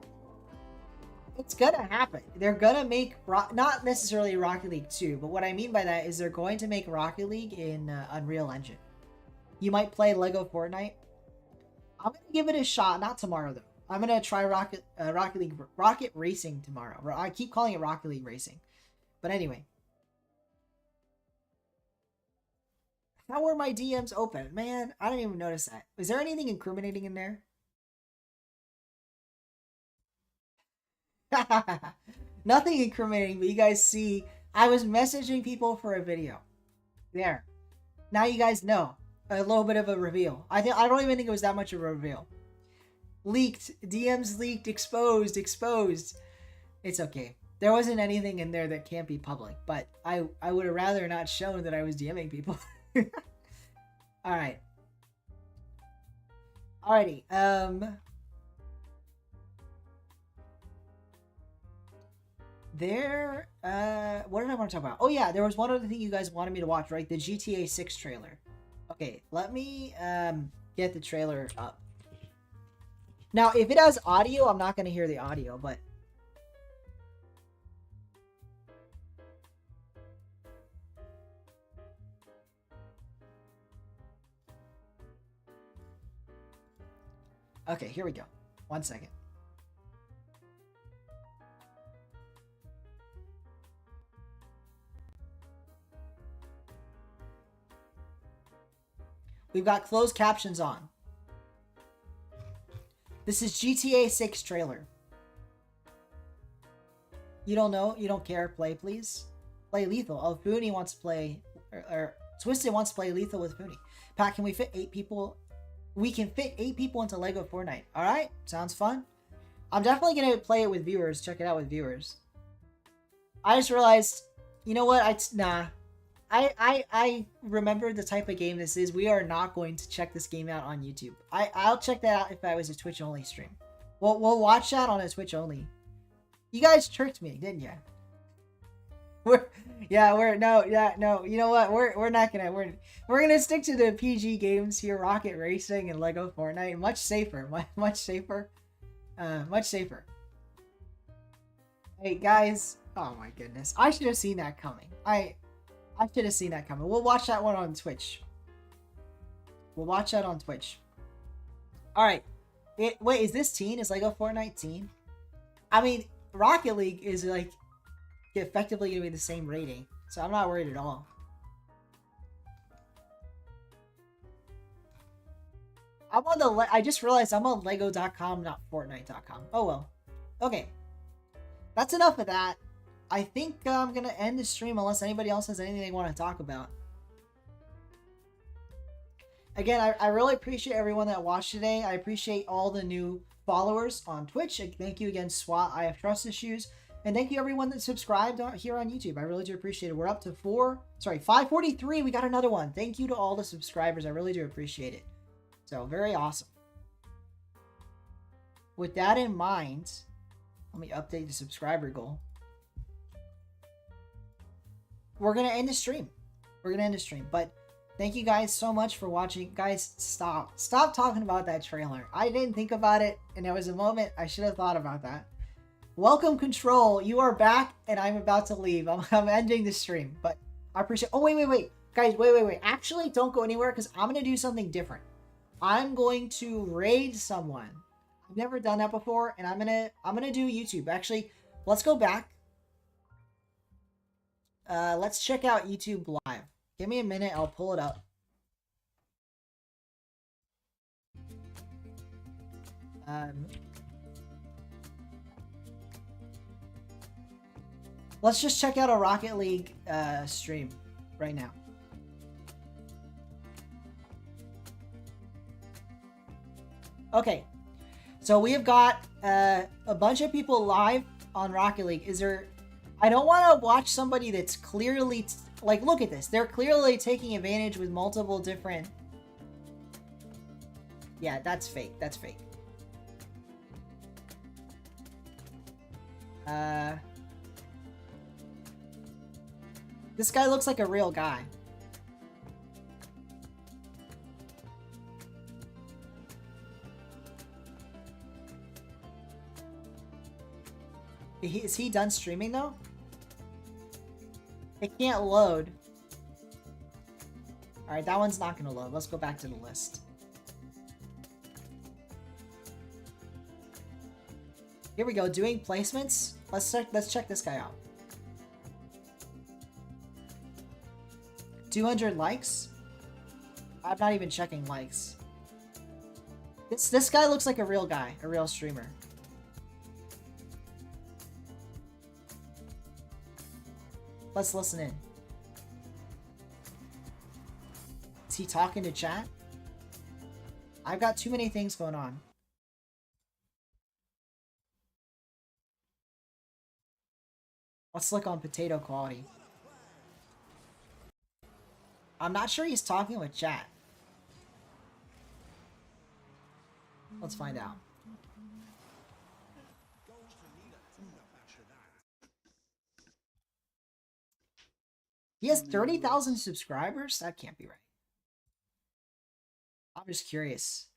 It's gonna happen. They're gonna make not necessarily Rocket League 2, but what I mean by that is they're going to make Rocket League in Unreal Engine. You might play Lego Fortnite. I'm gonna give it a shot. Not tomorrow though. I'm gonna try Rocket League Rocket Racing tomorrow. I keep calling it Rocket League Racing, but anyway. How were my DMs open? Man, I didn't even notice that. Is there anything incriminating in there? Nothing incriminating, but you guys see, I was messaging people for a video. There. Now you guys know. A little bit of a reveal. I don't even think it was that much of a reveal. Leaked. DMs leaked. Exposed. It's okay. There wasn't anything in there that can't be public, but I would have rather not shown that I was DMing people. Alright. Alrighty. What did I want to talk about? Oh yeah, there was one other thing you guys wanted me to watch, right? The GTA 6 trailer. Okay, let me get the trailer up. Now, if it has audio, I'm not going to hear the audio, but okay, here we go. 1 second. We've got closed captions on. This is GTA 6 trailer. You don't know? You don't care? Play, please. Play Lethal. Oh, Booney wants to play... Or Twisted wants to play Lethal with Booney. Pat, can we fit 8 people? We can fit 8 people into Lego Fortnite. Alright? Sounds fun. I'm definitely going to play it with viewers. Check it out with viewers. I just realized... You know what? Nah. I remember the type of game this is. We are not going to check this game out on YouTube. I'll check that out if I was a Twitch only stream. We'll watch that on a Twitch only. You guys tricked me, didn't you? No. You know what? We're not gonna we're gonna stick to the PG games here. Rocket Racing and Lego Fortnite. Much safer. Much safer. Much safer. Hey guys. Oh my goodness. I should have seen that coming. I should have seen that coming. We'll watch that one on Twitch. We'll watch that on Twitch. Alright. Wait, is this teen? Is Lego Fortnite teen? I mean, Rocket League is like effectively going to be the same rating. So I'm not worried at all. I'm on the... I just realized I'm on Lego.com, not Fortnite.com. Oh well. Okay. That's enough of that. I think I'm going to end the stream unless anybody else has anything they want to talk about. Again, I really appreciate everyone that watched today. I appreciate all the new followers on Twitch. Thank you again, SWAT. I have trust issues. And thank you everyone that subscribed here on YouTube. I really do appreciate it. We're up to 543. We got another one. Thank you to all the subscribers. I really do appreciate it. So, very awesome. With that in mind, let me update the subscriber goal. We're going to end the stream. But thank you guys so much for watching. Guys, stop talking about that trailer. I didn't think about it, and there was a moment I should have thought about that. Welcome, Control. You are back, and I'm about to leave. I'm ending the stream, but I appreciate... Oh, wait. Guys, wait. Actually, don't go anywhere, because I'm going to do something different. I'm going to raid someone. I've never done that before, and I'm gonna do YouTube. Actually, let's go back. Let's check out YouTube Live. Give me a minute. I'll pull it up. Let's just check out a Rocket League stream right now. Okay, so we have got a bunch of people live on Rocket League. Is there... I don't want to watch somebody that's clearly... like, look at this. They're clearly taking advantage with multiple different... Yeah, that's fake. That's fake. This guy looks like a real guy. Is he done streaming though? It can't load. Alright, that one's not gonna load. Let's go back to the list. Here we go, doing placements. Let's check this guy out. 200 likes? I'm not even checking likes. This guy looks like a real guy, a real streamer. Let's listen in. Is he talking to chat? I've got too many things going on. Let's look on potato quality. I'm not sure he's talking with chat. Let's find out. He has 30,000 subscribers? That can't be right. I'm just curious.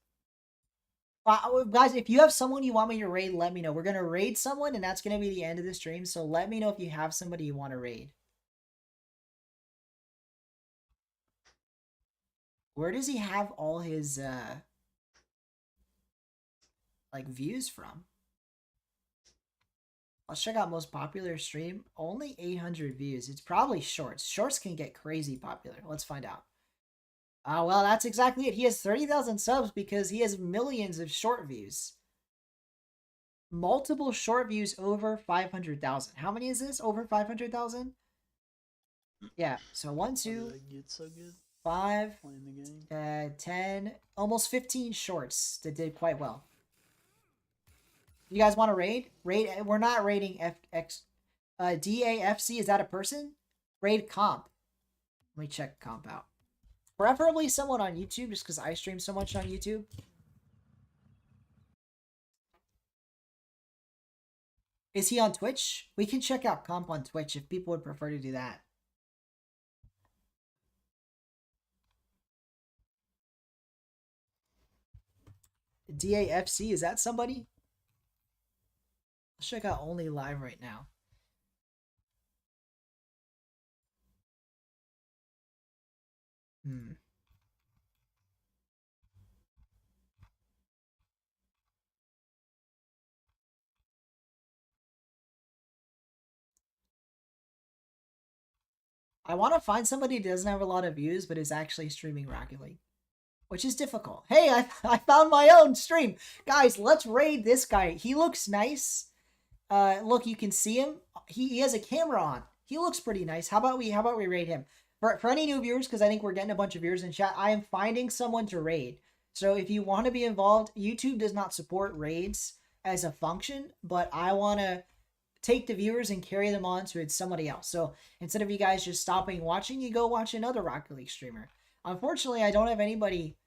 Guys, if you have someone you want me to raid, let me know. We're going to raid someone, and that's going to be the end of the stream. So let me know if you have somebody you want to raid. Where does he have all his, like, views from? Let's check out most popular stream. Only 800 views. It's probably shorts. Shorts can get crazy popular. Let's find out. Well, that's exactly it. He has 30,000 subs because he has millions of short views. Multiple short views over 500,000. How many is this? Over 500,000? Yeah. So 1, 2, 5, 10, almost 15 shorts that did quite well. You guys want to raid? Raid. We're not raiding DAFC. Is that a person? Raid comp. Let me check comp out. Preferably someone on YouTube, just because I stream so much on YouTube. Is he on Twitch? We can check out comp on Twitch if people would prefer to do that. DAFC, is that somebody? Let's check out only live right now. I want to find somebody who doesn't have a lot of views, but is actually streaming Rocket League, which is difficult. Hey, I found my own stream. Guys, let's raid this guy. He looks nice. Look, you can see him. He has a camera on. He looks pretty nice. How about we raid him? For any new viewers, because I think we're getting a bunch of viewers in chat, I am finding someone to raid. So if you want to be involved, YouTube does not support raids as a function, but I want to take the viewers and carry them on to somebody else. So instead of you guys just stopping watching, you go watch another Rocket League streamer. Unfortunately, I don't have anybody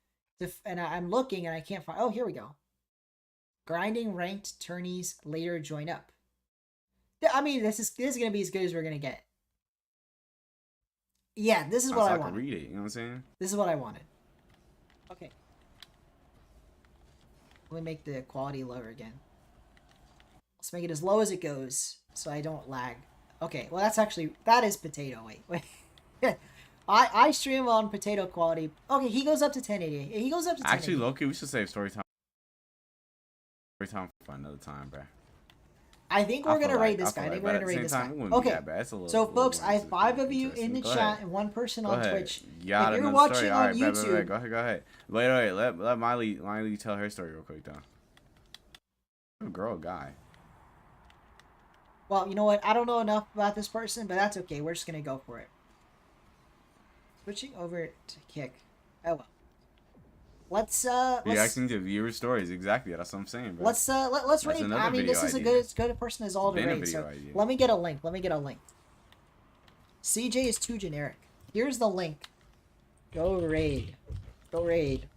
to, and I'm looking and I can't find. Oh, here we go. Grinding ranked tourneys later join up. I mean, this is gonna be as good as we're gonna get. Yeah, this is what I wanted.
Read it, you know what I'm saying?
This is what I wanted. Okay. Let me make the quality lower again. Let's make it as low as it goes, so I don't lag. Okay, well that is potato. Wait. I stream on potato quality. Okay, he goes up to 1080. He goes up to 1080.
Actually, Loki, we should save story time for another time, bro.
I think we're gonna raid this guy. I think we're gonna raid this guy. Okay. So, folks, I have 5 of you in the chat and 1 person on Twitch. If you're watching on YouTube,
go ahead. Wait. Let Miley tell her story real quick, though. Girl, guy.
Well, you know what? I don't know enough about this person, but that's okay. We're just gonna go for it. Switching over to kick. Oh well. Let's
reacting to viewer stories. Exactly, that's what I'm saying, bro.
Let's raid. I mean, this is as good a person as all to raid. So let me get a link. CJ is too generic. Here's the link. Go raid. Go raid,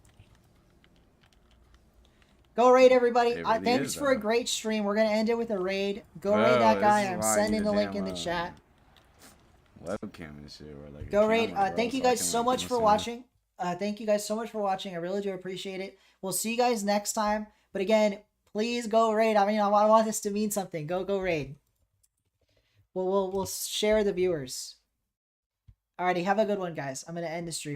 everybody. Thanks for a great stream. We're gonna end it with a raid. Go raid that guy. I'm sending the link in the chat.
Webcam and shit. Like
go raid. Thank you guys so much for watching. Thank you guys so much for watching. I really do appreciate it. We'll see you guys next time. But again, please go raid. I mean, I want this to mean something. Go raid. We'll share the viewers. Alrighty, have a good one, guys. I'm gonna end the stream.